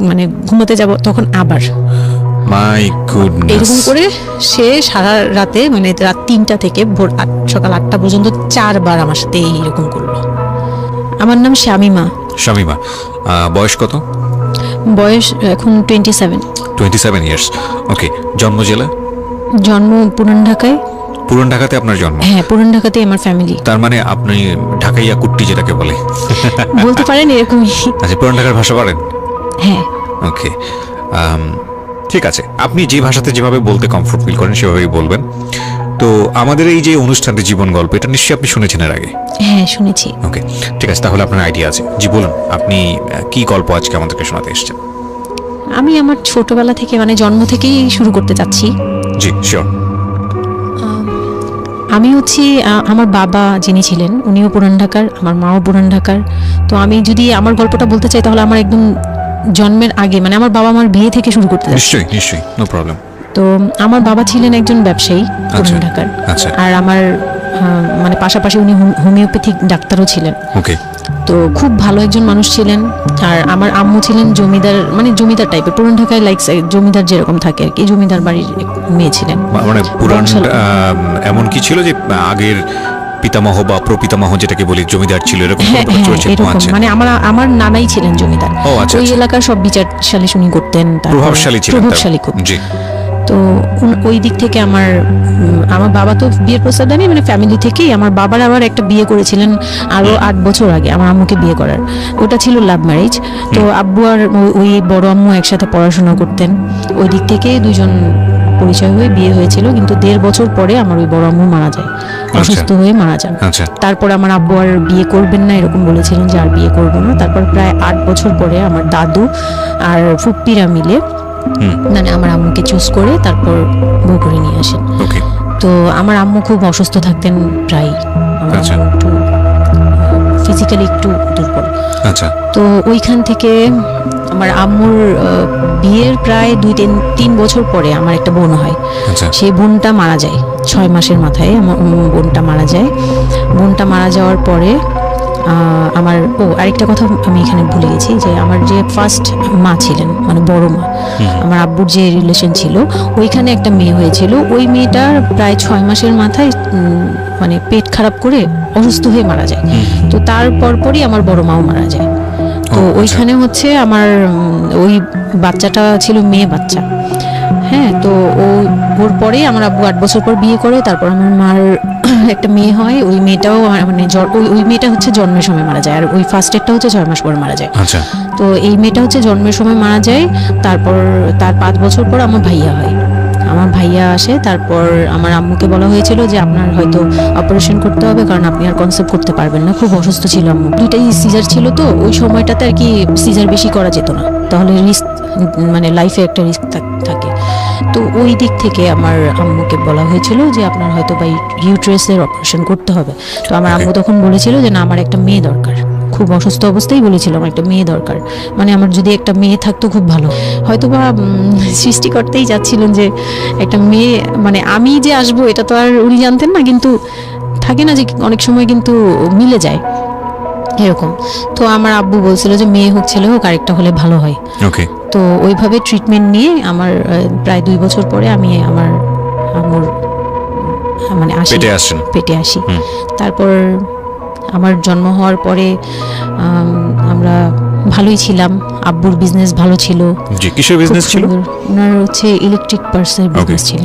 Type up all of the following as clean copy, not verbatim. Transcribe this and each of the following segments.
মানে ঘুমাতে যাব তখন আবার মাই গুডনেস, এরকম করে সে সারা রাতে মানে রাত 3টা থেকে ভোর সকাল 8টা পর্যন্ত 4বার আমার সাথে এইরকম করলো। আমার নাম শামিমা। শামিমা, বয়স কত? বয়স এখন 27। 27 ইয়ার্স। ওকে, জন্ম জেলা? জন্ম পুরান ঢাকায়। পুরান ঢাকাতে আপনার জন্ম? হ্যাঁ, পুরান ঢাকাতে আমার ফ্যামিলি। তার মানে আপনি ঢাকাইয়া কুট্টি যেটাকে বলে বলতে পারেন এরকমই। আচ্ছা, পুরান ঢাকার ভাষা পারেন? হ্যাঁ। ওকে, ঠিক আছে, আপনি যে ভাষাতে যেভাবে বলতে কমফোর্ট ফিল করেন সেভাবেই বলবেন। তো আমাদের এই যে অনুষ্ঠানটি জীবন গল্প, এটা নিশ্চয়ই আপনি শুনেছেন এর আগে? হ্যাঁ, শুনেছি। ওকে, ঠিক আছে, তাহলে আপনার আইডিয়া আছে। জি বলুন, আপনি কি গল্প আজকে আমাদেরকে শোনাতে এসেছেন? আমি আমার ছোটবেলা থেকে মানে জন্ম থেকেই শুরু করতে চাচ্ছি। জি শিওর। আমি হচ্ছি আমার বাবা যিনি ছিলেন উনিও পুরান ঢাকার, আমার মাও পুরান ঢাকার। তো আমি যদি আমার গল্পটা বলতে চাই তাহলে আমার একদম জন্মের আগে মানে আমার বাবা আমার বিয়ে থেকে শুরু করতে চাচ্ছি। নিশ্চয়ই নিশ্চয়ই, নো প্রবলেম। তো আমার বাবা ছিলেন একজন ব্যবসায়ী পুরান ঢাকার। আচ্ছা। আর আমার মানে পাশাপাশি উনি হোমিওপ্যাথিক ডাক্তারও ছিলেন। ওকে। তো খুব ভালো একজন মানুষ ছিলেন। আর আমার আম্মু ছিলেন জমিদার, মানে জমিদার টাইপের, পুরান ঢাকায় লাইক জমিদার যেরকম থাকে আর কি, জমিদার বাড়ির মেয়ে ছিলেন। মানে পুরান এমন কি ছিল যে আগের পিতামহ বা প্রপিতামহ যেটাকে বলি জমিদার ছিল, এরকম? হ্যাঁ, এরকম মানে আমার নানাই ছিলেন জমিদার। ওই এলাকার সব বিচার সালিশ উনি করতেন, প্রভাবশালী খুব। জি। তো ওই দিক থেকে আমার বাবা তো বিয়ের প্রস্তাব দেয়নি, মানে ফ্যামিলি থেকেই। আমার বাবার আবার একটা বিয়ে করেছিলেন আরো 8 বছর আগে আমার আম্মুকে বিয়ে করার, ওটা ছিল লাভ ম্যারেজ। তো আব্বু আর ওই বড় আম্মু একসাথে পড়াশোনা করতেন, ওই দিক থেকে দুজন পরিচয় হয়ে বিয়ে হয়েছিল। কিন্তু 1.5 বছর পরে আমার ওই বড় আম্মু মারা যায়, অসুস্থ হয়ে মারা যান। তারপর আমার আব্বু আর বিয়ে করবেন না এরকম বলেছিলেন যে আর বিয়ে করবো না। তারপর প্রায় 8 বছর পরে আমার দাদু আর ফুপ্পিরা মিলে মানে আমার আম্মুকে চুজ করে তারপর বউ করে নিয়ে আসেন। তো আমার আম্মু খুব অসুস্থ থাকতেন প্রায়, একটু ফিজিক্যালি একটু দুর্বল। তো ওইখান থেকে আমার আম্মুর বিয়ের প্রায় 2-3 বছর পরে আমার একটা বোন হয়। সেই বোনটা মারা যায় 6 মাসের মাথায়। আমার বোনটা মারা যায়। বোনটা মারা যাওয়ার পরে আমার আরেকটা কথা আমি এখানে ভুলে গেছি, যে আমার যে ফার্স্ট মা ছিলেন মানে বড় মা, আমার আব্বুর যে রিলেশন ছিল, ওইখানে একটা মেয়ে হয়েছিল। ওই মেয়েটার প্রায় 6 মাসের মাথায় মানে পেট খারাপ করে অসুস্থ হয়ে মারা যায়। তো তার পরপরই আমার বড় মাও মারা যায়। তো ওইখানে হচ্ছে আমার ওই বাচ্চাটা ছিল মেয়ে বাচ্চা। হ্যাঁ, তো ওর পরে আমার আব্বু 8 বছর পর বিয়ে করে। তারপর আমার মার একটা মেয়ে হয়, ওই মেয়েটাও মানে ওই মেয়েটা হচ্ছে জন্মের সময় মারা যায়, আর ওই ফার্স্টেরটা হচ্ছে 6 মাস পর মারা যায়। তো এই মেয়েটা হচ্ছে জন্মের সময় মারা যায়। তারপর তার 5 বছর পর আমার ভাইয়া হয়, আমার ভাইয়া আসে। তারপর আমার আম্মুকে বলা হয়েছিল যে আপনার হয়তো অপারেশন করতে হবে, কারণ আপনি আর কনসেপ্ট করতে পারবেন না, খুব অসুস্থ ছিল আম্মু। 2টাই সিজার ছিল, তো ওই সময়টাতে আর কি সিজার বেশি করা যেত না, তাহলে রিস্ক মানে লাইফে একটা রিস্ক থাকে। তো ওই দিক থেকে আমার আম্মুকে বলা হয়েছিল যে আপনার হয়তো বা ইউট্রাসের অপারেশন করতে হবে। তো আমার আম্মু তখন বলেছিল যে না, আমার একটা মেয়ে দরকার, খুব অসুস্থ অবস্থায় বলেছিল আমার একটা মেয়ে দরকার, মানে আমার যদি একটা মেয়ে থাকতো খুব ভালো। হয়তো বা সৃষ্টি করতেই যাচ্ছিলেন যে একটা মেয়ে, মানে আমি যে আসবো এটা তো আর উনি জানতেন না, কিন্তু থাকে না যে অনেক সময় কিন্তু মিলে যায় এরকম। তো আমার আব্বু বলছিল যে মেয়ে হোক ছেলে হোক, আরেকটা হলে ভালো হয়। তো ওইভাবে ট্রিটমেন্ট নিয়ে আমার প্রায় 2 বছর পরে আমি আমার আম্মুর মানে পেটে আসি। তারপর আমার জন্ম হওয়ার পরে আমরা ভালোই ছিলাম, আব্বুর বিজনেস ভালো ছিল। কিসের বিজনেস ছিল? ওনার হচ্ছে ইলেকট্রিক পার্টসের বিজনেস ছিল।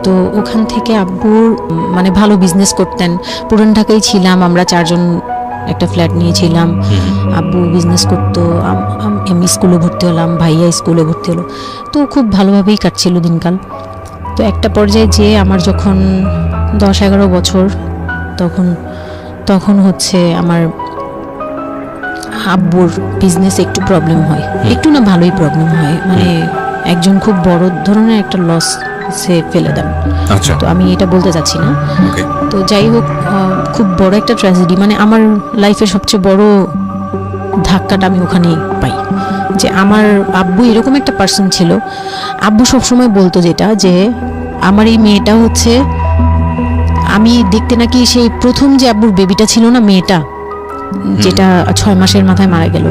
তো ওখান থেকে আব্বুর মানে ভালো বিজনেস করতেন। পুরান ঢাকায় ছিলাম আমরা 4 জন, একটা ফ্ল্যাট নিয়েছিলাম। আব্বু বিজনেস করতো, আমি স্কুলে ভর্তি হলাম, ভাইয়া স্কুলে ভর্তি হলো। তো খুব ভালোভাবেই কাটছিল দিনকাল। তো একটা পর্যায়ে যে আমার যখন 10-11 বছর, তখন হচ্ছে আমার আব্বুর বিজনেস একটু প্রবলেম হয়, একটু না ভালোই প্রবলেম হয়, মানে একজন খুব বড় ধরনের একটা লস সে ফেলে দেন। তো আমি এটা বলতে চাচ্ছি না। তো যাই হোক, খুব বড় একটা ট্র্যাজেডি, মানে আমার লাইফের সবচেয়ে বড় ধাক্কাটা আমি ওখানেই পাই, যে আমার আব্বু এরকম একটা পার্সন ছিল। আব্বু সবসময় বলতো যেটা, যে আমার এই মেয়েটা হচ্ছে, আমি দেখতে নাকি সেই প্রথম যে আব্বুর বেবিটা ছিল না, মেয়েটা যেটা 6 মাসের মাথায় মারা গেল,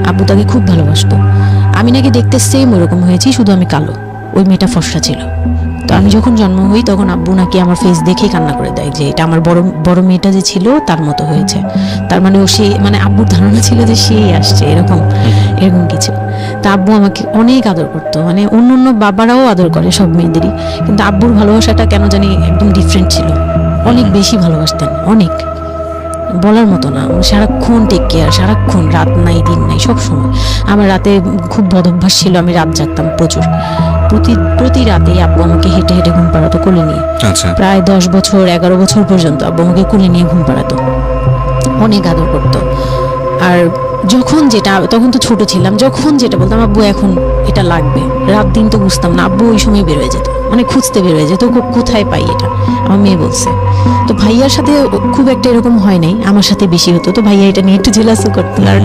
আব্বু তাকে খুব ভালোবাসতো। আমি নাকি দেখতে সেম ওরকম হয়েছি, শুধু আমি কালো, ওই মেয়েটা ফর্সা ছিল। তো আমি যখন জন্ম হই তখন আব্বু নাকি আমার ফেস দেখেই কান্না করে দেয় যে এটা আমার বড় বড় মেয়েটা যে ছিল তার মতো হয়েছে। তার মানে ও সে, মানে আব্বুর ধারণা ছিল যে সেই আসছে, এরকম এরকম কিছু। তা আব্বু আমাকে অনেক আদর করতো, মানে অন্য অন্য বাবারাও আদর করে সব মেয়েদেরই, কিন্তু আব্বুর ভালোবাসাটা কেন জানি একদম ডিফারেন্ট ছিল, অনেক বেশি ভালোবাসতেন, অনেক বলার মতো না। সারাক্ষণ টেক কেয়ার, সারাক্ষণ, রাত নাই দিন নাই সব সময়। আমার রাতে খুব বদভ্যাস ছিল, আমি রাত জাগতাম প্রচুর। প্রতি রাতেই আব্বু আমাকে হেঁটে হেঁটে ঘুম পাড়াতো কোলে নিয়ে। আচ্ছা, প্রায় 10 বছর 11 বছর পর্যন্ত আব্বু আমাকে কোলে নিয়ে ঘুম পাড়াতো, অনেক আদর করতো। আর যখন যেটা, তখন তো ছোট ছিলাম, যখন যেটা বলতাম আব্বু এখন এটা লাগবে, রাত দিন তো বুঝতাম না, আব্বু ওই সময় বের হয়ে যেত, মানে খুঁজতে বের হয়ে যেত কোথায় পাই এটা। আমার মেয়ে বলছে। তো ভাইয়ার সাথে খুব একটা এরকম হয় নাই, আমার সাথে বেশি হতো। তো ভাইয়া এটা নিয়ে একটু জেলাসও করতো। আর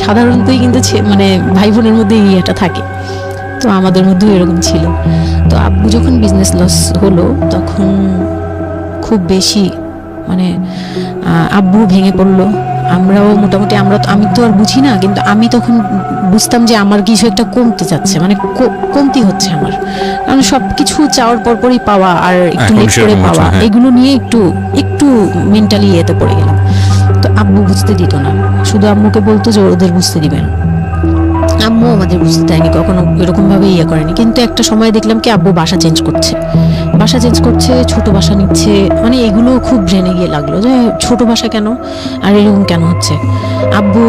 সাধারণতই কিন্তু মানে ভাই বোনের মধ্যে এটা থাকে, তো আমাদের মধ্যেও এরকম ছিল। তো আব্বু যখন বিজনেস লস হলো তখন খুব বেশি, মানে আব্বু ভেঙে পড়লো। আমরাও মোটামুটি, আমি তো আর বুঝি না, কিন্তু আমি তখন বুঝতাম যে আমার কিছু একটা কমতে যাচ্ছে, মানে কমতি হচ্ছে আমার। কারণ সব কিছু চাওয়ার পরপরই পাওয়া আর একটু লেট করে পাওয়া, এগুলো নিয়ে একটু মেন্টালি এতে পড়ে গেলাম। তো আব্বু বুঝতে দিত না, শুধু আম্মুকে বলতো যে ওদের বুঝতে দিবেন। আম্মু আমাদের বুঝতে দেয়নি কখনো, এরকম ভাবে করেনি। কিন্তু একটা সময় দেখলাম কি আব্বু বাসা চেঞ্জ করছে, ছোট বাসা নিচ্ছে, মানে এগুলো খুব ব্রেনে গিয়ে লাগলো যে ছোট বাসা কেন আর এরকম কেন হচ্ছে। আব্বু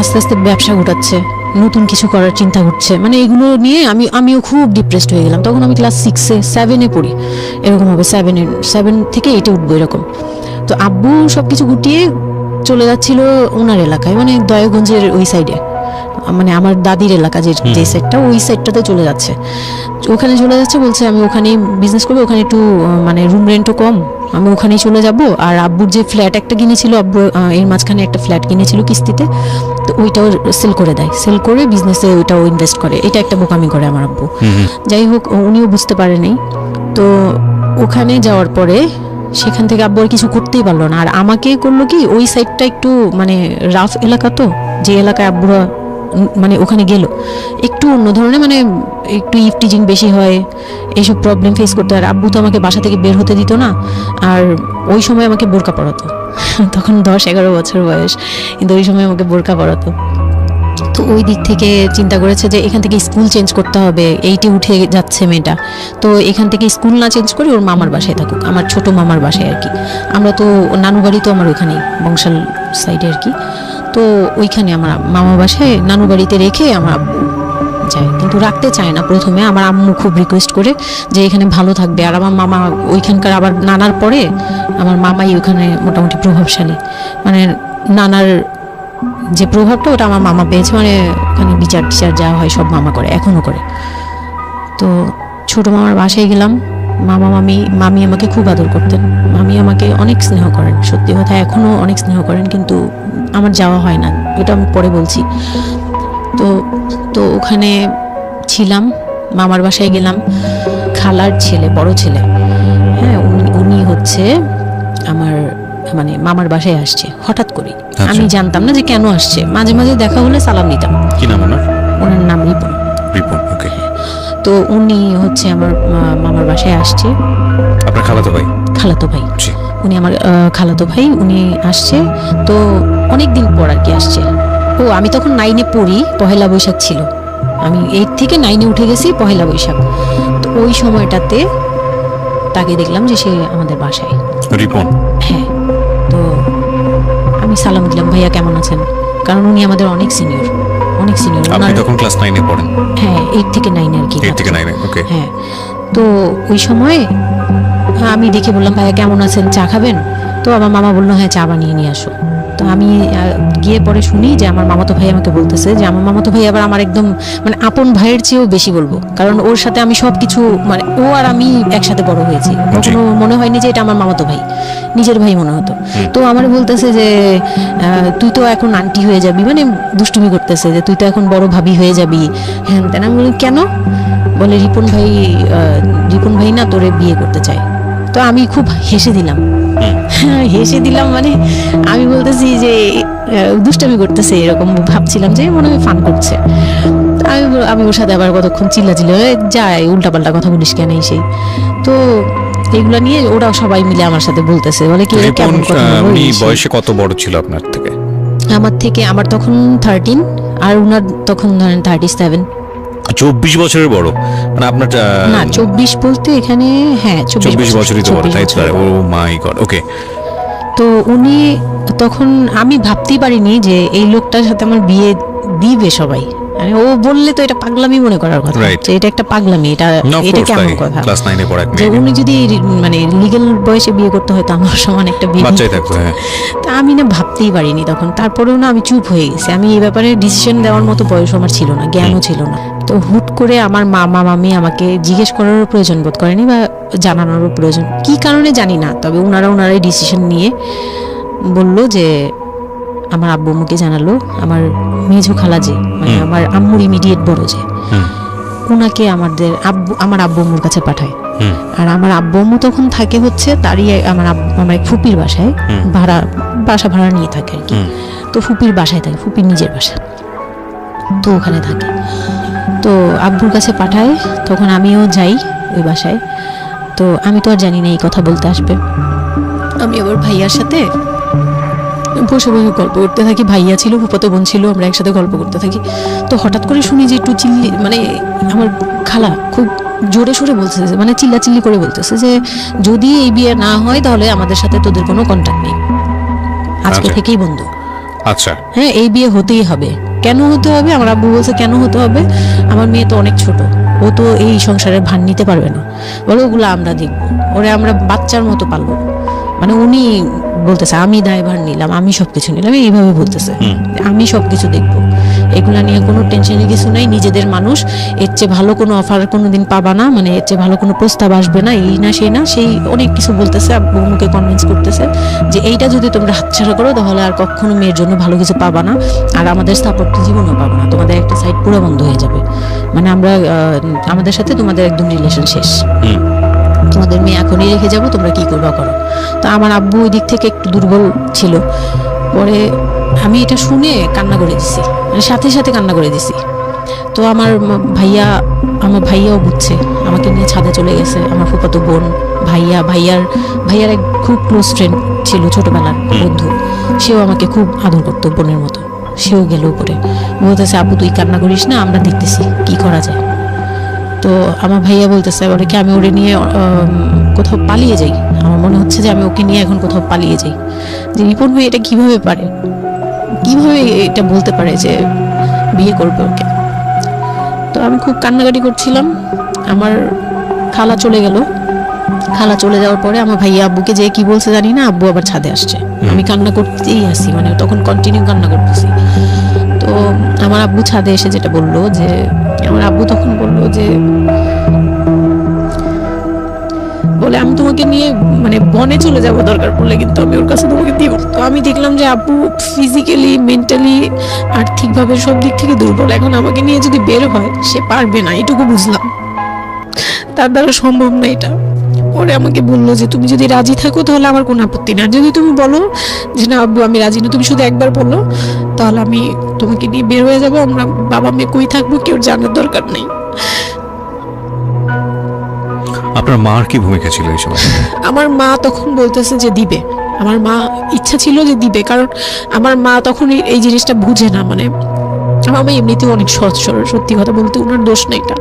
আস্তে আস্তে ব্যবসা গোটাচ্ছে, নতুন কিছু করার চিন্তা করছে, মানে এগুলো নিয়ে আমিও খুব ডিপ্রেসড হয়ে গেলাম। তখন আমি ক্লাস 6-এ 7-এ পড়ি, এরকম হবে 7 থেকে 8-এ উঠবো এরকম। তো আব্বু সবকিছু গুটিয়ে চলে যাচ্ছিল ওনার এলাকায়, মানে দয়াগঞ্জের ওই সাইডে, মানে আমার দাদির এলাকা যে সাইডটা, ওই সাইডটাতে চলে যাচ্ছে। ওখানে চলে যাচ্ছে, বলছে আমি ওখানেই বিজনেস করবো, ওখানে একটু মানে রুম রেন্টও কম, আমি ওখানেই চলে যাব। আর আব্বুর যে ফ্ল্যাট একটা কিনেছিল, আব্বু এর মাঝখানে একটা ফ্ল্যাট কিনেছিল কিস্তিতে, তো ওইটাও সেল করে দেয়, সেল করে বিজনেসে ওইটাও ইনভেস্ট করে। এটা একটা বোকামি করে আমার আব্বু। যাই হোক, উনিও বুঝতে পারেনি। তো ওখানে যাওয়ার পরে সেখান থেকে আব্বু আর কিছু করতেই পারলো না। আর আমাকে করলো কি, ওই সাইডটা একটু মানে রাফ এলাকা, তো যে এলাকায় আব্বুরা মানে ওখানে গেল একটু অন্য ধরনের, মানে একটু ইফটিজিং বেশি হয়, এইসব প্রবলেম ফেস করতে। আর আব্বু তো আমাকে বাসা থেকে বের হতে দিত না, আর ওই সময় আমাকে বোরকা পরাতো। তখন 10-11 বছর বয়স, কিন্তু ওই সময় আমাকে বোরকা পরাতো। তো ওই দিক থেকে চিন্তা করেছে যে এখান থেকে স্কুল চেঞ্জ করতে হবে, এইটি উঠে যাচ্ছে মেয়েটা, তো এখান থেকে স্কুল না চেঞ্জ করে ওর মামার বাসায় থাকুক, আমার ছোট মামার বাসায় আর কি। আমরা তো নানু বাড়ি তো আমার ওখানেই, বংশাল সাইডে আর কি। তো ওইখানে আমার মামা বাসায় নানু বাড়িতে রেখে আমার আব্বু যায়, কিন্তু রাখতে চায় না প্রথমে। আমার আম্মু খুব রিকোয়েস্ট করে যে এখানে ভালো থাকবে। আর আমার মামা ওইখানকার, আবার নানার পরে আমার মামাই ওখানে মোটামুটি প্রভাবশালী, মানে নানার যে প্রভাবটা ওটা আমার মামা পেয়েছে, মানে ওখানে বিচার টিচার যা হয় সব মামা করে, এখনো করে। তো ছোট মামার বাসায় গেলাম, মামি আমাকে খুব আদর করতেন, মামি আমাকে অনেক স্নেহ করেন, সত্যি কথা এখনো অনেক স্নেহ করেন, কিন্তু আমার যাওয়া হয় না, এটা আমি পরে বলছি। তো ওখানে ছিলাম, মামার বাসায় গেলাম, খালার ছেলে, বড় ছেলে, হ্যাঁ, উনি হচ্ছে আমার মানে মামার বাসায় আসছে হঠাৎ করে। আমি জানতাম না যে কেন আসছে, মাঝে মাঝে দেখা হলে সালাম দিতাম। কি নাম ওনার? ওনার নাম রিপন। ওকে। তো উনি হচ্ছে আমার মামার বাসায় আসছে। আপনার খালাতো ভাই? খালাতো ভাই, উনি আমার খালাতো ভাই, উনি আসছে। তো অনেক দিন পর আর কি আসছে। ও আমি তখন 9-এ পড়ি, পহেলা বৈশাখ ছিল, আমি 8 থেকে 9-এ উঠে গেছি পহেলা বৈশাখ। তো ওই সময়টাতে তাকে দেখলাম যে সে আমাদের বাসায়। রিপন? হ্যাঁ। তো আমি সালাম দিলাম, ভাইয়া কেমন আছেন, কারণ উনি আমাদের অনেক সিনিয়র। আপনি তখন ক্লাস 9-এ পড়েন? হ্যাঁ, 8 থেকে 9 আর কি। 8 থেকে 9-এ, ওকে। হ্যাঁ। তো ওই সময় আমি দেখে বললাম, ভাইয়া কেমন আছেন, চা খাবেন? তো আমার মামা বললো, হ্যাঁ চা বানিয়ে নিয়ে আসো। তো আমি গিয়ে পরে শুনি যে আমার মামাতো ভাই আমাকে বলতেছে যে আমার মামাতো ভাই আবার আমার একদম মানে আপন ভাইয়ের চেয়েও বেশি বলবো, কারণ ওর সাথে আমি সব কিছু, মানে ও আর আমি একসাথে বড় হয়েছি, কখনো মনে হয়নি যে এটা আমার মামাতো ভাই, নিজের ভাই মনে হতো। তো আমার বলতেছে যে তুই তো এখন আন্টি হয়ে যাবি, মানে দুষ্টুমি করতেছে যে তুই তো এখন বড় ভাবি হয়ে যাবি, হ্যাঁ তাই। আমি বলি কেন? বলে রিপন ভাই না তোরে বিয়ে করতে চায়। তো আমি খুব হেসে দিলাম, হেসে দিলাম, মানে আমি বলতেছি যে দুষ্টামি করতেছে, এরকম ভাবছিলাম যে মনে হয় ফান করছে। আমি ওর সাথে আবার কতক্ষণ চিল্লাচিল্লি যাই, উল্টাপাল্টা কথা বলিস কেন এই সেই। তো এগুলা নিয়ে ওরা সবাই মিলে আমার সাথে বলতেছে, বলে কি রিপন, কেমন কথা বলো, উনি এই সেই। বয়সে কত বড় ছিল আপনার থেকে? আমার তখন 13, আর উনার তখন ধরেন 37। 24 বছরের বড়, মানে আপনার না 24 বলতে এখানে, হ্যাঁ 24 বছরই তো বড়, 24 তাই তো? বছরের ও বড়। মাই গড, ওকে। তো উনি তখন, আমি ভাবতেই পারিনি যে এই লোকটার সাথে আমার বিয়ে দিবে সবাই। মানে ও বললে তো এটা পাগলামি মনে করার কথা, Right. যে এটা একটা পাগলামি, এটা এটা কেমন কথা ক্লাস 9 এ পড়া এক যে মেয়ে, উনি যদি মানে লিগ্যাল বয়সে বিয়ে করতে হয়তো আমার সমান একটা বিয়ে। বাচ্চাই থাকতো, হ্যাঁ। তা আমি না ভাবতেই পারিনি তখন। তারপরেও না আমি চুপ হয়ে গেছি, আমি এই ব্যাপারে ডিসিশন দেওয়ার মতো বয়স আমার ছিল না, জ্ঞানও ছিল না। তো হুট করে আমার মামা মামি আমাকে জিজ্ঞেস করারও প্রয়োজন বোধ করেনি বা জানানোরও প্রয়োজন, কি কারণে জানি না, তবে ওনারাই ডিসিশন নিয়ে বললো যে আমার আব্বু আম্মুকে জানালো, আমার মেজো খালা যে মানে আমার আম্মুর ইমিডিয়েট বড় যে, হুম, ওনাকে আমার আব্বু আম্মুর কাছে পাঠায়। হুম, আর আমার আব্বু আম্মু তখন থাকে হচ্ছে তারই আমার এক ফুপির বাসায়, বাসা ভাড়া নিয়ে থাকে আর কি। হুম। তো ফুপির বাসায় থাকে, ফুপির নিজের বাসা, তো ওখানে থাকে। তো আব্বুর কাছে পাঠায়, তখন আমিও যাই ওই বাসায়। তো আমি তো আর জানি না এই কথা বলতে আসবে। আমি আবার ভাইয়ার সাথে বসে বসে গল্প করতে থাকি, ভাইয়া ছিল, ফুফাতো বোন ছিল, আমরা একসাথে গল্প করতে থাকি। তো হঠাৎ করে শুনি যে একটু মানে আমার খালা খুব জোরে সোরে বলতেছে, মানে চিল্লাচিল্লি করে বলতেছে যে যদি এই বিয়ে না হয় তাহলে আমাদের সাথে তোদের কোনো কন্ট্যাক্ট নেই, আজকে আচ্ছা। থেকেই বন্ধ। আচ্ছা, হ্যাঁ, এই বিয়ে হতেই হবে। কেন হতে হবে? আমার আব্বু বলছে কেন হতে হবে, আমার মেয়ে তো অনেক ছোট, ও তো এই সংসারের ভার নিতে পারবে না, বলো ওগুলো আমরা দেখবো, ওরে আমরা বাচ্চার মতো পালবো। মানে উনি বলতেছে আমি দায়ভার নিলাম, আমি সবকিছু নিলাম, এইভাবে বলতেছে আমি সবকিছু দেখবো, এগুলা নিয়ে কোনো টেনশনের কিছু নাই, নিজেদের মানুষ, এর চেয়ে ভালো কোনো অফার কোনোদিন পাবা না, মানে এর চেয়ে ভালো কোনো প্রস্তাব আসবে না, এই না সেই না, সেই অনেক কিছু বলতেছে। আব্বু মুখে কনভিন্স করতেছে যে এইটা যদি তোমরা হাতছাড়া করো তাহলে আর কখনো মেয়ের জন্য ভালো কিছু পাবা না, আর আমাদের সাপোর্ট জীবনও পাবা না, তোমাদের একটা সাইড পুরো বন্ধ হয়ে যাবে, মানে আমরা আমাদের সাথে তোমাদের একদম রিলেশন শেষ, তোমাদের মেয়ে এখনই রেখে যাবো, তোমরা কি করবা করো। তো আমার আব্বু ওই দিক থেকে একটু দুর্বল ছিল, পরে আমি এটা শুনে কান্না করে দিছি, মানে সাথে সাথে কান্না করে দিছি। তো আমার ভাইয়াও বুঝছে, আমাকে নিয়ে ছাদে চলে গেছে, আমার ফুফাতো বোন, ভাইয়ার এক খুব ক্লোজ ফ্রেন্ড ছিল, ছোটবেলার বন্ধু, সেও আমাকে খুব আদর করতো বোনের মতো, সেও গেল উপরে, বলতেছে আব্বু তুই কান্না করিস না, আমরা দেখতেছি কি করা যায়। তো আমার ভাইয়া বলতেছে বলে কি আমি ওরে নিয়ে কোথাও পালিয়ে যাই, আমার মনে হচ্ছে যে আমি ওকে নিয়ে এখন কোথাও পালিয়ে যাই। যে রিপন ভাই এটা কিভাবে পারে, কিভাবে এটা বলতে পারে যে বিয়ে করবে ওকে। তো আমি খুব কান্নাকাটি করছিলাম, আমার খালা চলে গেল, খালা চলে যাওয়ার পরে আমার ভাইয়া আব্বুকে যে কি বলছে জানি না, আব্বু আবার ছাদে আসছে, আমি কান্না করতেই আসি, মানে তখন কন্টিনিউ কান্না করতেছি। তো আমার আব্বু ছাদে এসে যেটা বললো যে, আমার আব্বু তখন বললো যে বলে আমি তোমাকে নিয়ে মানে বনে চলে যাব দরকার পড়লে, কিন্তু আমি ওর কাছে তোমাকে দিব। তো আমি দেখলাম যে আব্বু ফিজিক্যালি, মেন্টালি, আর্থিকভাবে সব দিক থেকে দুর্বল, এখন আমাকে নিয়ে যদি বের হয় সে পারবে না, এটুকু বুঝলাম, তার দ্বারা সম্ভব না এটা। পরে আমাকে বললো যে তুমি যদি রাজি থাকো তাহলে আমার কোনো আপত্তি না, যদি তুমি বলো যে না আব্বু আমি রাজি না, তুমি শুধু একবার বলো, তাহলে আমি তোমাকে নিয়ে বের হয়ে যাবো, আমরা বাবা মেয়ে কই থাকবো কেউ জানার দরকার নেই। আপনার মার কি ভূমিকা ছিল এই সময়? আমার মা তখন বলতেছে যে দিবে, আমার মা ইচ্ছা ছিল যে দিবে, কারণ আমার মা তখন এই জিনিসটা বুঝে না, মানে আমার মা এমনিতেও অনেক সহজ সরল, সত্যি কথা বলতে ওনার দোষ নেই, এটা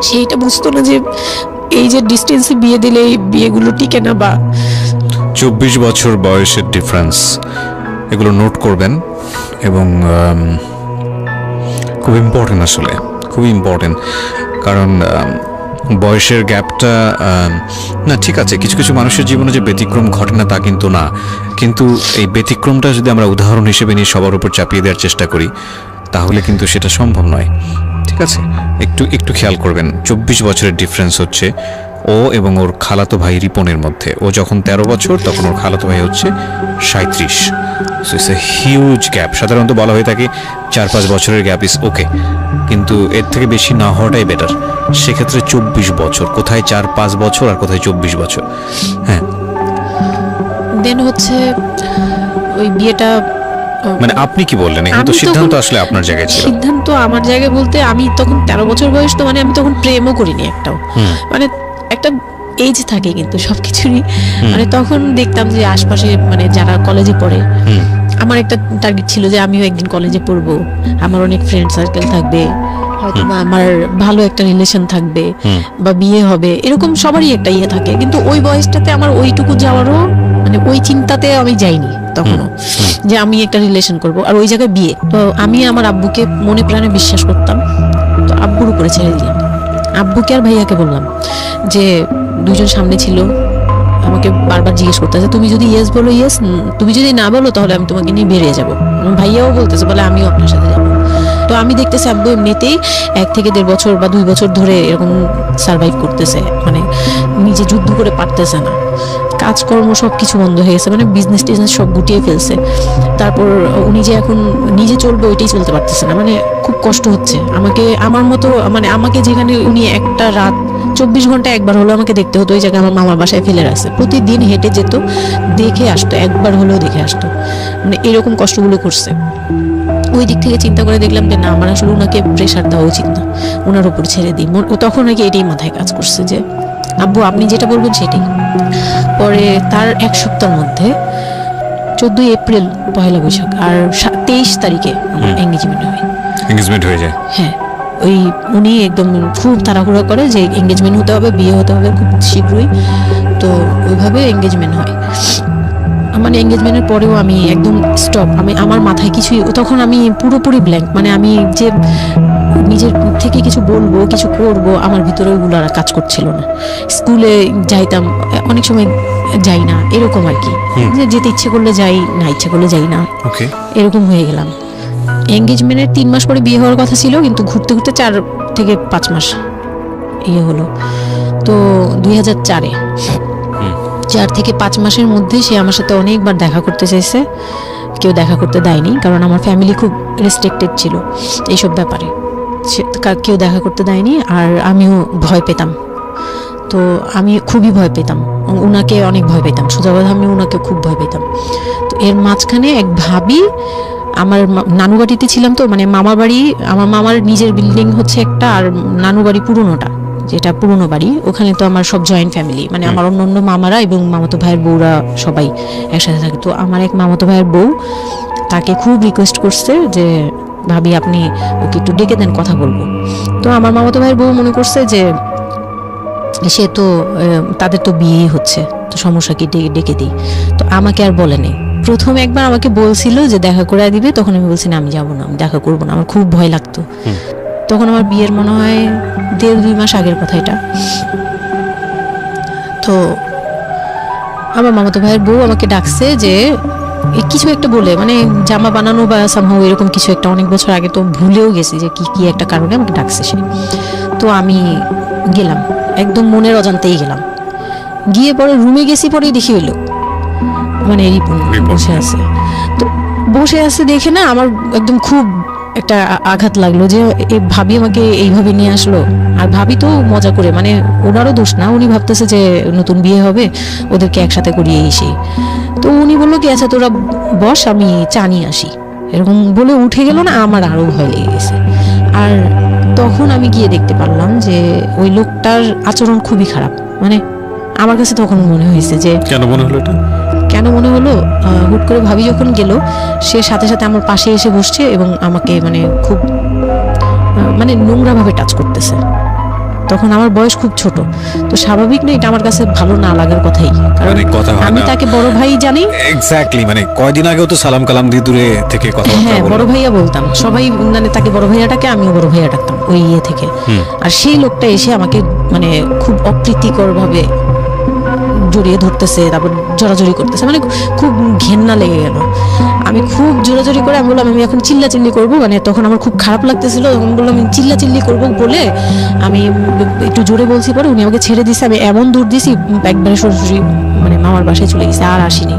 সেইটা বুঝতো না যে এই যে ডিস্টেন্সে বিয়ে দিলে এই বিয়েগুলো টিকে না, বা 24 বছর বয়সের ডিফারেন্স, এগুলো নোট করবেন এবং খুব ইম্পর্টেন্ট, আসলে খুবই ইম্পর্টেন্ট, কারণ বয়সের গ্যাপটা না ঠিক আছে, কিছু কিছু মানুষের জীবনে যে ব্যতিক্রম ঘটে না তা কিন্তু না, কিন্তু এই ব্যতিক্রমটা যদি আমরা উদাহরণ হিসেবে নিয়ে সবার উপর চাপিয়ে দেওয়ার চেষ্টা করি তাহলে কিন্তু সেটা সম্ভব নয়। ঠিক আছে, একটু খেয়াল করবেন, 24 বছরের ডিফারেন্স হচ্ছে ও এবং ওর খালাতো ভাই রিপনের মধ্যে। ও যখন 13 বছর তখন ওর খালাতো ভাই হচ্ছে 37। So it's a huge gap. সাধারণত বলা হয়ে থাকে 4-5 বছরের গ্যাপ ইজ ওকে, কিন্তু এর থেকে বেশি না হওয়াটাই বেটার। সেক্ষেত্রে 24 বছর, কোথায় 4-5 বছর আর কোথায় 24 বছর। হ্যাঁ, দেন হচ্ছে ওই বিয়েটা মানে আপনি কি বললেন, এখানে তো আমি সিদ্ধান্ত তখন- আসলে আপনার জায়গায় ছিল। সিদ্ধান্ত আমার জায়গায় বলতে আমি তখন 13 বছর বয়স, তো মানে আমি তখন প্রেমও করিনি একটাও। মানে একটা এজ থাকে কিন্তু সবকিছুরই, মানে তখন দেখতাম যে আশপাশে মানে যারা কলেজে পড়ে, আমার একটা টার্গেট ছিল যে আমিও একদিন কলেজে পড়বো, আমার অনেক ফ্রেন্ড সার্কেল থাকবে, হয়তো বা আমার ভালো একটা রিলেশন থাকবে বা বিয়ে হবে, এরকম সবারই একটা ইয়ে থাকে। কিন্তু ওই বয়সটাতে আমার ওইটুকু যাওয়ারও মানে ওই চিন্তাতে আমি যাইনি তখনও যে আমি একটা রিলেশন করব আর ওই জায়গায় বিয়ে। তো আমি আমার আব্বুকে মনে প্রাণে বিশ্বাস করতাম, তো আব্বুর উপরে ছেড়ে দিলাম। আব্বুকে আর ভাইয়াকে বললাম যে দুজন সামনে ছিল, আমাকে বারবার জিজ্ঞেস করতেছে তুমি যদি ইয়েস বলো ইয়েস, তুমি যদি না বলো তাহলে আমি তোমাকে নিয়ে বেরিয়ে যাবো। ভাইয়াও বলতেছে বলে আমিও আপনার সাথে যাবো। তো আমি দেখতেছি আব্বু এমনিতেই 1 থেকে 1.5 বছর বা 2 বছর ধরে এরকম সার্ভাইভ করতেছে, মানে নিজে যুদ্ধ করে পারতেছে না, কাজকর্ম সব কিছু বন্ধ হয়ে গেছে, মানে বিজনেস টিজনেস সব গুটিয়ে ফেলছে। তারপর উনি যে এখন নিজে চলবে ওইটাই চলতে পারতেছে না, মানে খুব কষ্ট হচ্ছে। আমাকে আমার মতো মানে আমাকে যেখানে উনি একটা রাত 24 ঘন্টা একবার হলো আমাকে দেখতে হতো, ওই জায়গায় আমার মামার বাসায় ফেলে রাখছে, প্রতিদিন হেঁটে যেত, দেখে আসতো, একবার হলেও দেখে আসতো, মানে এরকম কষ্টগুলো করছে। ওই দিক থেকে চিন্তা করে দেখলাম যে না, আমার আসলে ওনাকে প্রেশার দেওয়া উচিত না, ওনার উপর ছেড়ে দিই। তখন নাকি এটাই মাথায় কাজ করছে যে আব্বু আপনি যেটা বলবেন সেটাই। পরে তার 1 সপ্তাহের মধ্যে 14 এপ্রিল পহেলা বৈশাখ আর 23 তারিখে আমার এঙ্গেজমেন্ট হয়। এঙ্গেজমেন্ট হয়ে যায়। হ্যাঁ, ওই উনি একদম খুব তাড়াহুড়া করে যে এঙ্গেজমেন্ট হতে হবে, বিয়ে হতে হবে খুব শীঘ্রই, তো ওইভাবে এঙ্গেজমেন্ট হয়। মানে এঙ্গেজমেন্টের পরেও আমি একদম স্টপ, আমার মাথায় কিছুই, তখন আমি পুরোপুরি ব্ল্যাঙ্ক, মানে আমি যে নিজের থেকে কিছু বলবো কিছু করব আমার ভিতরে ওগুলো আর কাজ করছিল না। স্কুলে যাইতাম, অনেক সময় যাই না, এরকম আর কি, যে যেতে ইচ্ছে করলে যাই, না ইচ্ছে করলে যাই না, ওকে। এরকম হয়ে গেলাম। এঙ্গেজমেন্টের 3 মাস পরে বিয়ে হওয়ার কথা ছিল, কিন্তু ঘুরতে ঘুরতে 4 থেকে 5 মাস ইয়ে হলো। তো 2004-এ 4 থেকে 5 মাসের মধ্যে সে আমার সাথে অনেকবার দেখা করতে চাইছে, কেউ দেখা করতে দেয়নি, কারণ আমার ফ্যামিলি খুব রেস্ট্রিক্টেড ছিল এইসব ব্যাপারে, কেউ দেখা করতে দেয়নি। আর আমিও ভয় পেতাম, তো আমি খুবই ভয় পেতাম, ওনাকে অনেক ভয় পেতাম, সোজা কথা আমি ওনাকে খুব ভয় পেতাম। তো এর মাঝখানে এক ভাবি, আমার নানু বাড়িতে ছিলাম, তো মানে মামা বাড়ি, আমার মামার নিজের বিল্ডিং হচ্ছে একটা, আর নানু বাড়ি পুরোনোটা, যেটা পুরোনো বাড়ি, ওখানে তো আমার সব জয়েন্ট ফ্যামিলি, মানে আমার অন্য মামারা এবং মামাতো ভাইয়ের বউরা সবাই একসাথে থাকে। তো আমার এক মামাতো ভাইয়ের বউ তাকে খুব রিকোয়েস্ট করছে যে ভাবি আপনি ওকে একটু ডেকে দেন, কথা বলবো। তো আমার মামাতো ভাইয়ের বউ মনে করছে যে সে তো তাদের তো বিয়ে হচ্ছে, তো সমস্যা কি, ডেকে দিই। তো আমাকে আর বলেনি। প্রথম একবার আমাকে বলছিল যে দেখা করে দিবে, তখন আমি বলছি না আমি যাবো না, আমি দেখা করবো না, আমার খুব ভয় লাগতো। তখন আমার বিয়ের মনে হয় 1.5-2 মাস আগের কথা এটা। তো আমার মামাতো ভাইয়ের বউ আমাকে ডাকছে যে কিছু একটা বলে, মানে জামা বানানো বা সামহাও এরকম কিছু একটা, অনেক বছর আগে, তো ভুলেও গেছি যে কি একটা কারণে আমাকে ডাকছে সে। তো আমি গেলাম, একদম মনের অজান্তেই গেলাম। গিয়ে পরে রুমে গেছি, পরেই দেখি হইলো মানে রিপন বসে আছে। তো বসে আছে দেখে না আমার একদম খুব একটা আঘাত লাগলো যে এই ভাবি আমাকে এইভাবে নিয়ে আসলো। আর ভাবি তো মজা করে, মানে ওনারও দোষ না, উনি ভাবতেছে যে নতুন বিয়ে হবে, ওদেরকে একসাথে করিয়ে এসে। তো উনি বললো কি আচ্ছা তোরা বস, আমি চা নিয়ে আসি, এরকম বলে উঠে গেল না, আমার আরো ভয় লেগে গেছে। আর তখন আমি গিয়ে দেখতে পারলাম যে ওই লোকটার আচরণ খুবই খারাপ। মানে আমার কাছে তখন মনে হয়েছে যে কেন মনে হলো এটা, কেন মনে হলো, হুট করে ভাবি যখন গেল, সে সাথে সাথে আমার পাশে এসে বসছে এবং আমাকে মানে খুব মানে নোংরা ভাবে টাচ করতেছে। তখন আমার বয়স খুব ছোট, তো স্বাভাবিক না এটা আমার কাছে ভালো না লাগার কথাই, কারণ মানে কথা হয় আমি না। তাকে বড় ভাই জানি। এক্স্যাক্টলি, মানে কয়দিন আগেও তো সালাম কালাম দিয়ে দূরে থেকে কথা হ্যাঁ, বড় ভাইয়া বলতাম, সবাই মানে তাকে বড় ভাইয়াটাকে আমিও বড় ভাইয়া ডাকতাম ওই ইয়ে থেকে। আর সেই লোকটা এসে আমাকে মানে খুব অপ্রীতিকর ভাবে জড়িয়ে ধরতেছে, তারপর জড়াজড়ি করতেছে, মানে খুব ঘেন্না লেগে গেল। আমি খুব জোরাজোরি করে আমি বললাম আমি এখন চিল্লাচিল্লি করবো, মানে তখন আমার খুব খারাপ লাগতেছিল, তখন বললাম আমি চিল্লাচিল্লি করবো বলে আমি একটু জোরে বলছি। পরে উনি আমাকে ছেড়ে দিছে, আমি এমন দূর দিছি একবারে সরাসরি মানে মামার বাসায় চলে গেছে, আর আসিনি।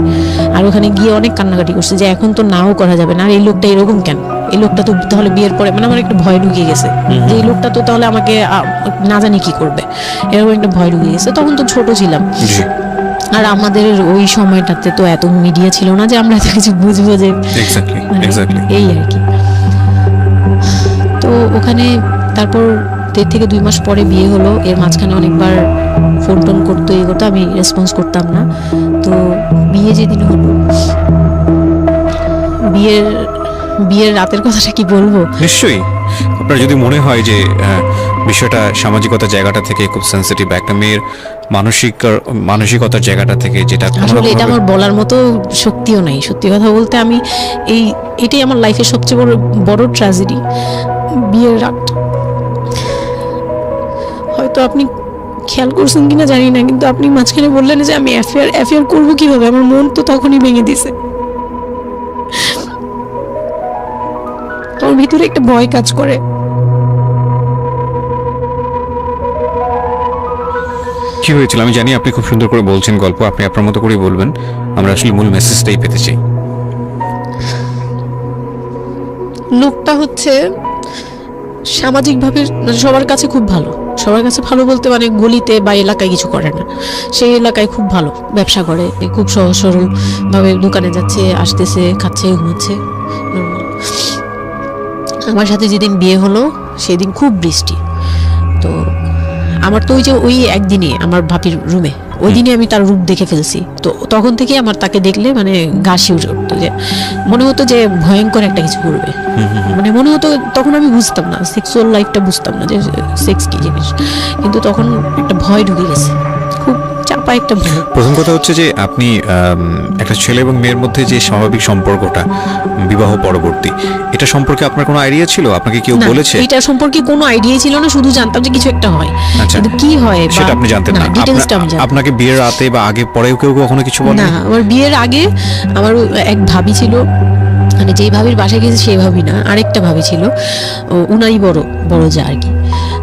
আর ওখানে গিয়ে অনেক কান্নাকাটি করছে যে এখন তো নাও করা যাবে না, আর এই লোকটা এরকম কেন, এই লোকটা তো তাহলে বিয়ের পরে, মানে আমার একটা ভয় ঢুকিয়ে গেছে যে এই লোকটা তো তাহলে আমাকে না জানি কি করবে, এরকম একটা ভয় ঢুকিয়ে গেছে। তখন তো ছোট ছিলাম, আর আমাদের ওই সময়টাতে তো এত মিডিয়া ছিল না যে আমরা এত কিছু বুঝবো যে এক্স্যাক্টলি মানে এক্স্যাক্টলি এই আর কি। তো ওখানে তারপর 1.5 থেকে 2 মাস পরে বিয়ে হলো। এর মাঝখানে অনেকবার ফোন টোন করতো, এই করতো, আমি রেসপন্স করতাম না। তো বিয়ে যেদিন হলো, বিয়ের রাতের কথাটা কি বলবো। নিশ্চয়ই আপনার যদি মনে হয় যে বিষয়টা সামাজিকতার জায়গাটা থেকে খুব সেন্সিটিভ, একটা মেয়ের মানসিকতার জায়গাটা থেকে, যেটা কোনো আসলে এটা রকমভাবে- আমার বলার মতো শক্তিও নাই। সত্যি কথা বলতে আমি এটাই আমার লাইফের সবচেয়ে বড় ট্র্যাজেডি, বিয়ের রাত। হয়তো আপনি খেয়াল করছেন কিনা জানি না, কিন্তু আপনি মাঝখানে বললেন যে আমি অ্যাফেয়ার করবো কিভাবে, আমার মন তো তখনই ভেঙে দিছে। আমার ভিতরে একটা ভয় কাজ করে। কি হয়েছিল আমি জানি, আপনি খুব সুন্দর করে বলছেন গল্প, আপনি আপনার মতো করেই বলবেন, আমরা আসলে মূল মেসেজটাই পেতে চাই। লোকটা হচ্ছে সামাজিকভাবে মানে সবার কাছে খুব ভালো, সবার কাছে ভালো বলতে মানে গলিতে বা এলাকায় কিছু করে না, সেই এলাকায় খুব ভালো ব্যবসা করে, খুব সহজ সরল ভাবে দোকানে যাচ্ছে, আসতেছে, খাচ্ছে, ঘুমাচ্ছে, normal। আমার সাথে যেদিন বিয়ে হলো সেদিন খুব বৃষ্টি। তো আমার তো ওই একদিনই আমার ভাবির রুমে, ওই দিনই আমি তার রূপ দেখে ফেলছি। তো তখন থেকে আমার তাকে দেখলে মানে গা শিউরে উঠতো, যে মনে হতো যে ভয়ঙ্কর একটা কিছু করবে। মানে মনে হতো, তখন আমি বুঝতাম না, সেক্সুয়াল লাইফটা বুঝতাম না যে সেক্স কি জিনিস, কিন্তু তখন একটা ভয় ঢুকে গেছে, খুব চাপা একটা ভয়। প্রথম কথা হচ্ছে যে আপনি একটা ছেলে এবং মেয়ের মধ্যে যে স্বাভাবিক সম্পর্কটা বিবাহ পরবর্তী, এটা সম্পর্কে আপনার কোনো আইডিয়া ছিল? আপনাকে কেউ না, বলেছে? এটা সম্পর্কে কোনো আইডিয়া ছিল না, শুধু জানতাম যে কিছু একটা হয়, আচ্ছা। কিন্তু কি হয় বা- সেটা আপনি জানতেন না? ডিটেইলসটা আমি জানতাম না। আপনাকে বিয়ের রাতে বা আগে পরেও কেউ কখনো কিছু বলে? না, আমার বিয়ের আগে আমার এক ভাবি ছিল, মানে যেই ভাবির বাসায় গেছে সেই ভাবি না, আরেকটা ভাবি ছিল, উনাই বড় যা আর কি।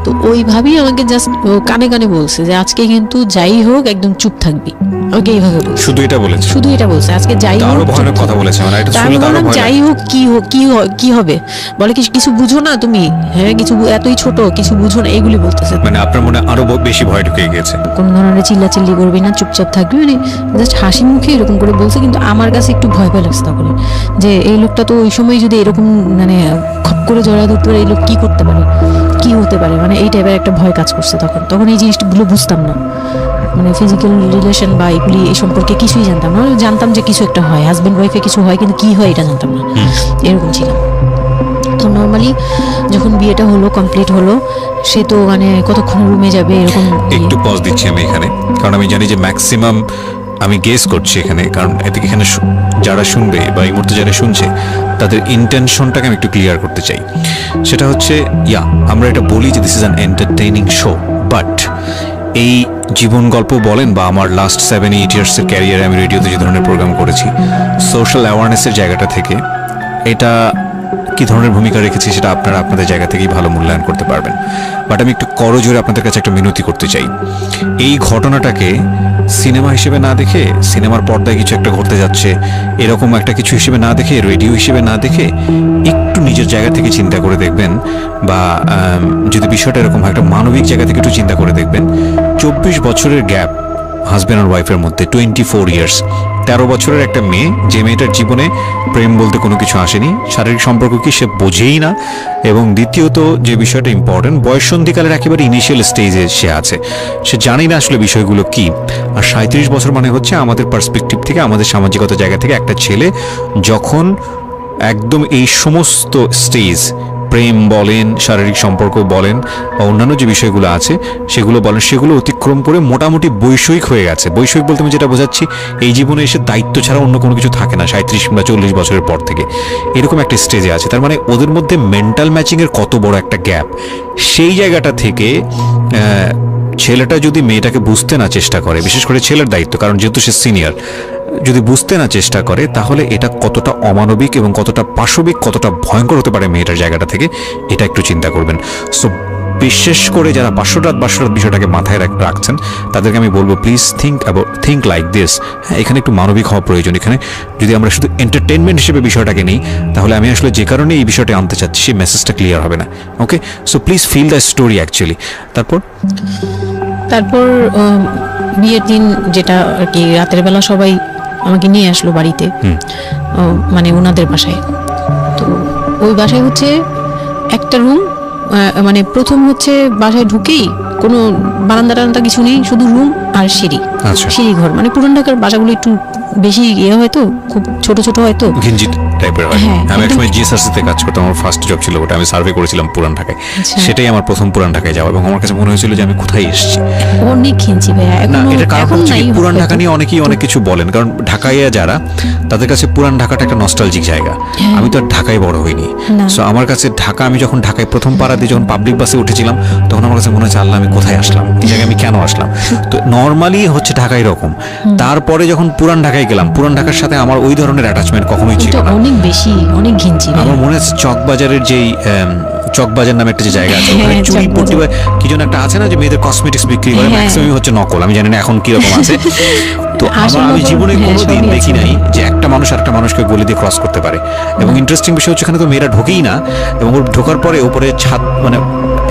তো ওই ভাবি আমাকে জাস্ট কানে কানে বলছে যে আজকে কিন্তু যাই হোক একদম চুপ থাকবি, আমাকে এইভাবে বলছে, শুধু এটা বলেছে? শুধু এটা বলছে, আজকে যাই হোক আরো চুপ ভয়ানক থাক। কথা বলেছে, মানে এটা তা আমি শুনলে তো আরো বললাম ভয় যাই লাগে। হোক কি হবে, বলে কিছু বুঝো না তুমি, হ্যাঁ কিছু এতই ছোট কিছু বুঝো না, এইগুলি বলতেছে। মানে আপনার মনে আরো বেশি ভয় ঢুকে গিয়েছে? কোন ধরনের চিল্লাচিল্লি করবি না, চুপচাপ থাকবি, মানে জাস্ট হাসি মুখে এরকম করে বলছে। কিন্তু আমার কাছে একটু ভয় ভয় লাগছে তখন, যে এই লোকটা তো ওই সময় যদি এরকম মানে খপ করে জড়া ধরতে পারে, এই লোক কি করতে পারে, কি হতে পারে, মানে এই টাইপের একটা ভয় কাজ করছে তখন এই জিনিসগুলো বুঝতাম না, মানে ফিজিক্যাল রিলেশন বা এগুলি এই সম্পর্কে কিছুই জানতাম না। জানতাম যে কিছু একটা হয়, হাজব্যান্ড ওয়াইফে কিছু হয়, কিন্তু কি হয় এটা জানতাম না, এরকম ছিলাম। তো নর্মালি যখন বিয়েটা হলো, কমপ্লিট হলো, সে তো মানে কতক্ষণ রুমে যাবে এরকম একটু পজ দিচ্ছি আমি এখানে, কারণ আমি জানি যে ম্যাক্সিমাম, আমি গেস করছি এখানে, কারণ এখানে যারা শুনবে বা এই মুহূর্তে যারা শুনছে তাদের ইন্টেনশনটাকে আমি একটু ক্লিয়ার করতে চাই। সেটা হচ্ছে আমরা এটা বলি যে this is an entertaining show, but এই জীবন গল্প বলেন বা আমার লাস্ট 7-8 ইয়ার্সের ক্যারিয়ারে আমি রেডিওতে যে ধরনের প্রোগ্রাম করেছি, সোশ্যাল অ্যাওয়ারনেসের জায়গাটা থেকে এটা কি ধরনের ভূমিকা রেখেছি সেটা আপনারা আপনাদের জায়গা থেকেই ভালো মূল্যায়ন করতে পারবেন। বাট আমি একটু করজোরে আপনাদের কাছে একটা মিনতি করতে চাই, এই ঘটনাটাকে সিনেমা হিসেবে না দেখে, সিনেমার পর্দায় কিছু একটা ঘটতে যাচ্ছে এরকম একটা কিছু হিসেবে না দেখে, রেডিও হিসেবে না দেখে, একটু নিজের জায়গা থেকে চিন্তা করে দেখবেন, বা যদি বিষয়টা এরকম হয় একটা মানবিক জায়গা থেকে একটু চিন্তা করে দেখবেন। 24 বছরের গ্যাপ হাজব্যান্ড আর ওয়াইফের মধ্যে, 24 ইয়ার্স, 13 বছরের একটা মেয়ে, যে মেয়েটার জীবনে প্রেম বলতে কোনো কিছু আসেনি, শারীরিক সম্পর্ক কি সে বোঝেই না, এবং দ্বিতীয়ত যে বিষয়টা ইম্পর্টেন্ট, বয়ঃসন্ধিকালের একেবারে ইনিশিয়াল স্টেজে সে আছে, সে জানি না আসলে বিষয়গুলো কি। আর 37 বছর মানে হচ্ছে আমাদের পার্সপেক্টিভ থেকে, আমাদের সামাজিকতা জায়গা থেকে একটা ছেলে যখন একদম এই সমস্ত স্টেজ, প্রেম বলেন, শারীরিক সম্পর্ক বলেন, বা অন্যান্য যে বিষয়গুলো আছে সেগুলো বলেন, সেগুলো অতিক্রম করে মোটামুটি বৈষয়িক হয়ে গেছে। বৈষয়িক বলতে আমি যেটা বোঝাচ্ছি, এই জীবনে এসে দায়িত্ব ছাড়া অন্য কোনো কিছু থাকে না 37 কিংবা 40 বছরের পর থেকে, এরকম একটা স্টেজে আছে। তার মানে ওদের মধ্যে মেন্টাল ম্যাচিংয়ের কত বড় একটা গ্যাপ। সেই জায়গাটা থেকে ছেলেটা যদি মেয়েটাকে বুঝতে না চেষ্টা করে, বিশেষ করে ছেলের দায়িত্ব, কারণ যেহেতু সে সিনিয়র, যদি বুঝতে না চেষ্টা করে, তাহলে এটা কতটা অমানবিক এবং কতটা পাশবিক, কতটা ভয়ঙ্কর হতে পারে মেয়েটার জায়গাটা থেকে, এটা একটু চিন্তা করবেন। সো বিশেষ করে যারা বাসরাত বিষয়টাকে মাথায় রাখছেন, তাদেরকে আমি বলবো প্লিজ থিঙ্ক লাইক দিস। হ্যাঁ, এখানে একটু মানবিক হওয়া প্রয়োজন। এখানে যদি আমরা শুধু এন্টারটেনমেন্ট হিসেবে বিষয়টাকে নিই, তাহলে আমি আসলে যে কারণে এই বিষয়টা আনতে চাচ্ছি সেই মেসেজটা ক্লিয়ার হবে না। Okay, so please fill the story actually. তারপর তারপর বিয়ের দিন যেটা আর কি রাতের বেলা সবাই আমাকে নিয়ে আসলো বাড়িতে, মানে ওনাদের বাসায়। তো ওই বাসায় হচ্ছে একটা রুম, মানে প্রথম হচ্ছে বাসায় ঢুকেই কোনো বারান্দা টারান্দা কিছু নেই, শুধু রুম আর সিঁড়ি, আচ্ছা। সিঁড়ি ঘর। মানে পুরান ঢাকার বাসাগুলো একটু বেশি হয়তো, খুব ছোট ছোট হয়তো, ঘিঞ্জি টাইপের হয়। হ্যাঁ, আমি একদম। একসময় জিএসআরসিতে কাজ করতাম, আমার ফার্স্ট জব ছিল ওটা, আমি সার্ভে করেছিলাম পুরান ঢাকায়। আচ্ছা। সেটাই আমার প্রথম পুরান ঢাকায় যাওয়া, এবং আমার কাছে মনে হয়েছিল যে আমি কোথায় এসেছি। অনেক ঘিঞ্জি ভাইয়া, না, এখনো এটা কারণ এখন হচ্ছে কি, নাই পুরান হয়তো। ঢাকা নিয়ে অনেকেই অনেক কিছু বলেন, কারণ ঢাকাইয়া যারা, তাদের কাছে পুরান ঢাকাটা একটা নস্টালজিক জায়গা। হ্যাঁ। আমি তো আর ঢাকায় বড় হইনি, না। সো আমার কাছে ঢাকা, আমি যখন ঢাকায় প্রথম পাড়া দিয়ে যখন পাবলিক বাসে উঠেছিলাম, তখন আমার কাছে মনে হচ্ছে আল্লাহ আমি কোথায় আসলাম, এই জায়গায় আমি কেন আসলাম। তো নর্মালি হচ্ছে ঢাকায় এরকম। তারপরে যখন পুরান ঢাকায় গেলাম, পুরান ঢাকার সাথে আমার ওই ধরনের অ্যাটাচমেন্ট কখনোই ছিল এটা না। অনেক বেশি, অনেক ঘিঞ্জি ভাইয়া। আমার মনে আছে চকবাজারের যেই চকবাজার নামে একটা যে জায়গা আছে, ওখানে হ্যাঁ, চুরি পট্টি চকবাজার। বা কি যেন একটা আছে না, যে মেয়েদের কসমেটিক্স বিক্রি করে, হ্যাঁ। ম্যাক্সিমাম হচ্ছে নকল, আমি জানি না এখন কি রকম আছে। তো আসল আমি নকল, জীবনে হ্যাঁ, কোনোদিন সবই দেখি আছে। নাই যে একটা মানুষ আরেকটা মানুষকে গলি দিয়ে ক্রস করতে পারে। এবং ইন্টারেস্টিং বিষয় হচ্ছে, এখানে তো মেয়েরা ঢোকেই না, এবং ওর ঢোকার পরে উপরে ছাদ, মানে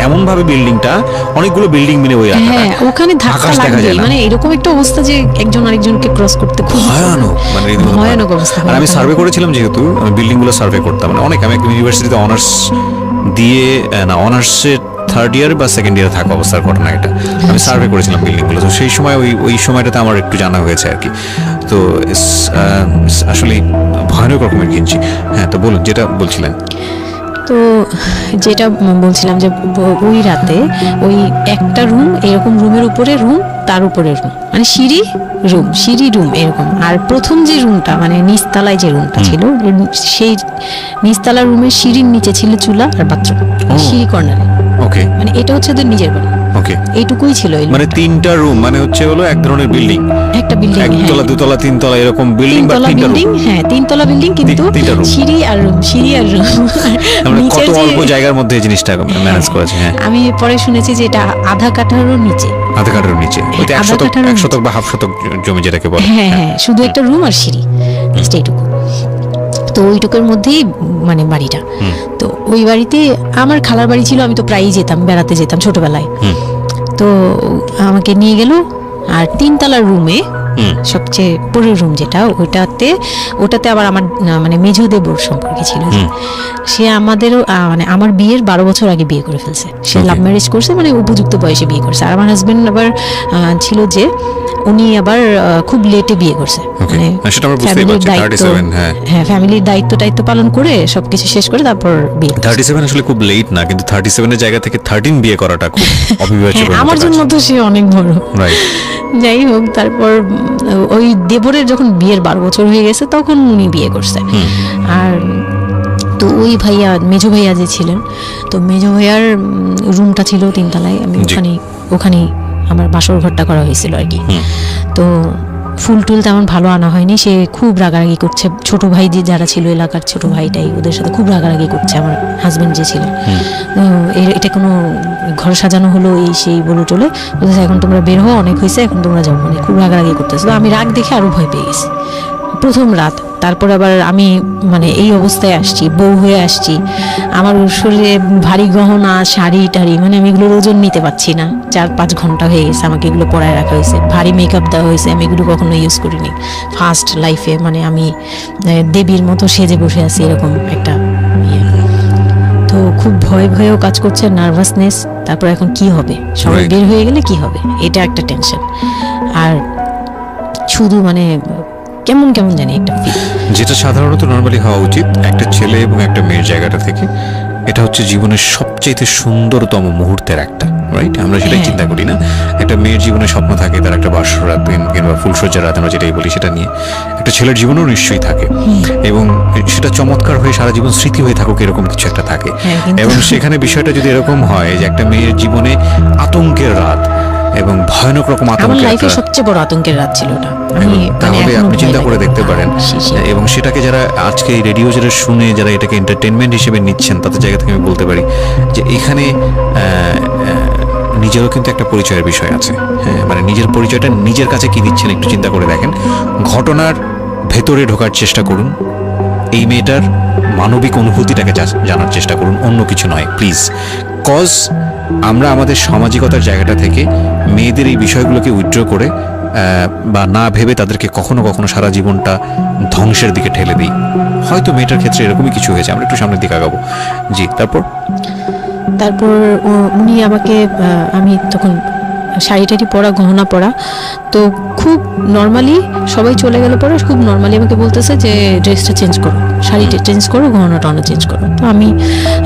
এমন ভাবে বিল্ডিংটা, অনেকগুলো বিল্ডিং মিলে ওই এলাকাটা, হ্যাঁ, ওখানে ধাক্কা আকাশ দেখা লাগবে, যায় না। মানে এরকম একটা অবস্থা যে একজন আরেকজনকে ক্রস করতে খুব ভয়ানক, মানে রীতিমতো ভয়ানক অবস্থা। আর আমি সার্ভে করেছিলাম, যেহেতু আমি বিল্ডিং গুলো সার্ভে করতাম, মানে অনেক, আমি একটা ইউনিভার্সিটিতে অনার্স দিয়ে, না অনার্সের থার্ড ইয়ার বা সেকেন্ড ইয়ারে থাকা অবস্থার ঘটনা এটা। আমি সার্ভে করেছিলাম বিল্ডিং গুলো, তো সেই সময় ওই সময়টাতে আমার একটু জানা হয়েছে আর কি। তো আসলে ভয়ানক রকমের কিনছি। হ্যাঁ, তো বলুন যেটা বলছিলেন। তো যেটা বলছিলাম যে ওই রাতে ওই একটা রুম, এরকম রুমের উপরে রুম, তার উপরে রুম, মানে সিঁড়ি রুম, সিঁড়ি রুম এরকম। আর প্রথম যে রুমটা, মানে নিচতলায় যে রুমটা ছিল, সেই নিচতলা রুমের সিঁড়ির নিচে ছিল চুলা আর বাথরুম, সিঁড়ি কর্নারে। ওকে মানে এটা হচ্ছে ওদের নিজের বাড়ি, ওকে, এইটুকুই ছিল এই মানে room টা। তিনটা রুম, মানে হচ্ছে হলো এক ধরনের বিল্ডিং, একটা বিল্ডিং, একতলা দুতলা তিনতলা এরকম বিল্ডিং বা তিনতলা তিনটা বিল্ডিং, রুম। হ্যাঁ তিনতলা বিল্ডিং, কিন্তু তিনটা room। সিঁড়ি আর রুম, সিঁড়ি আর রুম। মানে কত নিচের যে, অল্প জায়গার মধ্যে এই জিনিসটা ম্যানেজ করেছে। হ্যাঁ, আমি পরে শুনেছি যে এটা আধা কাঠারও নিচে। আধা কাঠার নিচে, ওইটা আধা কাঠারও এক নিচে। শতক বা হাফ শতক জমি যেটাকে বলে। হ্যাঁ হ্যাঁ, শুধু একটা রুম আর সিঁড়ি, just এইটুকু। তো ওইটুকুর মধ্যেই মানে বাড়িটা। তো ওই বাড়িতে আমার খালার বাড়ি ছিল, আমি তো প্রায়ই যেতাম, বেড়াতে যেতাম ছোটবেলায়। তো আমাকে নিয়ে গেল, আর তিনতলার রুমে সবচেয়ে পরের রুম যেটা, ওটাতে আবার আমার মানে মেজো দেবর সম্পর্কে ছিল যে, সে আমাদেরও মানে আমার বিয়ের 12 বছর আগে বিয়ে করে ফেলছে। সে Okay. লাভ ম্যারেজ করছে, মানে উপযুক্ত বয়সে বিয়ে করছে। আর আমার হাজবেন্ড আবার ছিল যে, উনি আবার খুব লেটে বিয়ে করছে। Okay. হ্যাঁ, সেটা আমরা বুঝতেই ফ্যামিলির পারছি, দায়িত্ব, 37, হ্যাঁ। হ্যাঁ ফ্যামিলির দায়িত্ব পালন করে সবকিছু শেষ করে তারপর বিয়ে করছে। 37 আসলে খুব লেট না, কিন্তু 37 এর জায়গা থেকে 13 বিয়ে করাটা খুব অবিবেচ্য। হ্যাঁ, আমার জন্য তো সে অনেক বড়। রাইট। যাই হোক, তারপর ওই দেবরের যখন বিয়ের 12 বছর হয়ে গেছে, তখন উনি বিয়ে করছে। আর তো ওই ভাইয়া, মেজো ভাইয়া যে ছিলেন, তো মেজো ভাইয়ার রুমটা ছিল তিনতলায়। আমি জি। ওখানেই আমার বাসর ঘরটা করা হয়েছিল আর কি। তো ফুল টুল তেমন ভালো আনা হয়নি, সে খুব রাগারাগি করছে। ছোট ভাই যে যারা ছিল, এলাকার ছোট ভাইটাই, ওদের সাথে খুব রাগারাগি করছে আমার হাজবেন্ড যে ছিল। এটা কোনো ঘর সাজানো হলো এই সেই বলে টলে বলতেছে, এখন তোমরা বের হও, অনেক হয়েছে, এখন তোমরা যাও, মানে খুব রাগারাগি করতেছে। তো আমি রাগ দেখে আরো ভয় পেয়ে গেছি প্রথম রাত। তারপর আবার আমি মানে এই অবস্থায় আসছি, বউ হয়ে আসছি, আমার শরীরে ভারী গহনা, শাড়ি টাড়ি, মানে আমি এগুলোর ওজন নিতে পারছি না। 4-5 ঘন্টা হয়ে গেছে আমাকে এগুলো পরায় রাখা হয়েছে, ভারী মেকআপ দেওয়া হয়েছে, আমি এগুলো কখনো ইউজ করিনি ফার্স্ট লাইফে। মানে আমি দেবীর মতো সেজে বসে আছি, এরকম একটা ইয়ে। তো খুব ভয়েও কাজ করছে, নার্ভাসনেস। তারপর এখন কি হবে, সবাই Right. বের হয়ে গেলে কি হবে, এটা একটা টেনশন। আর শুধু মানে কেমন জানি একটা ফিল। যেটা সাধারণত নর্মালি হওয়া উচিত একটা ছেলে এবং একটা মেয়ের জায়গাটা থেকে, এটা হচ্ছে জীবনের সবচেয়ে সুন্দরতম মুহূর্তের একটা, রাইট? আমরা সেটাই হ্যাঁ। চিন্তা করি না। একটা মেয়ের জীবনে স্বপ্ন থাকে তার একটা বাসর রাত কিংবা ফুলসজ্জার রাত, আমরা যেটাই বলি সেটা নিয়ে। একটা ছেলের জীবনেও নিশ্চয়ই থাকে, এবং সেটা চমৎকার হয়ে সারা জীবন স্মৃতি হয়ে থাকুক, এরকম কিছু একটা থাকে। হ্যাঁ, কিন্তু- এবং সেখানে বিষয়টা যদি এরকম হয় যে একটা মেয়ের জীবনে আতঙ্কের রাত এবং ভয়ানক রকম আমার আতঙ্কের লাইফে একটা, সবচেয়ে বড় আতঙ্কের রাত ছিল ওটা। এবং আমি তাহলে এখনো আপনি ভয় চিন্তা করে লাগে। দেখতে পারেন, সে। এবং সেটাকে যারা আজকে এই রেডিও যারা শুনে, যারা এটাকে এন্টারটেনমেন্ট হিসেবে নিচ্ছেন, তাদের জায়গা থেকে আমি বলতে পারি যে এখানে নিজেরও কিন্তু একটা পরিচয়ের বিষয় আছে। হ্যাঁ, মানে নিজের পরিচয়টা নিজের কাছে কি দিচ্ছেন একটু চিন্তা করে দেখেন। ঘটনার ভেতরে ঢোকার চেষ্টা করুন, এই মেয়েটার মানবিক অনুভূতিটাকে জানার চেষ্টা করুন, অন্য কিছু নয় প্লিজ। কজ আমরা আমাদের সামাজিকতার জায়গাটা থেকে মেয়েদের এই বিষয়গুলোকে উইথড্র করে বা না ভেবে তাদেরকে কখনো কখনো সারা জীবনটা ধ্বংসের দিকে ঠেলে দিই। হয়তো মেয়েটার ক্ষেত্রে এরকমই কিছু হয়েছে, আমরা একটু সামনের দিকে আগাবো। জি, তারপর উনি আমাকে আমি তখন শাড়ি টাড়ি পরা, গহনা পরা, তো খুব নর্মালি সবাই চলে গেলে পরে খুব নর্মালি আমাকে বলতেছে যে ড্রেসটা চেঞ্জ করো, শাড়িটা চেঞ্জ করো, গহনাটা অনেক চেঞ্জ করো। তো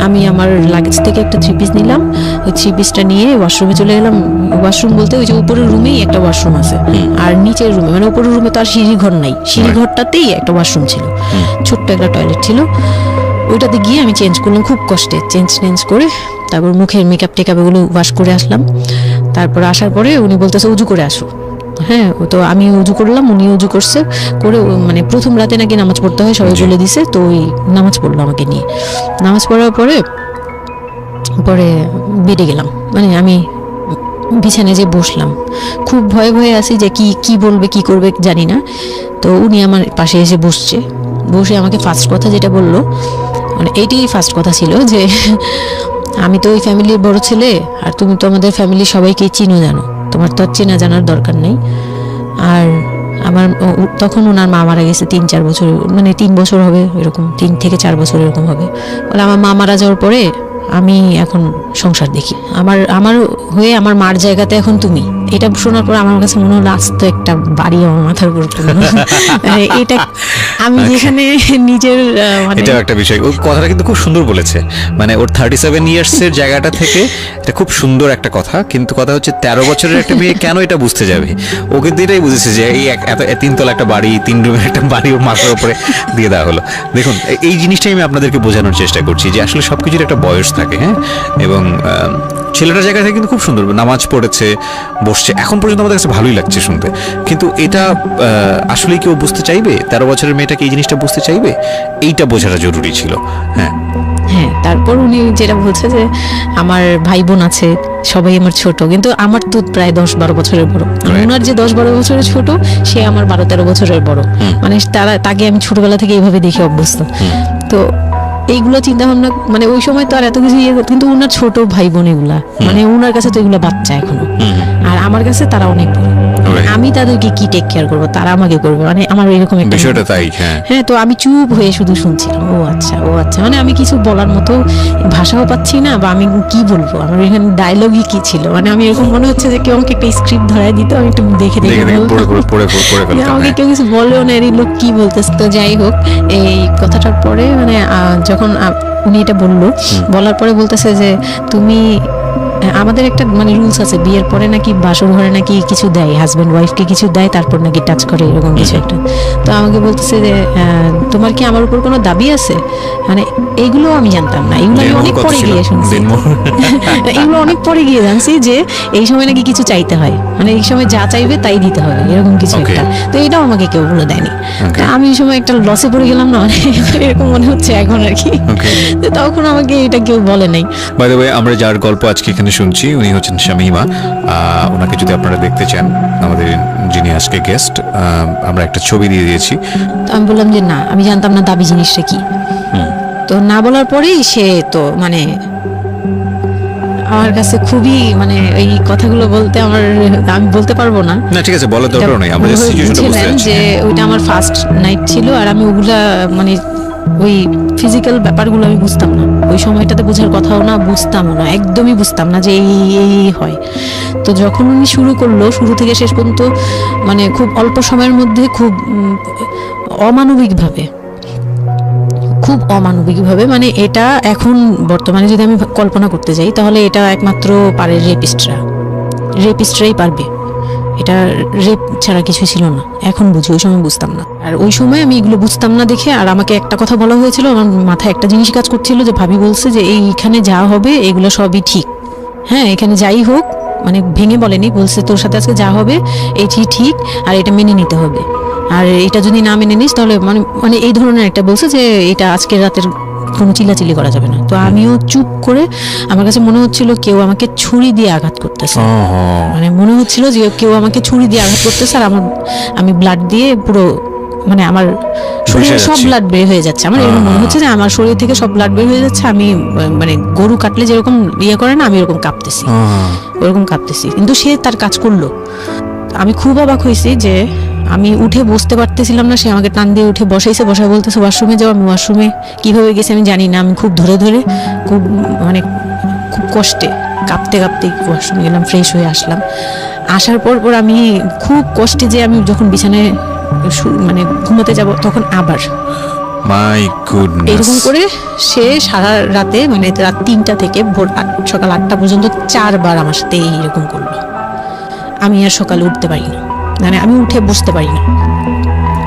আমি আমার লাগেজ থেকে একটা 3 পিস নিলাম, ওই 3 পিসটা নিয়ে ওয়াশরুমে চলে গেলাম। ওয়াশরুম বলতে ওই যে উপরের রুমেই একটা ওয়াশরুম আছে, আর নিচের রুমে মানে উপরের রুমে তো আর সিঁড়ি ঘর নাই, সিঁড়ি ঘরটাতেই একটা ওয়াশরুম ছিল, ছোট্ট একটা টয়লেট ছিল। ওইটাতে গিয়ে আমি চেঞ্জ করলাম খুব কষ্টে, চেঞ্জ করে তারপর মুখের মেকআপ টেকআপ এগুলো ওয়াশ করে আসলাম। তারপর আসার পরে উনি বলতেছে উজু করে আসো। হ্যাঁ, তো আমি উজু করলাম, উনি উজু করছে করে, মানে প্রথম রাতে নাকি নামাজ পড়তে হয় সবাই বলে দিছে, তো ওই নামাজ পড়লো আমাকে নিয়ে। নামাজ পড়ার পরে বেডে গেলাম, মানে আমি বিছানায় যে বসলাম, খুব ভয়ে ভয়ে আছি যে কি বলবে কি করবে জানি না। তো উনি আমার পাশে এসে বসে আমাকে ফার্স্ট কথা যেটা বললো, মানে এইটাই ফার্স্ট কথা ছিল যে আমি তো ওই ফ্যামিলির বড় ছেলে, আর তুমি তো আমাদের ফ্যামিলির সবাইকে চিনো জানো, তোমার তো আর চেনা জানার দরকার নেই। আর আমার তখন ওনার মা মারা গেছে 3-4 বছর, মানে 3 বছর হবে এরকম, 3 থেকে 4 বছর এরকম হবে। বলে আমার মা মারা যাওয়ার পরে আমি এখন সংসার দেখি, আমার হয়ে আমার মার জায়গাতে এখন তুমি। এটা শোনার পর আমার কাছে মনে হলো আস্ত একটা বাড়ি আমার মাথার উপর পড়লো। এটা আমি যেখানে নিজের মানে এটা একটা বিষয়, ওই কথাটা কিন্তু খুব সুন্দর বলেছে, মানে ওর 37 ইয়ার্সের জায়গাটা থেকে এটা খুব সুন্দর একটা কথা। কিন্তু কথা হচ্ছে 13 বছরের একটা মেয়ে কেন এটা বুঝতে যাবে? ও কিন্তু এটাই বুঝেছে যে এই এত 3 তলা একটা বাড়ি, 3 রুমের একটা বাড়ি ওর মাথার উপরে দিয়ে দেওয়া হলো। দেখুন, এই জিনিসটাই আমি আপনাদেরকে বোঝানোর চেষ্টা করছি যে আসলে সবকিছুর একটা বয়স থাকে। হ্যাঁ, এবং ছেলেটার জায়গা থেকে কিন্তু খুব সুন্দর নামাজ পড়েছে, বসছে, এখন পর্যন্ত আমাদের কাছে ভালোই লাগছে শুনতে। কিন্তু এটা আসলেই কেউ বুঝতে চাইবে? 13 বছরের মেয়েটাকে এই জিনিসটা বুঝতে চাইবে? এইটা বোঝাটা জরুরি ছিল। হ্যাঁ, তারপর উনি যেটা বলছে যে আমার ভাই বোন আছে, সবাই আমার ছোট, কিন্তু আমার তো প্রায় 10-12 বছরের বড়। ওনার যে 10-12 বছরের ছোট, সে আমার 12-13 বছরের বড়। মানে তাকে আমি ছোটবেলা থেকে এইভাবে দেখে অভ্যস্ত। তো এইগুলো চিন্তা ভাবনা, মানে ওই সময় তো আর এত কিছু কিন্তু ওনার ছোট ভাই বোন এগুলা, মানে ওনার কাছে তো এগুলো বাচ্চা এখনো, আর আমার কাছে তারা অনেক বড়। আমি তাদেরকে কি টেক কেয়ার করবো, তারা আমাকে করবে, মানে আমার এরকম একটা বিষয়টা তাই। হ্যাঁ, তো আমি চুপ হয়ে শুধু শুনছিলাম, ও আচ্ছা, মানে আমি কিছু বলার মতো ভাষাও পাচ্ছি না, বা আমি কি বলবো, আমার এখানে ডায়লগই কি ছিল, মানে আমি এরকম মনে হচ্ছে যে কেউ আমাকে একটা স্ক্রিপ্ট ধরায় দিত, আমি একটু দেখে আমাকে কেউ কিছু বলেও না, এই লোক কি বলতেছে। তো যাই হোক, এই কথাটার পরে মানে যখন উনি এটা বলার পরে বলতেছে যে তুমি, আমাদের একটা মানে রুলস আছে, বিয়ের পরে নাকি বাসর ঘরে নাকি কিছু দেয়, হাজবেন্ড ওয়াইফকে কিছু দেয়, তারপর নাকি টাচ করে, এরকম কিছু একটা। তো আমাকে বলতেছে যে তোমার কি আমার উপর কোনো দাবি আছে, মানে এইগুলো আমি জানতাম না, এগুলো আমি অনেক পরে গিয়ে শুনছি। এগুলো অনেক পরে গিয়ে জানছি যে এই সময় নাকি কিছু চাইতে হয়, মানে এই সময় যা চাইবে তাই দিতে হবে, এরকম কিছু একটা। তো এটাও আমাকে কেউ বলে দেয়নি। আমি এই সময় একটা লসে পড়ে গেলাম না, মানে এরকম মনে হচ্ছে এখন আর কি। তো তখন আমাকে এটা কেউ বলে নাই। বাই দ্য ওয়ে, আমরা যার গল্প আজকে এখানে শুনছি উনি হচ্ছেন শামীমা। ওনাকে যদি আপনারা দেখতে চান, আমাদের যিনি আজকে গেস্ট, আমরা একটা ছবি দিয়ে দিয়েছি। তো আমি বললাম যে না, আমি জানতাম না দাবি জিনিসটা কি। তো না বলার পরেই সে তো মানে আমার কাছে খুবই, মানে এই কথাগুলো বলতে আমি বলতে পারবো না। না, ঠিক আছে, বলার দরকার নেই, আমরা জাস্ট সিচুয়েশনটা বুঝতে যাচ্ছি যে ওইটা আমার ফার্স্ট নাইট ছিল, আর আমি ওগুলা মানে ওই ফিজিক্যাল ব্যাপারগুলো আমি বুঝতাম না, ওই সময়টাতে বোঝার কথাও না, বুঝতামও না, একদমই বুঝতাম না যে এই হয়। তো যখন উনি শুরু করলো, শুরু থেকে শেষ পর্যন্ত মানে খুব অল্প সময়ের মধ্যে খুব অমানবিকভাবে, মানে এটা এখন বর্তমানে যদি আমি কল্পনা করতে যাই, তাহলে এটা একমাত্র পারে রেপিস্টরাই পারবে, এটা রেপ ছাড়া কিছু ছিল না। এখন বুঝি, ওই সময় বুঝতাম না। আর ওই সময় আমি এগুলো বুঝতাম না দেখে, আর আমাকে একটা কথা বলা হয়েছিল, আমার মাথায় একটা জিনিস কাজ করছিল যে ভাবি বলছে যে এইখানে যা হবে এগুলো সবই ঠিক। হ্যাঁ, এখানে যাই হোক, মানে ভেঙে বলেনি, বলছে তোর সাথে আজকে যা হবে এটি ঠিক, আর এটা মেনে নিতে হবে, আর এটা যদি না মেনে নিস তাহলে মানে এই ধরনের একটা বলছে যে এটা আজকের রাতের কোনো চিল্লাচিল্লি করা যাবে না। তো আমিও চুপ করে, আমার কাছে মনে হচ্ছিল কেউ আমাকে ছুরি দিয়ে আঘাত করতেছে, মানে মনে হচ্ছিল যে কেউ আমাকে ছুরি দিয়ে আঘাত করতেছে, আর আমি ব্লাড দিয়ে পুরো মানে আমার শরীরে সব যাচ্ছে। ব্লাড বের হয়ে যাচ্ছে, আমার এরকম মনে হচ্ছে যে আমার শরীর থেকে সব ব্লাড বের হয়ে যাচ্ছে, আমি মানে গরু কাটলে যেরকম ইয়ে করে না, আমি এরকম কাঁপতেছি, ওরকম কাঁপতেছি। কিন্তু সে তার কাজ করলো। আমি খুব অবাক হয়েছি যে আমি উঠে বসতে পারতেছিলাম না, সে আমাকে টান দিয়ে উঠে বসাইছে, বসায় বলতেছে ওয়াশরুমে যাও। আমি ওয়াশরুমে কিভাবে গেছি আমি জানি না, আমি খুব ধরে ধরে খুব মানে খুব কষ্টে কাঁপতে কাঁপতে ওয়াশরুমে গেলাম, ফ্রেশ হয়ে আসলাম। আসার পর আমি খুব কষ্টে যে আমি যখন বিছানায় মানে ঘুমোতে যাব তখন আবার মাই গুডনেস, এরকম করে সে সারা রাতে মানে রাত 3টা থেকে ভোর সকাল 8টা পর্যন্ত 4বার আমার সাথে এইরকম করলো। আমি আর সকালে উঠতে পারি না, মানে আমি উঠে বসতে পারি না।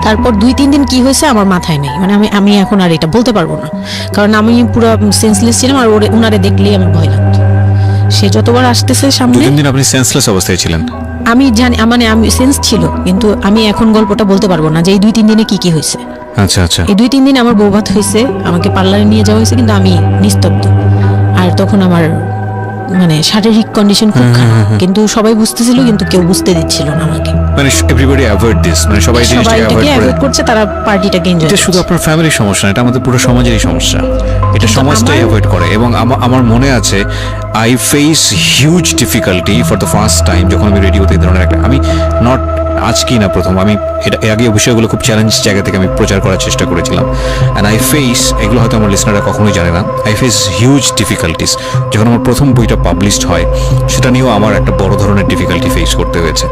তারপর 2-3 দিন কি হয়েছে আমার মাথায় নেই, মানে আমি এখন আর এটা বলতে পারবো না, কারণ আমি পুরো সেন্সলেস ছিলাম। আর উনারে দেখলেই আমি ভয় লাগতো। সে যতবার আসতেছে সামনে, 2-3 দিন আপনি সেন্সলেস অবস্থায় ছিলেন? আমি জানি মানে আমি সেন্স ছিল, কিন্তু আমি এখন গল্পটা বলতে পারবো না যে এই 2-3 দিনে কি কি হয়েছে। আচ্ছা আচ্ছা। এই 2-3 দিন আমার বৌভাত হয়েছে, আমাকে পার্লারে নিয়ে যাওয়া হয়েছে, কিন্তু আমি নিস্তব্ধ। আর তখন আমার মানে শারীরিক কন্ডিশন খুব খারাপ, কিন্তু সবাই বুঝতেছিল, কিন্তু কেউ বুঝতে দিচ্ছিল না আমাকে। মানে এভরিবডি অ্যাভয়েড দিস, মানে সবাই জিনিসটাকে অ্যাভয়েড করে। অ্যাভয়েড করছে, তারা পার্টিটাকে এনজয় এটা করছে। শুধু আপনার ফ্যামিলির সমস্যা না, এটা আমাদের পুরো সমাজেরই সমস্যা। এটা কিন্তু সমাজটাই আমার- অ্যাভয়েড করে। এবং আমার মনে আছে I face huge difficulty for the first time যখন আমি রেডিওতে এই ধরনের একটা, আমি নট আজকেই না প্রথম, আমি এটা এর আগে বিষয়গুলো খুব চ্যালেঞ্জ জায়গা থেকে আমি প্রচার করার চেষ্টা করেছিলাম। অ্যান্ড আই ফেস, এগুলো হয়তো আমার লিসনাররা কখনোই জানে না, আই ফেস হিউজ ডিফিকাল্টিস। যখন আমার প্রথম বইটা পাবলিশড হয় সেটা নিয়েও আমার একটা বড় ধরনের ডিফিকাল্টি ফেস করতে হয়েছে।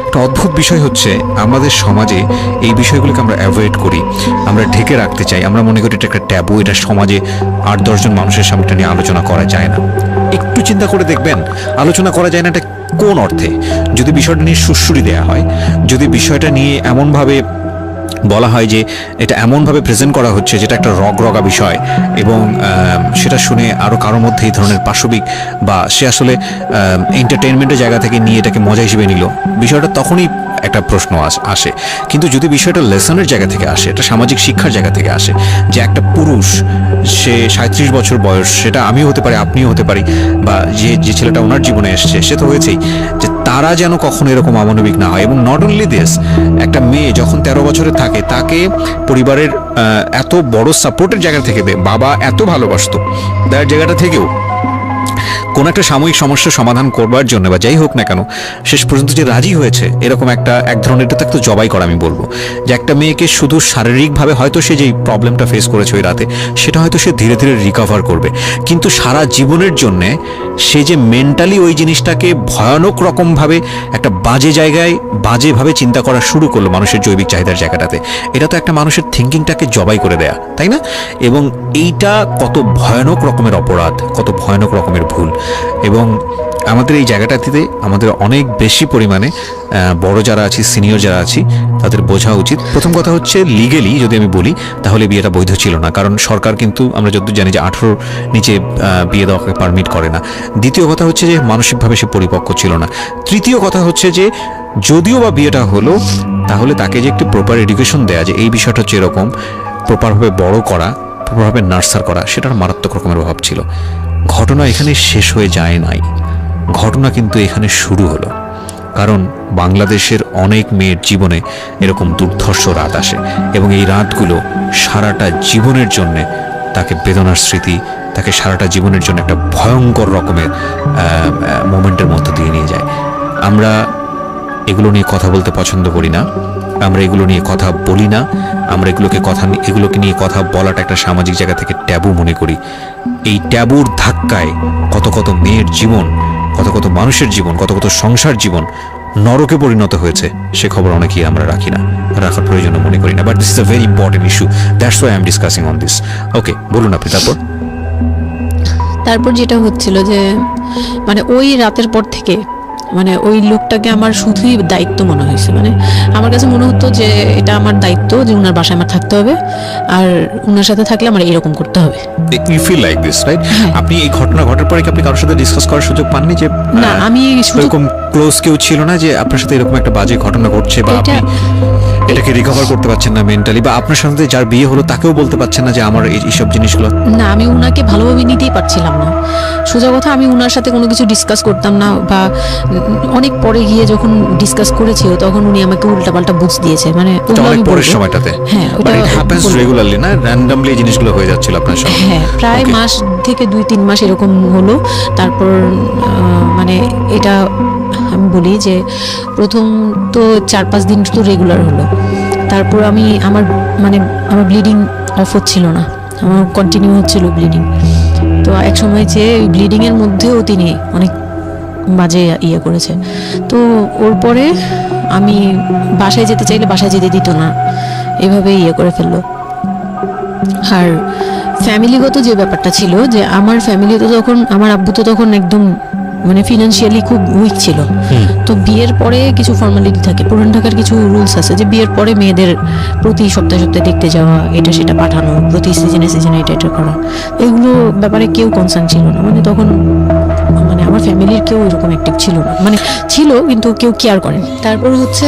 একটা অদ্ভুত বিষয় হচ্ছে আমাদের সমাজে এই বিষয়গুলোকে আমরা অ্যাভয়েড করি, আমরা ঢেকে রাখতে চাই, আমরা মনে করি এটা একটা ট্যাবু, এটা সমাজে 8-10 জন মানুষের সামনে এটা নিয়ে আলোচনা করা যায় না। একটু চিন্তা করে দেখবেন আলোচনা করা যায় না এটা কোন অর্থে। যদি বিষয়টা নিয়ে সুড়সুড়ি দেওয়া হয়, যদি বিষয়টা নিয়ে এমনভাবে বলা হয় যে এটা এমনভাবে প্রেজেন্ট করা হচ্ছে যেটা একটা রগরগা বিষয়, এবং সেটা শুনে আরও কারোর মধ্যে এই ধরনের পাশবিক বা সে আসলে এন্টারটেনমেন্টের জায়গা থেকে নিয়ে এটাকে মজা হিসেবে নিল, বিষয়টা তখনই একটা প্রশ্ন আসে। কিন্তু যদি বিষয়টা লেসনের জায়গা থেকে আসে, এটা সামাজিক শিক্ষার জায়গা থেকে আসে, যে একটা পুরুষ সে 37 বছর বয়স, সেটা আমিও হতে পারি, আপনিও হতে পারি, বা যে ছেলেটা ওনার জীবনে এসছে সে তো হয়েছেই, যে তারা যেন কখনো এরকম অমানবিক না হয়। এবং নট অনলি দিস, একটা মেয়ে যখন 13 বছরে থাকে তাকে পরিবারের এত বড় সাপোর্টের জায়গা থেকে বাবা এত ভালোবাসতো, তার জায়গাটা থেকেও কোন একটা সাময়িক সমস্যার সমাধান করবার জন্য বা যাই হোক না কেন শেষ পর্যন্ত যে রাজি হয়েছে, এরকম এক ধরনের এটা তো জবাই করা আমি বলবো, যে একটা মেয়েকে শুধু শারীরিকভাবে হয়তো সে যেই প্রবলেমটা ফেস করেছে ওই রাতে সেটা হয়তো সে ধীরে ধীরে রিকভার করবে, কিন্তু সারা জীবনের জন্যে সে যে মেন্টালি ওই জিনিসটাকে ভয়ানক রকমভাবে একটা বাজে জায়গায় বাজেভাবে চিন্তা করা শুরু করলো মানুষের জৈবিক চাহিদার জায়গাটাতে, এটা তো একটা মানুষের থিঙ্কিংটাকে জবাই করে দেয়া, তাই না? এবং এইটা কত ভয়ানক রকমের অপরাধ, কত ভয়ানক রকমের ভুল। এবং আমাদের এই জায়গাটাতে আমাদের অনেক বেশি পরিমাণে বড় যারা আছি, সিনিয়র যারা আছি, তাদের বোঝা উচিত। প্রথম কথা হচ্ছে লিগেলি যদি আমি বলি তাহলে বিয়েটা বৈধ ছিল না, কারণ সরকার কিন্তু আমরা যতদূর জানি যে 18 নিচে বিয়ে দেওয়াকে পারমিট করে না। দ্বিতীয় কথা হচ্ছে যে মানসিকভাবে সে পরিপক্ক ছিল না। তৃতীয় কথা হচ্ছে যে যদিও বা বিয়েটা হলো তাহলে তাকে যে একটি প্রপার এডুকেশন দেয়া, যে এই বিষয়টা হচ্ছে এরকম, প্রপারভাবে বড় করা, প্রপারভাবে নার্সার করা, সেটার মারাত্মক রকমের অভাব ছিল। ঘটনা এখানে শেষ হয়ে যায় নাই, ঘটনা কিন্তু এখানে শুরু হলো। কারণ বাংলাদেশের অনেক মেয়ের জীবনে এরকম দুর্ধর্ষ রাত আসে, এবং এই রাতগুলো সারাটা জীবনের জন্যে তাকে বেদনার স্মৃতি, তাকে সারাটা জীবনের জন্য একটা ভয়ঙ্কর রকমের মোমেন্টের মধ্য দিয়ে নিয়ে যায়। আমরা এগুলো নিয়ে কথা বলতে পছন্দ করি না, আমরা এগুলো নিয়ে কথা বলি না, আমরা এগুলোকে নিয়ে কথা বলাটা একটা সামাজিক জায়গা থেকে ট্যাবু মনে করি। এই ট্যাবুর ধাক্কায় কত কত মেয়ের জীবন, কত কত মানুষের জীবন, কত কত সংসার জীবন নরকে পরিণত হয়েছে, সে খবর অনেকেই আমরা রাখি না, রাখার প্রয়োজন মনে করি না। But this is a very important issue, that's why I am discussing on this. Okay, বলুন আপনি। তারপর যেটা হচ্ছিল যে মানে ওই রাতের পর থেকে মানে ওই লোকটাকে আমার শুধুই দায়িত্ব মনে হয়েছে। মানে আমার কাছে মনে হতো যে এটা আমার দায়িত্ব, যে ওনার বাসায় আমার থাকতে হবে, আর ওনার সাথে থাকলে আমার এরকম করতে হবে। You feel like this, right? আপনি এই ঘটনা ঘটার পরে কি আপনি কারোর সাথে ডিসকাস করার সুযোগ পাননি যে না, আমি শুধু এরকম ক্লোজ কেউ ছিল না যে আপনার সাথে এরকম একটা বাজে ঘটনা ঘটছে, বা আপনি এটাকে রিকভার করতে পারছেন না মেন্টালি, বা আপনার সাথে যার বিয়ে হলো তাকেও বলতে পারছেন না যে আমার এইসব জিনিসগুলো? না, আমি উনাকে ভালোভাবে নিতেই পারছিলাম না। সোজা কথা, আমি উনার সাথে কোনো কিছু ডিসকাস করতাম না, বা অনেক পরে গিয়ে যখন ডিসকাস করেছি তখন উনি আমাকে উল্টাপাল্টা বুঝ দিয়েছে, মানে ওগুলো অনেক আমি পরের বলবো। সময়টাতে? হ্যাঁ, বাট ওটা ইট হ্যাপেন্স বলবো। রেগুলারলি, না র্যান্ডমলি এই জিনিসগুলো হয়ে যাচ্ছিল আপনার সঙ্গে? হ্যাঁ, প্রায় Okay. মাস থেকে 2-3 মাস এরকম হলো। তারপর মানে এটা আমি বলি যে প্রথম তো 4-5 দিন তো রেগুলার হলো। তারপর আমি আমার ব্লিডিং অফ হচ্ছিল না, আমার কন্টিনিউ হচ্ছিল ব্লিডিং। তো এক সময় যে ওই ব্লিডিং এর মধ্যেও তিনি অনেক বাজে ইয়ে করেছে। তো ওর পরে আমি বাসায় যেতে চাইলে বাসায় যেতে দিত না, এভাবে ইয়ে করে ফেললো। আর ফ্যামিলিগত যে ব্যাপারটা ছিল, যে আমার ফ্যামিলিতে তখন আমার আব্বু তো তখন একদম মানে ফিনান্সিয়ালি খুব উইক ছিল। তো বিয়ের পরে কিছু ফর্মালিটি থাকে, পুরান ঢাকার কিছু রুলস আছে যে বিয়ের পরে মেয়েদের প্রতি সপ্তাহে সপ্তাহে দেখতে যাওয়া, এটা সেটা পাঠানো, প্রতি সিজনে সিজনে এটা করা, এগুলো ব্যাপারে কেউ কনসার্ন ছিল না। মানে তখন মানে আমার ফ্যামিলির কেউ এরকম অ্যাক্টিভ ছিল না, মানে ছিল কিন্তু কেউ কেয়ার করেনি। তারপর হচ্ছে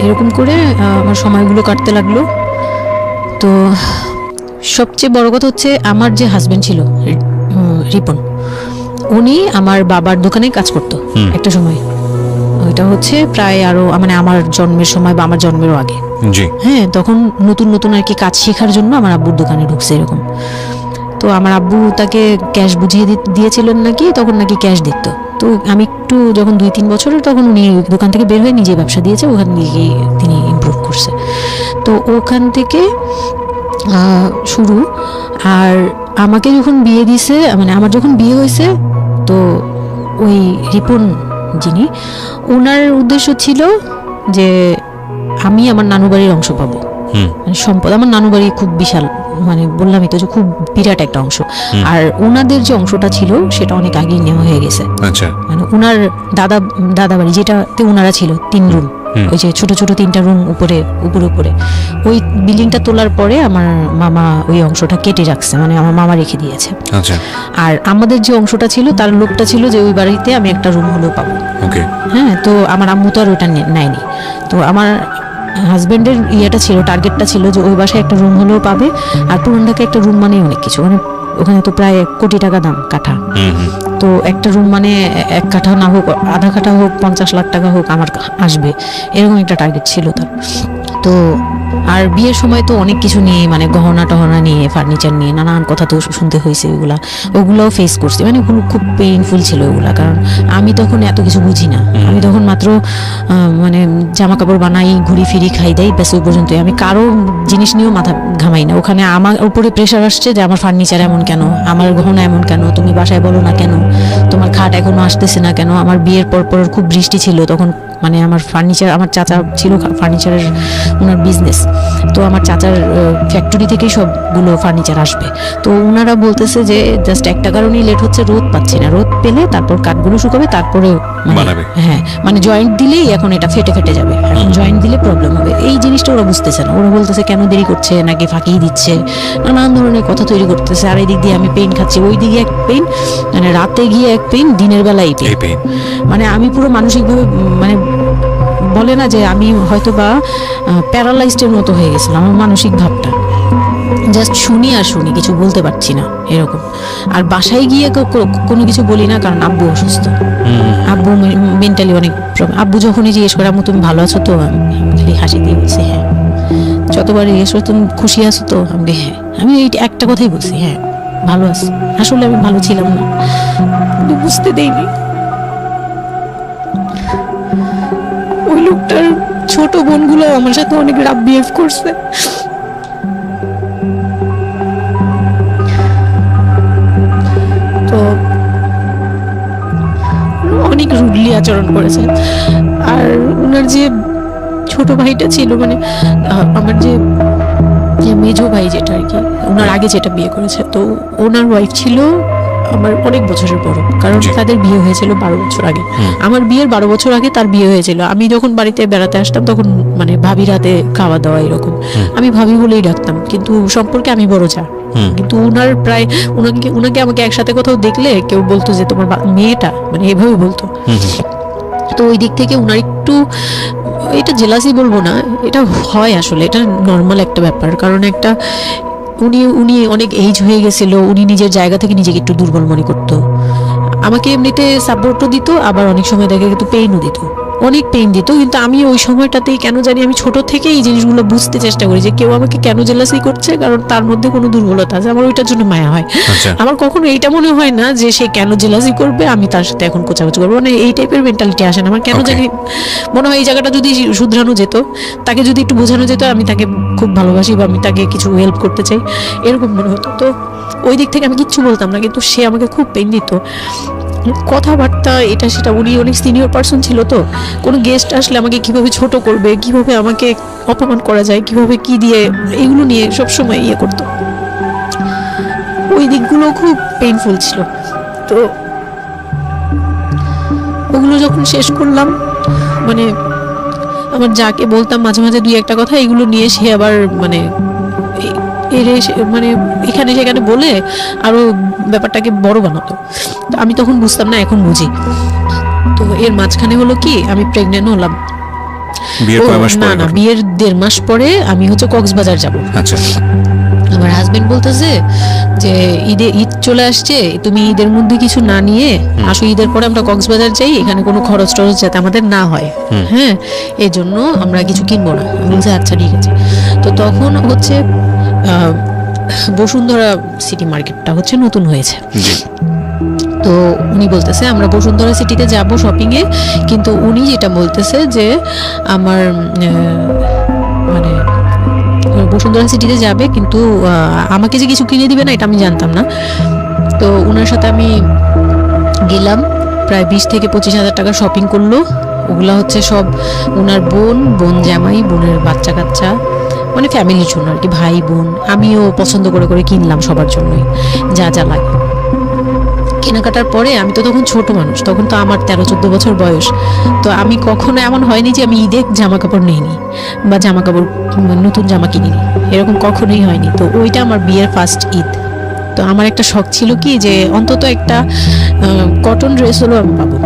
এরকম করে আমার সময়গুলো কাটতে লাগলো। তো সবচেয়ে বড় কথা হচ্ছে আমার যে হাজবেন্ড ছিল রিপন, উনি আমার বাবার দোকানে কাজ করতো একটা সময়। ওইটা হচ্ছে প্রায় আরো মানে আমার জন্মের সময় বা আমার জন্মেরও আগে। জি। হ্যাঁ, তখন নতুন নতুন আর কি কাজ শেখার জন্য আমার আব্বুর দোকানে ঢুকছে এরকম। তো আমার আব্বু তাকে ক্যাশ বুঝিয়ে দিয়েছিলেন নাকি, তখন নাকি ক্যাশ দিত। তো আমি একটু যখন 2-3 বছরের, তখন উনি দোকান থেকে বের হয়ে নিজে ব্যবসা দিয়েছে, ওখান থেকে তিনি ইমপ্রুভ করছে। তো ওখান থেকে শুরু। আর আমাকে যখন বিয়ে দিছে, মানে আমার যখন বিয়ে হয়েছে, তো ওই রিপন যিনি, ওনার উদ্দেশ্য ছিল যে আমি আমার নানু বাড়ির অংশ পাবো, মানে সম্পদ। আমার নানু বাড়ি খুব বিশাল, মানে বললামই তো যে খুব বিরাট একটা অংশ। আর ওনাদের যে অংশটা ছিল সেটা অনেক আগেই নেওয়া হয়ে গেছে। আচ্ছা। মানে ওনার দাদা বাড়ি যেটাতে ওনারা ছিল 3 রুম, ওই যে ছোট ছোট 3টা রুম উপরে ওই বিল্ডিংটা তোলার পরে আমার মামা ওই অংশটা কেটে রাখছে, মানে আমার মামা রেখে দিয়েছে। আচ্ছা। আর আমাদের যে অংশটা ছিল তার লোকটা ছিল যে ওই বাড়িতে আমি একটা রুম হলেও পাবো। ওকে। হ্যাঁ, তো আমার আম্মু তো আর ওটা নেয়নি। তো আমার হাজবেন্ডের ইয়েটা ছিল, টার্গেটটা ছিল যে ওই বাসায় একটা রুম হলেও পাবে। আর পুরান ঢাকায় একটা রুম মানে অনেক কিছু, মানে ওখানে তো প্রায় 1 কোটি টাকা দাম কাঠা। তো একটা রুম মানে 1 কাঠা না হোক, আধা কাঠা হোক, 50 লাখ টাকা হোক, আমার আসবে, এরকম একটা টার্গেট ছিল তার। তো আর বিয়ের সময় তো অনেক কিছু নিয়ে, মানে গহনা টহনা নিয়ে, ফার্নিচার নিয়ে নানান কথা তো শুনতে হয়েছে। ওগুলোও ফেস করছি, মানে ওগুলো খুব পেইনফুল ছিল ওগুলা। কারণ আমি তখন এত কিছু বুঝি না, আমি তখন মাত্র মানে জামা কাপড় বানাই, ঘুরি ফিরি, খাই দেই, ব্যাস ওই পর্যন্তই। আমি কারো জিনিস নিয়েও মাথা ঘামাই না। ওখানে আমার উপরে প্রেশার আসছে যে আমার ফার্নিচার এমন কেন, আমার গহনা এমন কেন, তুমি বাসায় বলো না কেন, তোমার খাট এখনো আসতেছে না কেন। আমার বিয়ের পর খুব বৃষ্টি ছিল তখন, মানে আমার ফার্নিচার, আমার চাচা ছিল ফার্নিচারের, ওনার বিজনেস। তো আমার চাচার ফ্যাক্টরি থেকেই সবগুলো ফার্নিচার আসবে। তো ওনারা বলতেছে যে জাস্ট একটা কারণেই লেট হচ্ছে, রোদ পাচ্ছি না, রোদ পেলে তারপর কাঠগুলো শুকাবে, তারপরে বানাবে। হ্যাঁ, মানে জয়েন্ট দিলেই এখন এটা ফেটে যাবে, এখন জয়েন্ট দিলে প্রবলেম হবে। এই জিনিসটা ওরা বুঝতেছে না। ওরা বলতেছে কেন দেরি করছে, নাকি ফাঁকিয়ে দিচ্ছে, নানান ধরনের কথা তৈরি করতেছে। আর এই দিক দিয়ে আমি পেইন খাচ্ছি, ওই দিকে এক পেইন, মানে রাতে গিয়ে এক পেইন, দিনের বেলা এই পেইন। মানে আমি পুরো মানসিকভাবে, মানে বলে না যে আমি হয়তো বা প্যারালাইজডের মতো হয়ে গেছিলাম, আমার মানসিক ভাবটা জাস্ট শুনি আর শুনি, কিছু বলতে পারছি না এরকম। আর বাসায় গিয়ে কোনো কিছু বলি না, কারণ আব্বু অসুস্থ, আব্বু মেন্টালি অনেক প্রবলেম। আব্বু যখনই জিজ্ঞেস করে আম্মু তুমি ভালো আছো তো, আমি খালি হাসি দিয়ে বলছি হ্যাঁ। যতবার জিজ্ঞেস করে তুমি খুশি আছো তো, আমি হ্যাঁ। আমি এই একটা কথাই বলছি, হ্যাঁ ভালো আছি। আসলে আমি ভালো ছিলাম না, কিন্তু বুঝতে দেইনি। ওই লোকটার ছোট বোনগুলো আমার সাথে অনেক রাফ বিহেভ করছে। তো অনেক রুডলি আচরণ করেছে। আর ওনার যে ছোট ভাইটা ছিল, মানে আমার যে মেজো ভাই যেটা আর কি, ওনার আগে যেটা বিয়ে করেছে, তো ওনার ওয়াইফ ছিল আমার অনেক বছরের বড়, কারণ তাদের বিয়ে হয়েছিল 12 বছর আগে। আমার বিয়ের 12 বছর আগে তার বিয়ে হয়েছিল। আমি যখন বাড়িতে বেড়াতে আসতাম তখন মানে ভাবি রাতে খাওয়া দাওয়া এরকম, আমি ভাবি বলেই ডাকতাম, কিন্তু সম্পর্কে আমি বড় যা। কিন্তু উনার প্রায় উনাকে আমাকে একসাথে কোথাও দেখলে কেউ বলতো যে তোমার মেয়েটা, মানে এভাবে বলতো। তো ওই দিক থেকে উনার একটু এটা জেলাসি বলবো না, এটা হয় আসলে, এটা নর্মাল একটা ব্যাপার। কারণ একটা উনি উনি অনেক এজ হয়ে গেছিল, উনি নিজের জায়গা থেকে নিজেকে একটু দুর্বল মনে করতো। আমাকে এমনিতে সাপোর্টও দিত, আবার অনেক সময় দেখে কিন্তু পেইনও দিত, অনেক পেইন দিত। কিন্তু আমি ওই সময়টাতেই কেন জানি আমি ছোট থেকে এই জিনিসগুলো বুঝতে চেষ্টা করি যে কেউ আমাকে কেন জেলাসি করছে, কারণ তার মধ্যে কোনো দুর্বলতা আছে, আমার ওইটার জন্য মায়া হয়। আচ্ছা। আমার কখনো এইটা মনে হয় না যে সে কেন জেলাসি করবে, আমি তার সাথে এখন কোচাকুচি করবো, মানে এই টাইপের মেন্টালিটি আসে না আমার। কেন Okay. জানি মনে হয় এই জায়গাটা যদি শুধরানো যেত, তাকে যদি একটু বোঝানো যেত আমি তাকে খুব ভালোবাসি বা আমি তাকে কিছু হেল্প করতে চাই, এরকম মনে হতো। তো ওই দিক থেকে আমি কিচ্ছু বলতাম না, কিন্তু সে আমাকে খুব পেইন দিত, কথাবার্তা এটা সেটা। উনি অনেক সিনিয়র পার্সন ছিল, তো কোনো গেস্ট আসলে আমাকে কিভাবে ছোট করবে, কিভাবে আমাকে অপমান করা যায়, কিভাবে কি দিয়ে, এগুলো নিয়ে সবসময় ইয়ে করতো। ওই দিকগুলো খুব পেইনফুল ছিল। তো ওগুলো যখন শেষ করলাম, মানে আমার যাকে বলতাম মাঝে মাঝে দুই একটা কথা, এগুলো নিয়ে সে আবার মানে মানে এখানে সেখানে বলে আরো ব্যাপারটাকে বড় বানাতো। তো আমি তখন বুঝতাম না, এখন বুঝি। তো এর মাঝখানে হলো কি, আমি প্রেগনেন্ট হলাম। বিয়ের কয় মাস না পরে না, ঘটনা? বিয়ের 1.5 মাস পরে আমি হচ্ছে কক্সবাজার যাব। আচ্ছা। আমার হাজবেন্ড বলতেছে যে ঈদ চলে আসছে, তুমি ঈদের মধ্যে কিছু না নিয়ে আসো, ঈদের পরে আমরা কক্সবাজার যাই, এখানে কোনো খরচ টরচ যাতে আমাদের না হয়, হ্যাঁ, এই জন্য আমরা কিছু কিনবো না। আমি বলছি আচ্ছা ঠিক আছে। তো তখন হচ্ছে বসুন্ধরা সিটি মার্কেটটা হচ্ছে নতুন হয়েছে। জি। তো উনি বলতেছে আমরা বসুন্ধরা সিটিতে যাব শপিংয়ে, কিন্তু উনি যেটা বলতেছে যে আমার মানে বসুন্ধরা সিটিতে যাবে, কিন্তু আমাকে যে কিছু কিনে দিবে না এটা আমি জানতাম না। তো ওনার সাথে আমি গেলাম, প্রায় 20 থেকে 25 হাজার টাকা শপিং করলো। ওগুলা হচ্ছে সব ওনার বোন জামাই, বোনের বাচ্চা কাচ্চা, মানে ফ্যামিলির জন্য আর কি, ভাই বোন। আমিও পছন্দ করে করে কিনলাম সবার জন্যই যা যা লাগে। কেনাকাটার পরে আমি তো তখন ছোট মানুষ, তখন তো আমার 13-14 বছর বয়স। তো আমি কখনো এমন হয়নি যে আমি ঈদে জামা কাপড় নিইনি বা জামা কাপড় নতুন জামা কিনিনি, এরকম কখনোই হয়নি। তো ওইটা আমার বিয়ের ফার্স্ট ঈদ। তো আমার একটা শখ ছিল কি যে অন্তত একটা কটন ড্রেস হলো আমি পাবো,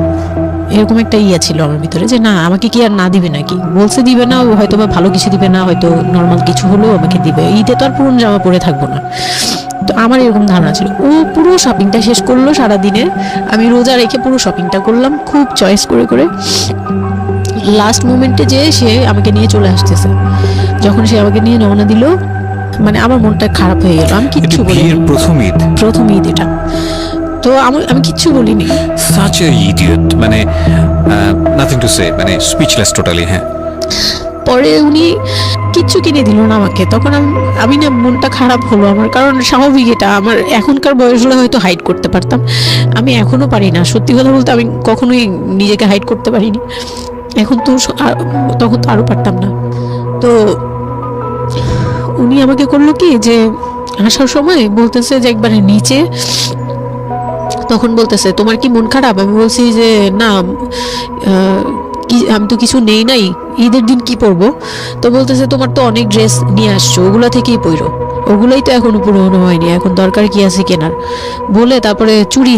এরকম একটা ইয়ে ছিল আমার ভিতরে যে না, আমাকে কি আর না দিবে নাকি, বলছে দিবে না, হয়তো বা ভালো কিছু দিবে না, হয়তো নর্মাল কিছু হলেও আমাকে দিবে, ঈদে তো আর পুরনো জামা পরে থাকবো না। তো আমার এরকম ধারণা ছিল। ও পুরো শপিংটা শেষ করলো সারাদিনে, আমি রোজা রেখে পুরো শপিংটা করলাম খুব চয়েস করে করে। লাস্ট মোমেন্টে যে সে আমাকে নিয়ে চলে আসতেছে, যখন সে আমাকে নিয়ে রওনা দিল, মানে আমার মনটা খারাপ হয়ে গেল। আমি কিচ্ছু এটা বলিনি, বিয়ের প্রথম ঈদ। প্রথম ঈদ এটা। তো আমি কিচ্ছু বলিনি। সাচ এ ইডিয়েট, মানে নাথিং টু সে, মানে স্পিচলেস টোটালি। হ্যাঁ। পরে উনি কিচ্ছু কিনে দিল না আমাকে, তখন আমি না, মনটা খারাপ হলো আমার, কারণ স্বাভাবিক এটা। আমার এখনকার বয়স হলে হয়তো হাইড করতে পারতাম, আমি এখনো পারি না। সত্যি কথা বলতে আমি কখনোই নিজেকে হাইড করতে পারিনি, এখন তো তখন তো আরো পারতাম না। তো উনি আমাকে করলো কি যে আসার সময় বলতেছে যে একবারে নিচে, তখন বলতেছে তোমার কি মন খারাপ? আমি বলছি যে না, আমি তো কিছু নেই নাই, ঈদের দিন কি পরবো? তো বলতেছে তোমার তো অনেক ড্রেস নিয়ে আসছো, ওগুলা থেকেই পরো, ওগুলাই তো এখনো পুরোনো হয়নি, এখন দরকার কি আছে কেনার? বলে তারপরে চুড়ি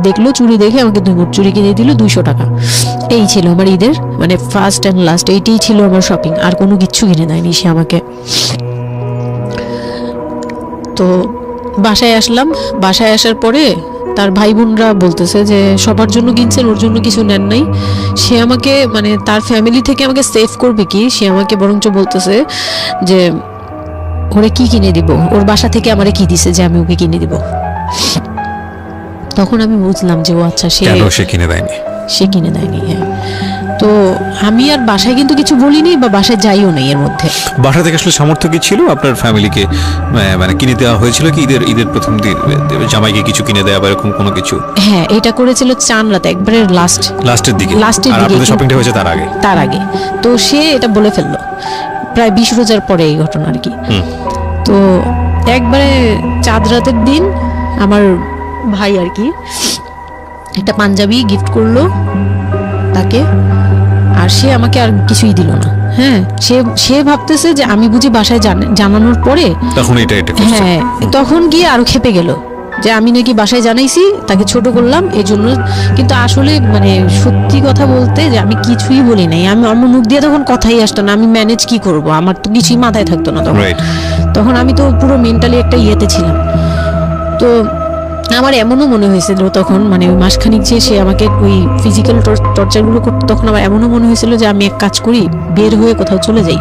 দেখলো, চুড়ি দেখে আমাকে 2 মুঠ চুড়ি কিনে দিল 200 টাকা। এই ছিল আমার ঈদের, মানে ফার্স্ট অ্যান্ড লাস্ট, এইটাই ছিল আমার শপিং, আর কোনো কিচ্ছু কিনে দেয়নি সে আমাকে। তো বাসায় আসলাম, বাসায় আসার পরে তার ভাই বোনরা বলতেছে যে সবার জন্য কিনছেন, ওর জন্য কিছু নেন নাই। সে আমাকে, মানে তার ফ্যামিলি থেকে আমাকে সেভ করবে কি, সে আমাকে বরঞ্চ বলতেছে যে ওরে কি কিনে দিব, ওর বাসা থেকে আমারে কি দিছে যে আমি ওকে কিনে দিব। তখন আমি বুঝলাম যে ও আচ্ছা, সে কিনে দেয়নি। সে কিনে দেয়নি। হ্যাঁ। তো আমি আর বাসায় কিন্তু কিছু বলিনি বা বাসায় যাইও নাই এর মধ্যে। বাসা থেকে আসলে সামর্থ্য কি ছিল আপনার ফ্যামিলিকে, মানে কিনে দেওয়া হয়েছিল কি ঈদের প্রথম দিন জামাইকে কিছু কিনে দেওয়া বা এরকম কোনো কিছু? হ্যাঁ, এটা করেছিল চান রাতে, একবারে লাস্টের দিকে। আর আপনাদের শপিংটা হয়েছে তার আগে। তো সে এটা বলে ফেললো প্রায় 20 রোজার পরে এই ঘটনা আর কি। তো একবারে চাঁদ রাতের দিন আমার ভাই আর কি একটা পাঞ্জাবি গিফট করলো তাকে, আর সে আমাকে আর কিছুই দিল না। হ্যাঁ, সে ভাবতেছে যে আমি বুঝি বাসায় জানানোর পরে তখন এটা হ্যাঁ, তখন গিয়ে আরো খেপে গেল যে আমি নাকি বাসায় জানাইছি, তাকে ছোট করলাম এই জন্য। কিন্তু আসলে মানে সত্যি কথা বলতে যে আমি কিছুই বলি নাই, আমি আমার মুখ দিয়ে তখন কথাই আসতো না, আমি ম্যানেজ কি করব, আমার তো কিছুই মাথায় থাকতো না তখন। রাইট। তখন আমি তো পুরো মেন্টালি একটা ইয়েতে ছিলাম। তো আমার এমনও মনে হয়েছিল তখন, মানে ওই মাসখানিক যে সে আমাকে ওই ফিজিক্যাল টর্চারগুলো করতো, তখন আমার এমনও মনে হয়েছিল যে আমি এক কাজ করি, বের হয়ে কোথাও চলে যাই,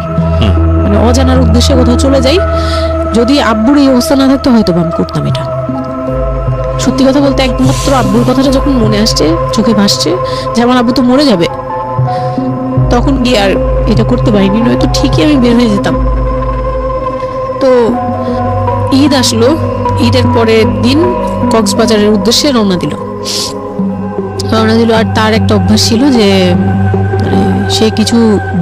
মানে অজানার উদ্দেশ্যে কোথাও চলে যাই। যদি আব্বুর এই অবস্থা না থাকতো হয়তো আমি করতাম এটা। সত্যি কথা বলতে একমাত্র আব্বুর কথাটা যখন মনে আসছে, চোখে ভাসছে যে আমার আব্বু তো মরে যাবে, তখন গিয়ে আর এটা করতে পারিনি, নয়তো ঠিকই আমি বের হয়ে যেতাম। তো ঈদ আসলো, ঈদের পরের দিন কক্সবাজারের উদ্দেশ্যে রওনা দিল। আর তার একটা অভ্যাস ছিল যে মানে সে কিছু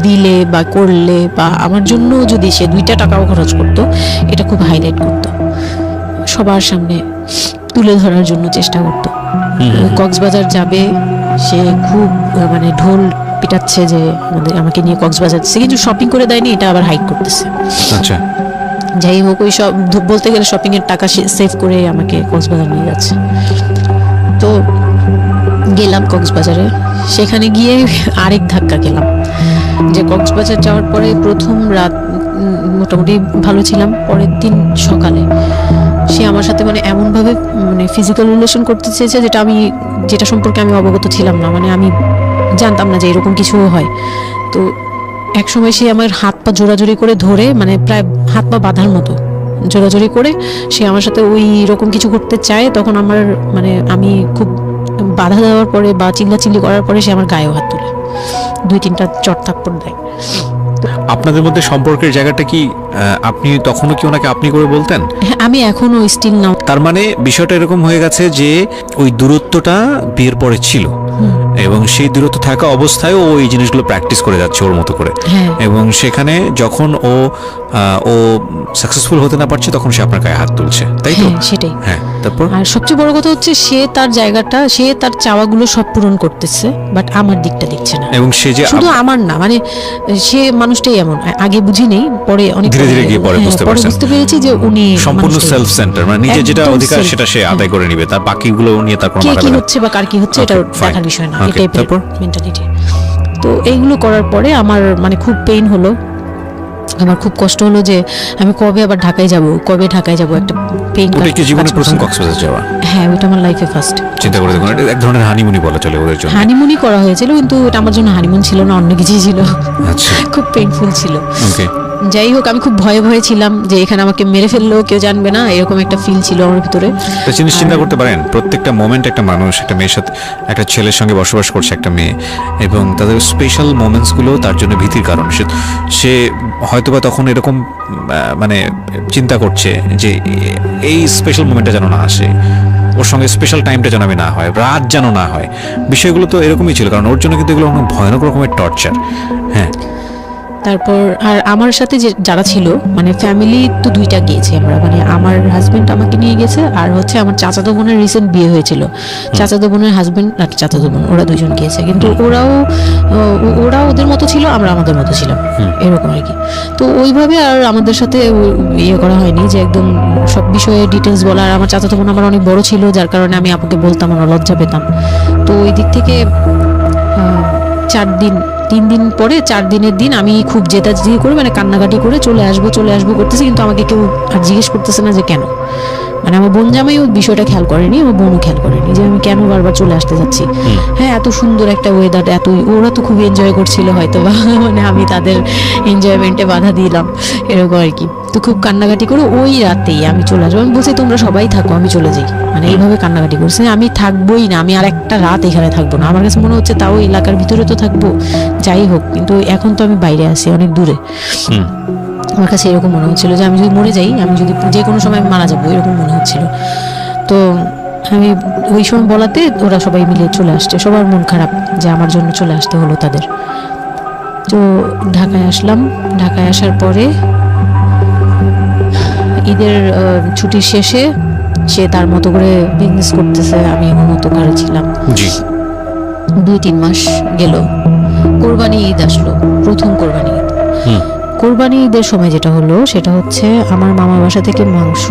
দিলে বা করলে বা আমার জন্য যদি সে 2টা টাকাও খরচ করতো, এটা খুব হাইলাইট করতো, সবার সামনে তুলে ধরার জন্য চেষ্টা করতো। কক্সবাজার যাবে, সে খুব মানে ঢোল পিটাচ্ছে যে আমাকে নিয়ে কক্সবাজার যাচ্ছে, কিন্তু শপিং করে দেয়নি, এটা আবার হাইড করতেছে। আচ্ছা। যাই হোক, ওই সব বলতে গেলে শপিং এর টাকা সেভ করে আমাকে কক্সবাজার নিয়ে যাচ্ছে। তো গেলাম কক্সবাজারে, সেখানে গিয়ে আরেক ধাক্কা খেলাম। যে কক্সবাজার যাওয়ার পরে প্রথম রাত মোটামুটি ভালো ছিলাম, পরের দিন সকালে সে আমার সাথে মানে এমনভাবে মানে ফিজিক্যাল রিলেশন করতে চেয়েছে যেটা সম্পর্কে আমি অবগত ছিলাম না, মানে আমি জানতাম না যে এরকম কিছু হয়। তো এক সময় সে আমার হাত পা জোরাজোরি করে ধরে, মানে প্রায় হাত পা বাঁধার মতো জোরাজোরি করে সে আমার সাথে ওই রকম কিছু করতে চায়। তখন আমার মানে আমি খুব বাধা দেওয়ার পরে বা চিল্লাচিল্লি করার পরে সে আমার গায়েও হাত তুলে 2-3টা চট থাপ্পড় দেয়। আপনাদের মধ্যে সম্পর্কের জায়গাটা কি আপনি তখনও কি ওনাকে আপনি করে বলতেন? হ্যাঁ, আমি এখনো স্টিল নাও। তার মানে বিষয়টা এরকম হয়ে গেছে যে ওই দূরত্বটা বিয়ের পরে ছিল, এবং সেই দূরত্ব থাকা অবস্থায় ও এই জিনিসগুলো প্র্যাকটিস করে যাচ্ছে ওর মতো করে। হ্যাঁ। এবং সেখানে যখন ও সাকসেসফুল হতে না পারছে, তখন সে আপনার গায়ে হাত তুলছে, তাই তো? হ্যাঁ, সেটাই। হ্যাঁ, তারপর? আর সবচেয়ে বড় কথা হচ্ছে সে তার জায়গাটা, সে তার চাওয়াগুলো সব পূরণ করতেছে, বাট আমার দিকটা দেখছে না। এবং সে যে শুধু আমার না, মানে সে মানুষটাই এমন, আগে বুঝি নেই, পরে অনেক ধীরে ধীরে গিয়ে পরে বুঝতে পারছেন। বুঝতে পেরেছি যে উনি সম্পূর্ণ মানুষটাই। সেলফ সেন্টার, মানে নিজের যেটা একদম অধিকার self, সেটা সে হ্যাঁ। আদায় করে নিবে, তার বাকিগুলো নিয়ে তার কোনো কে মাথা কি ব্যথা। হচ্ছে বা কার কি হচ্ছে এটা Okay, fine. দেখার বিষয় না, Okay, এটাই তারপর? মেন্টালিটি। তো এইগুলো করার পরে আমার মানে খুব পেইন হলো, আমার খুব কষ্ট হলো যে আমি কবে আবার ঢাকায় যাব, একটা পেইন। ওটা কি জীবনের প্রথম কক্সবাজার যাওয়া? হ্যাঁ, ওটা আমার লাইফে ফার্স্ট। চিন্তা করে দেখুন, এটা এক ধরনের হানিমুনি বলা চলে ওদের জন্য। হানিমুনই করা হয়েছিল, কিন্তু এটা আমার জন্য হানিমুন ছিল না, অন্য কিছুই ছিল। আচ্ছা, খুব পেইনফুল ছিল। ওকে। যাই হোক, আমি খুব ভয়ে ছিলাম যে এখানে আমাকে মেরে ফেললেও কেউ জানবে না, এরকম একটা ফিল ছিল আমার ভিতরে। তো জিনিস চিন্তা করতে পারেন, প্রত্যেকটা মোমেন্ট একটা মানুষ, একটা মেয়ের সাথে, একটা ছেলের সঙ্গে বসবাস করছে একটা মেয়ে, এবং তাদের স্পেশাল মোমেন্টসগুলো তার জন্য ভীতির কারণ। সে হয়তোবা তখন এরকম মানে চিন্তা করছে যে এই স্পেশাল মোমেন্টটা যেন না আসে, ওর সঙ্গে স্পেশাল টাইমটা যেন আমি না হয়, রাত যেন না হয়। বিষয়গুলো তো এরকমই ছিল, কারণ ওর জন্য কিন্তু এগুলো অনেক ভয়ানক রকমের টর্চার। হ্যাঁ। তারপর আর আমার সাথে যে যারা ছিল, মানে ফ্যামিলি তো 2টা গিয়েছি আমরা, মানে আমার হাজবেন্ড আমাকে নিয়ে গেছে, আর হচ্ছে আমার চাচাতো বোনের রিসেন্ট বিয়ে হয়েছিল, চাচাতো বোনের হাজবেন্ড আর চাচাতো বোন, ওরা 2জন গিয়েছে। কিন্তু ওরা ওদের মতো ছিল, আমরা আমাদের মতো ছিলাম, এরকম আর কি। তো ওইভাবে আর আমাদের সাথে ইয়ে করা হয়নি যে একদম সব বিষয়ে ডিটেলস বলা। আর আমার চাচাতো বোন আমার অনেক বড় ছিল, যার কারণে আমি আপুকে বলতাম, আমরা লজ্জা পেতাম। তো ওই দিক থেকে 3 দিন পরে 4 দিনের দিন আমি খুব জেদাজেদি করে, মানে কান্নাকাটি করে চলে আসবো করতেছি, কিন্তু আমাকে কেউ আর জিজ্ঞেস করতেছে না যে কেন। মানে আমার বোন জামাই ওই বিষয়টা খেয়াল করেনি, আমার বোনও খেয়াল করেনি যে আমি কেন বারবার চলে আসতে যাচ্ছি। হ্যাঁ, এত সুন্দর একটা ওয়েদার, ওরা তো খুব এনজয় করছিল হয়তো বা, মানে আমি তাদের এনজয়মেন্টে বাধা দিলাম, এরকম আর কি। তো খুব কান্নাকাটি করে ওই রাতেই আমি চলে আসবো, আমি বলছি তোমরা সবাই থাকো, আমি চলে যাই, মানে এইভাবে কান্নাকাটি করছে। আমি থাকবোই না, আমি আর একটা রাত এখানে থাকবো না। আমার কাছে মনে হচ্ছে তাও এলাকার ভিতরে তো থাকবো, যাই হোক, কিন্তু এখন তো আমি বাইরে আছি, অনেক দূরে। আমার কাছে এরকম মনে হচ্ছিল যে আমি যদি মরে যাই, আমি যদি যে কোনো সময় মারা যাবো, এরকম মনে হচ্ছিল। তো আমি ওই সময় বলাতে ওরা সবাই মিলে চলে আসছে, সবার মন খারাপ যে আমার জন্য চলে আসতে হলো তাদের। তো ঢাকায় আসলাম, ঢাকায় আসার পরে ঈদের ছুটির শেষে সে তার মতো করে বিজনেস করতেছে, আমি মতো ঘরে ছিলাম। 2-3 মাস গেল, কোরবানি ঈদ আসলো, প্রথম কোরবানি ঈদ। কোরবানি ঈদের সময় যেটা হলো সেটা হচ্ছে আমার মামার বাসা থেকে মাংস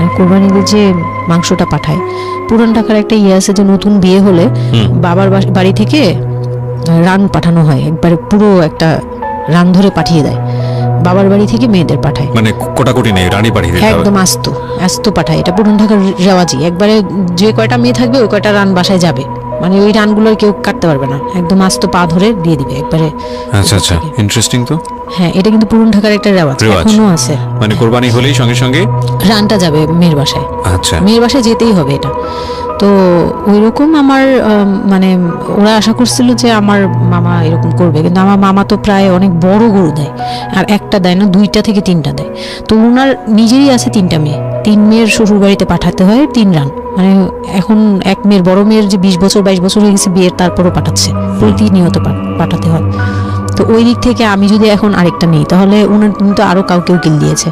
মানে কোরবানিদের যে মাংসটা পাঠায়, পুরান ঢাকার একটা ইয়ে আছে যে নতুন বিয়ে হলে বাবার বাড়ি থেকে রান পাঠানো হয়, একবারে পুরো একটা রান ধরে পাঠিয়ে দেয়, বাবার বাড়ি থেকে মেয়েদের পাঠায়, মানে কোটাকুটি নেই, রানী পাঠিয়ে দিতে হবে। একদম আস্ত আস্ত পাঠায়। এটা পুরান ঢাকার রেওয়াজি, একবারে যে কয়টা মেয়ে থাকবে ওই কয়টা রান বাসায় যাবে, মানে ওই রানগুলোর কেউ কাটতে পারবে না, একদম আস্ত পা ধরে দিয়ে দিবে একবারে। আচ্ছা আচ্ছা, ইন্টারেস্টিং তো। হ্যাঁ, এটা কিন্তু পুরান ঢাকার একটা রেওয়াজ, এখনো আছে। মানে কোরবানি হলেই সঙ্গে সঙ্গে রানটা যাবে মেয়ের বাসায়। আচ্ছা, মেয়ের বাসায় যেতেই হবে এটা। তো ওইরকম আমার মানে ওরা আশা করছিল যে আমার মামা এরকম করবে, কিন্তু আমার মামা তো প্রায় অনেক বড় গরু দেয়, আর একটা দেয় না, 2টা থেকে 3টা দেয়। তো ওনার নিজেরই আছে 3টা মেয়ে, 3 মেয়ের শ্বশুর বাড়িতে পাঠাতে হয় 3 রান। মানে এখন এক মেয়ের, বড় মেয়ের যে 20 বছর 22 বছর হয়ে গেছে বিয়ের, তারপরও পাঠাচ্ছে, প্রতিনিয়ত পাঠাতে হয়। তো ওই দিক থেকে আমি যদি এখন আরেকটা নিই, তাহলে উনি তো আরো কাউকে উকিল দিয়েছে,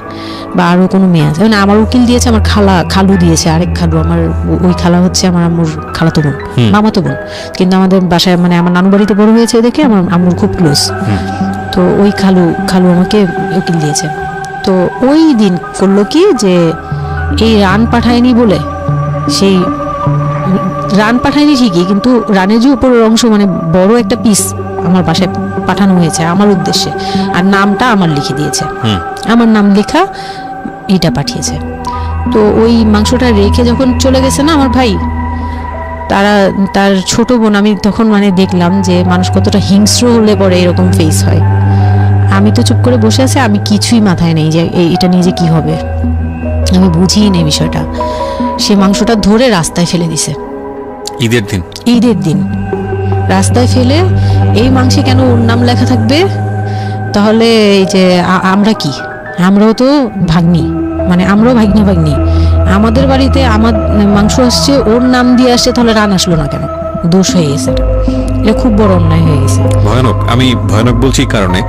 বা আরো কোনো মেয়ে আছে, মানে আমার উকিল দিয়েছে, আমার খালু দিয়েছে, আরেক খালু, আমার ওই খালা হচ্ছে আমার আম্মুর খালাতো বোন, মামাতো বোন, কিন্তু আমাদের বাসায় মানে আমার নানু বাড়িতে বড় হয়েছে দেখে আমার আম্মুর খুব ক্লোজ। তো ওই খালু আমাকে উকিল দিয়েছে। তো ওই দিন করলো কি, যে এই রান পাঠায়নি বলে, সেই রান পাঠায়নি ঠিকই, কিন্তু রানের যে উপরের অংশ মানে বড় একটা পিস আমার বাসায় পাঠানো হয়েছে আমার উদ্দেশ্যে, আর নামটা আমার লিখে দিয়েছে, আমার নাম লেখা এটা পাঠিয়েছে। তো ওই মাংসটা রেখে যখন চলে গেছে না আমার ভাই, তার ছোট বোন, আমি তখন মানে দেখলাম যে মানুষ কতটা হিংস্র হলে পরে এরকম ফেস হয়। আমি তো চুপ করে বসে আছি, আমি কিছুই মাথায় নেই যে এটা নিয়ে যে কি হবে, আমি বুঝিই নেই বিষয়টা। সে মাংসটা ধরে রাস্তায় ফেলে দিছে ঈদের দিন রাস্তায় ফেলে, এই মাংসে কেন ওর নাম লেখা থাকবে? তাহলে এই যে আমরা কি, আমরাও তো ভাগ্নি, মানে আমরাও ভাগ্নি, আমাদের বাড়িতে আমার মাংস আসছে, ওর নাম দিয়ে আসছে, তাহলে রান আসলো না কেন? দোষ হয়ে গেছে, এটা খুব বড় অন্যায় হয়ে গেছে। ভয়ানক। আমি ভয়ানক বলছি কারণে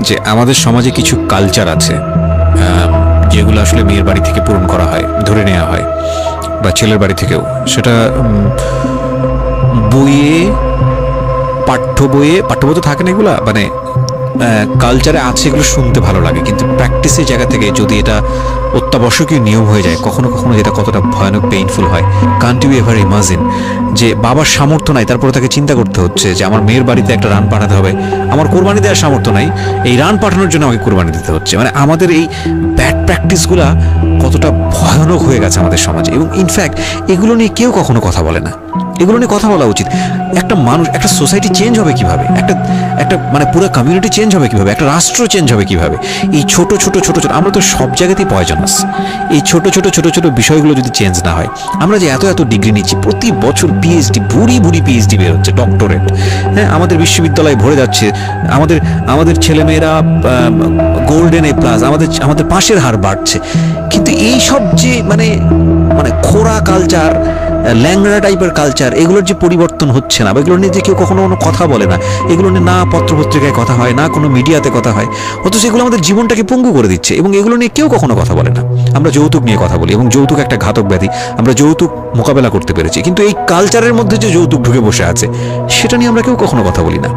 যে আমাদের সমাজে কিছু কালচার আছে যেগুলো আসলে মেয়ের বাড়ি থেকে পূরণ করা হয়, ধরে নেওয়া হয়, বা ছেলের বাড়ি থেকেও। সেটা পাঠ্য বইয়ে তো থাকে না এগুলা, মানে কালচারে আছে, এগুলো শুনতে ভালো লাগে, কিন্তু প্র্যাকটিসের জায়গা থেকে যদি এটা অত্যাবশ্যকীয় নিয়ম হয়ে যায়, কখনো কখনো যেটা কতটা ভয়ানক পেইনফুল হয়। কান্ট ইউ এভার ইমাজিন যে বাবার সামর্থ্য নাই, তারপরে তাকে চিন্তা করতে হচ্ছে যে আমার মেয়ের বাড়িতে একটা রান পাঠাতে হবে, আমার কোরবানি দেওয়ার সামর্থ্য নাই, এই রান পাঠানোর জন্য আমাকে কোরবানি দিতে হচ্ছে। মানে আমাদের এই ব্যাড প্র্যাকটিসগুলা কতটা ভয়ানক হয়ে গেছে আমাদের সমাজে, এবং ইনফ্যাক্ট এগুলো নিয়ে কেউ কখনো কথা বলে না। এগুলো নিয়ে কথা বলা উচিত। একটা মানুষ, একটা সোসাইটি চেঞ্জ হবে কিভাবে, একটা মানে পুরো কমিউনিটি চেঞ্জ হবে কিভাবে, একটা রাষ্ট্র চেঞ্জ হবে কিভাবে, এই ছোট ছোট আমরা তো সব জায়গাতেই পয়জনাস। এই ছোট ছোট বিষয়গুলো যদি চেঞ্জ না হয়, আমরা যে এত ডিগ্রি নিচ্ছি, প্রতি বছর পিএইচডি, বুড়ি পিএইচডি বের হচ্ছে, ডক্টরেট, হ্যাঁ, আমাদের বিশ্ববিদ্যালয়ে ভরে যাচ্ছে, আমাদের ছেলেমেয়েরা গোল্ডেন A+, আমাদের পাশের হার বাড়ছে, কিন্তু এই সব যে মানে খোরা কালচার, ল্যাংড়া টাইপের কালচার, এগুলোর যে পরিবর্তন হচ্ছে না, বা এগুলো নিয়ে যে কেউ কখনো কোনো কথা বলে না, এগুলো নিয়ে না পত্রপত্রিকায় কথা হয়, না কোনো মিডিয়াতে কথা হয়, অথচ এগুলো আমাদের জীবনটাকে পঙ্গু করে দিচ্ছে, এবং এগুলো নিয়ে কেউ কখনো কথা বলে না। আমরা যৌতুক নিয়ে কথা বলি, এবং যৌতুক একটা ঘাতক ব্যাধি, আমরা যৌতুক মোকাবেলা করতে পেরেছি, কিন্তু এই কালচারের মধ্যে যে যৌতুক ঢুকে বসে আছে, সেটা নিয়ে আমরা কেউ কখনো কথা বলি না,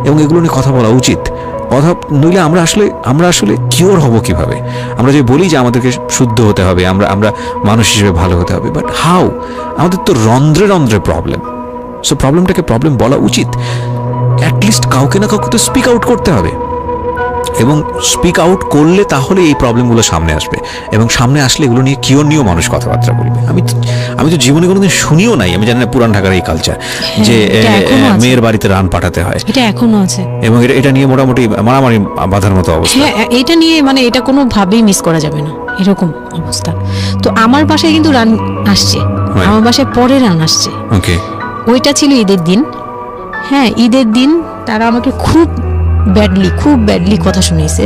এবং এগুলো নিয়ে কথা বলা উচিত। নইলে আমরা আসলে কিওর হব কিভাবে? আমরা যে বলি যে আমাদেরকে শুদ্ধ হতে হবে, আমরা মানুষ হিসেবে ভালো হতে হবে, বাট হাউ? আমাদের তো রন্ধ্রে প্রবলেম। সো প্রবলেম বলা উচিত, অ্যাটলিস্ট কাউকে না কাউকে তো স্পিক আউট করতে হবে, এবং স্পিক আউট করলে তাহলে এই প্রবলেমগুলো সামনে আসবে, এবং সামনে আসলে এগুলো নিয়ে কিওর নিয়েও মানুষ কথাবার্তা বলবে। আমি তো জীবনে কোনোদিন শুনিও নাই, আমি জানি না পুরান ঢাকার এই কালচার যে মেয়ের বাড়িতে রান পাঠাতে হয়, এটা এখনো আছে, এবং এটা নিয়ে মোটামুটি মারামারি বাঁধার মতো অবস্থা। হ্যাঁ, এটা নিয়ে মানে এটা কোনোভাবেই মিস করা যাবে না, এরকম অবস্থা। তো আমার বাসায় কিন্তু রান আসছে, আমার বাসায় পরে রান আসছে। ওকে, ওইটা ছিল ঈদের দিন। হ্যাঁ, ঈদের দিন তারা আমাকে খুব ব্যাডলি কথা শুনিয়েছে,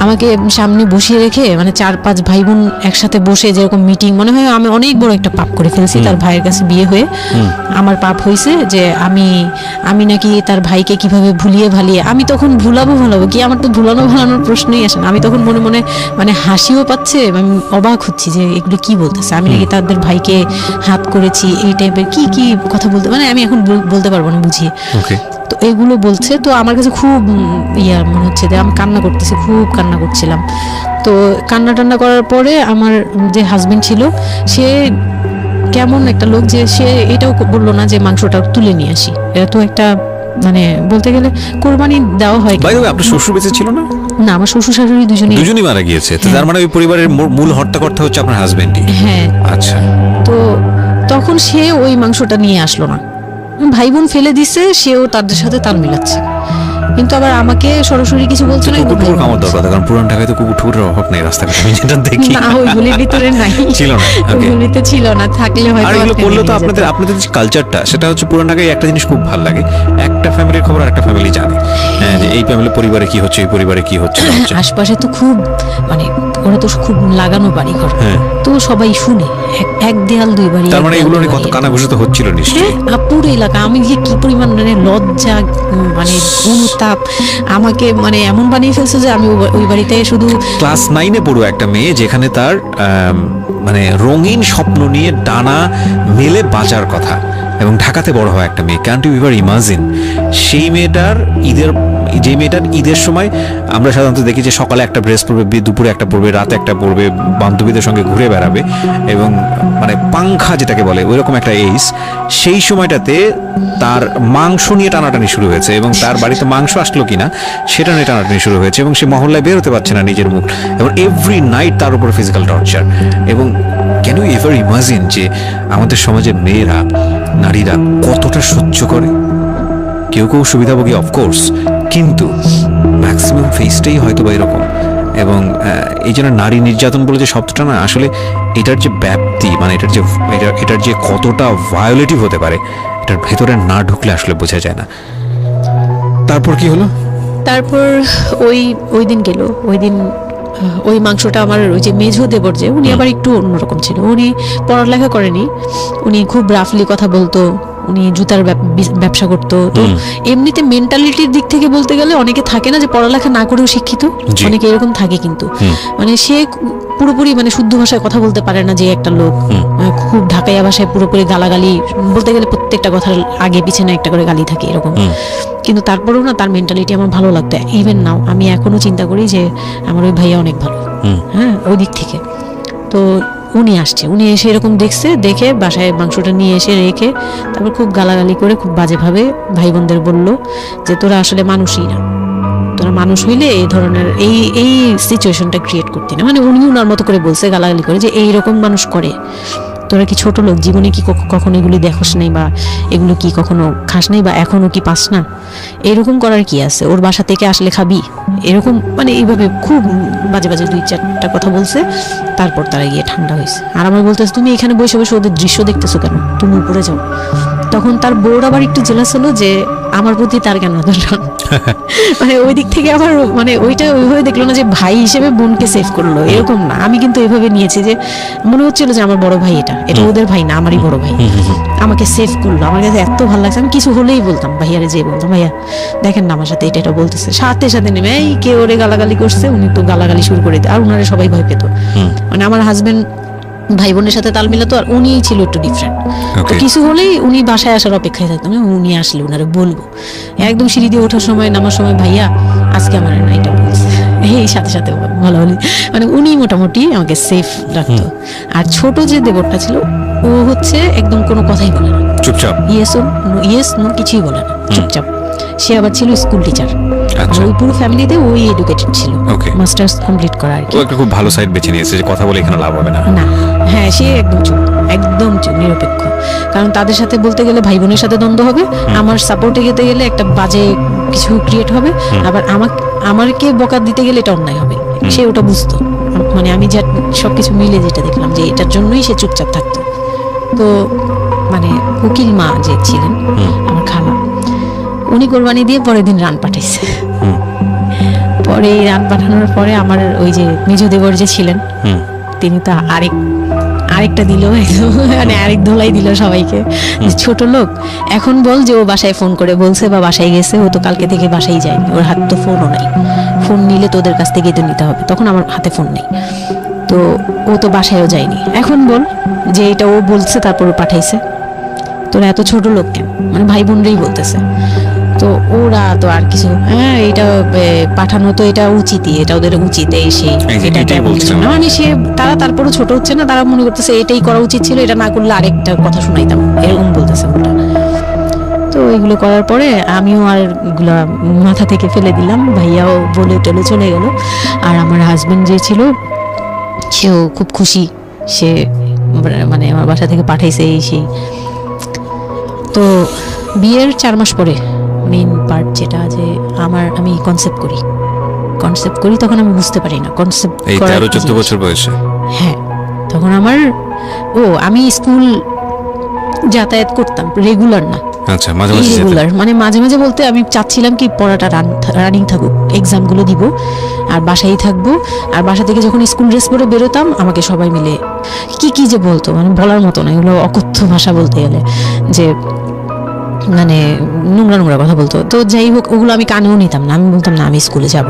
আমাকে সামনে বসিয়ে রেখে, মানে 4-5 ভাই বোন একসাথে বসে যেরকম মিটিং, মনে হয় আমি অনেক বড় একটা পাপ করে ফেলছি তার ভাইয়ের কাছে বিয়ে হয়ে। আমার পাপ হয়েছে যে আমি নাকি তার ভাইকে কিভাবে ভুলিয়ে ভালিয়ে, আমি তখন ভুলাবো কি, আমার তো ভুলানোর প্রশ্নই আসে না। আমি তখন মনে মনে মানে হাসিও পাচ্ছে, আমি অবাক হচ্ছি যে এগুলো কি বলতেছে, আমি নাকি তাদের ভাইকে হাত করেছি, এই টাইপের কি কথা বলতে, মানে আমি এখন বলতে পারবো না বুঝিয়ে। তো এগুলো বলছে, তো আমার কাছে খুব মনে হচ্ছে যে আমি কান্না করতেছি, খুব কান্না করছিলাম। তো কান্না টান্না করার পরে আমার যে হাজবেন্ড ছিল, সে কেমন একটা লোক যে সে এটাও বললো না যে মাংসটা তুলে নিয়ে আসি। এটা তো একটা মানে বলতে গেলে কোরবানি দেওয়া হয়। বাই দ্য ওয়ে, আপনার শ্বশুর বেঁচে ছিল না? না, আমার শ্বশুর শাশুড়ি দুজনেই মারা গিয়েছে। তো তার মানে ওই পরিবারের মূল হর্তাকর্তা হচ্ছে আপনার হাজবেন্ডই? হ্যাঁ। আচ্ছা। তো তখন সে ওই মাংসটা নিয়ে আসলো না, ভাই বোন ফেলে দিছে, সেও তাদের সাথে তাল মিলাচ্ছে, কিন্তু আবার আমাকে সরাসরি কিছু বলছে না। কুকুর খাওয়ার দরকার, কারণ পুরান ঢাকায় তো কুকুর ঠুকুরের অভাব নেই রাস্তাঘাটে, আমি যেটা দেখি। না, ওইগুলির ভিতরে নাই, ছিল না। ওইগুলিতে ছিল না, থাকলে হয়তো। আর এগুলো করলে তো আপনাদের যে কালচারটা, সেটা হচ্ছে পুরান ঢাকায় একটা জিনিস খুব ভালো লাগে, একটা ফ্যামিলির খবর একটা ফ্যামিলি জানে, যে এই ফ্যামিলি পরিবারে কি হচ্ছে, এই পরিবারে কি হচ্ছে। আশপাশে তো খুব মানে ওরা তো খুব লাগানো বাড়ি ঘর, তো সবাই শুনে, এক দেয়াল দুই বাড়ি। তার মানে এগুলো নিয়ে কত কানাঘুষো তো হচ্ছিল নিশ্চয়ই। পুরো এলাকা, আমি যে কি পরিমাণ মানে লজ্জা, মানে অনুতাপ আমাকে মানে এমন বানিয়ে ফেলছে যে আমি ওই বাড়িতে শুধু। ক্লাস 9-এ পড়ো একটা মেয়ে, যেখানে তার মানে রঙিন স্বপ্ন নিয়ে ডানা মেলে বাঁচার কথা, এবং ঢাকাতে বড় হয় একটা মেয়ে। ক্যান ইউ এভার ইমাজিন সেই মেয়েটার ঈদের সময় আমরা সাধারণত দেখি যে সকালে একটা ড্রেস পরবে, দুপুরে একটা পরবে, রাতে একটা পরবে, বান্ধবীদের সঙ্গে ঘুরে বেড়াবে, এবং মানে পাংখা যেটাকে বলে ওইরকম একটা এইজ। সেই সময়টাতে তার মাংস নিয়ে টানাটানি শুরু হয়েছে, এবং তার বাড়িতে মাংস আসলো কিনা সেটা নিয়ে টানাটানি শুরু হয়েছে, এবং সে মহল্লায় বের হতে পারছে না নিজের মুখ, এবং এভরি নাইট তার উপর ফিজিক্যাল টর্চার। এবং ক্যান ইউ এভার ইমাজিন যে আমাদের সমাজের মেয়েরা, নারীরা কতটা সহ্য করে? কেউ কেউ সুবিধাভোগী অফকোর্স, কিন্তু ম্যাক্সিমাম ফেসটাই হয়তো বা এরকম। এবং এই জন্য নারী নির্যাতন বলে যে শব্দটা না, আসলে এটার যে ব্যাপ্তি, মানে এটার যে কতটা ভায়োলেটিভ হতে পারে, এটার ভেতরে না ঢুকলে আসলে বোঝা যায় না। তারপর কি হলো? তারপর ওই দিন গেল, ওই মাংসটা আমার ওই যে মেঝো দেবর, যে উনি আবার একটু অন্যরকম ছিল। উনি পড়ালেখা করেনি, উনি খুব রাফলি কথা বলতো, উনি জুতার ব্যবসা করতো। তো এমনিতে মেন্টালিটির দিক থেকে বলতে গেলে অনেকে থাকে না যে পড়ালেখা না করেও শিক্ষিত, অনেকে এরকম থাকে, কিন্তু মানে সে পুরোপুরি মানে শুদ্ধ ভাষায় কথা বলতে পারে না যে একটা লোক, খুব ঢাকাইয়া ভাষায় পুরোপুরি গালাগালি, বলতে গেলে প্রত্যেকটা কথার আগে পিছনে একটা করে গালি থাকে এরকম। কিন্তু তারপরেও না, তার মেন্টালিটি আমার ভালো লাগতো। ইভেন নাও আমি এখনো চিন্তা করি যে আমার ওই ভাইয়া অনেক ভালো, হ্যাঁ, ওই দিক থেকে। তো উনি এসে এরকম দেখে বাসায় মাংসটা নিয়ে এসে রেখে তারপর খুব গালাগালি করে, খুব বাজেভাবে ভাই বোনদের বললো যে তোরা আসলে মানুষই না, তোরা মানুষ হইলে এই ধরনের এই সিচুয়েশনটা ক্রিয়েট করতি না। মানে উনি ওনার মতো করে বলছে, গালাগালি করে, যে এইরকম মানুষ করে, তোরা কি ছোট লোক, জীবনে কি কখনো এগুলি দেখোস নাই, বা এগুলো কি কখনো খাস নাই, বা এখনো কি পাস না? এরকম করার কি আছে? ওর বাসা থেকে আসলে খাবি? এরকম মানে এইভাবে খুব বাজে বাজে 2-4টা কথা বলছে। তারপর তারা গিয়ে ঠান্ডা হয়েছে, আর আমার বলতেছে তুমি এখানে বসে বসে ওদের দৃশ্য দেখতেছো কেন, তুমি উপরে যাও। তখন তার বোর্ড আবার একটু জেলাস হলো যে আমার প্রতি তার কেন মানে ওই দিক থেকে আবার মানে ওইটা ওইভাবে দেখলো না যে ভাই হিসেবে বোনকে সেভ করলো, এরকম না। আমি কিন্তু এইভাবে নিয়েছি যে মনে হচ্ছিল যে আমার বড় ভাই, এটা ওদের ভাই না, আমারই বড় ভাই, আমাকে সেভ করলো। আমার কাছে এত ভালো লাগছে, আমি কিছু হলেই বলতাম ভাইয়ারে, যে বলতাম ভাইয়া দেখেন না আমার সাথে এটা বলতেছে, সাথে সাথে নেমে এই কে ওরে গালাগালি করছে, উনি তো গালাগালি শুরু করে দেয়, আর উনারা সবাই ভয় পেত। মানে আমার হাজবেন্ড ভাই বোনের সাথে তাল মিলাতো, আর উনি ছিল একটু ডিফারেন্ট। তো কিছু হলেই উনি বাসায় আসার অপেক্ষায় থাকতাম, উনি আসলে উনারে বলবো। একদম সিঁড়ি দিয়ে ওঠার সময়, নামার সময়, ভাইয়া আজকে আমার না এটা বলছে, এই সাথে সাথে ভালো হলে, মানে উনি মোটামুটি আমাকে সেফ রাখতো। আর ছোট যে দেবরটা ছিল, ও হচ্ছে একদম কোনো কথাই বলে না, চুপচাপ, ইয়েস নো কিছুই বলে না, চুপচাপ। সে আবার ছিল স্কুল টিচার, ওই পুরো ফ্যামিলিতে ওই এডুকেটেড ছিল, মাস্টার্স কমপ্লিট করা আর কি। ও একটা খুব ভালো সাইড বেছে নিয়েছে যে কথা বলে এখানে লাভ হবে না। না, হ্যাঁ, সে একদম চুপ, নিরপেক্ষ। কারণ তাদের সাথে বলতে গেলে ভাই বোনের সাথে দ্বন্দ্ব হবে, আমার সাপোর্টে যেতে গেলে একটা বাজে কিছু ক্রিয়েট হবে, আবার আমাকে বকা দিতে গেলে এটা অন্যায় হবে, সে ওটা বুঝতো। মানে আমি যা সবকিছু মিলে যেটা দেখলাম যে এটার জন্যই সে চুপচাপ থাকতো। তো মানে উকিল মা যে ছিলেন আমার খালা, উনি কোরবানি দিয়ে পরের দিন রান পাঠাইছে। পরে রান পাঠানোর পরে আমার ওই যে মেজো দেবর যে ছিলেন, তিনি তো আরেকটা দিল, মানে আরেক ধোলাই দিল সবাইকে, ছোট লোক। এখন বল যে ও বাসায় ফোন করে বলছে বা বাসায় গেছে, ও তো কালকে থেকে বাসায় যায়নি, ওর হাতে তো ফোনও নাই, ফোন নিলে তোদের কাছ থেকে তো নিতে হবে, তখন আমার হাতে ফোন নেই, তো ও তো বাসায়ও যায়নি। এখন বল যে এটা ও বলছে তারপর ও পাঠাইছে, তোরা এত ছোট লোক কেন? মানে ভাই বোনরাই বলতেছে। তো ওরা তো আর কিছু এটা পাঠানো তো এটা উচিতই, এটা ওদের উচিত সেই এটা এটাই বলছিলাম। না মানে তারা তারপরও ছোট হচ্ছে না, তারা মনে করতেছে এটাই করা উচিত ছিল, এটা না করলে আরেকটা কথা শোনাইতাম, এরকম বলতেছে ওটা। তো এগুলো করার পরে আমিও আর এগুলা মাথা থেকে ফেলে দিলাম, ভাইয়াও বলে টলে চলে গেল। আর আমার হাজবেন্ড যে ছিল সেও খুব খুশি, সে মানে আমার বাসা থেকে পাঠাইছে এই সেই। তো বিয়ের 4 মাস পরে মেইন পার্ট যেটা যে আমি কনসেপ্ট করি তখন আমি বুঝতে পারি না কনসেপ্ট এই 13-14 বছর বয়সে। হ্যাঁ, তখন আমি স্কুল যাতায়াত করতাম, রেগুলার না। আচ্ছা, মাঝে মাঝে রেগুলার মানে মাঝে মাঝে বলতে আমি চাচ্ছিলাম কি পড়াটা রানিং থাকুক, এক্সামগুলো দিব আর বাসায় থাকবো। আর বাসা থেকে যখন স্কুল ড্রেস পরে বেরোতাম আমাকে সবাই মিলে কি যে বলতো, মানে বলার মতো না, এগুলো অকথ্য ভাষা বলতে গেলে, যে মানে নোংরা কথা বলতো। তো যাই হোক, ওগুলো আমি কানেও নিতাম না, আমি বলতাম না আমি স্কুলে যাব।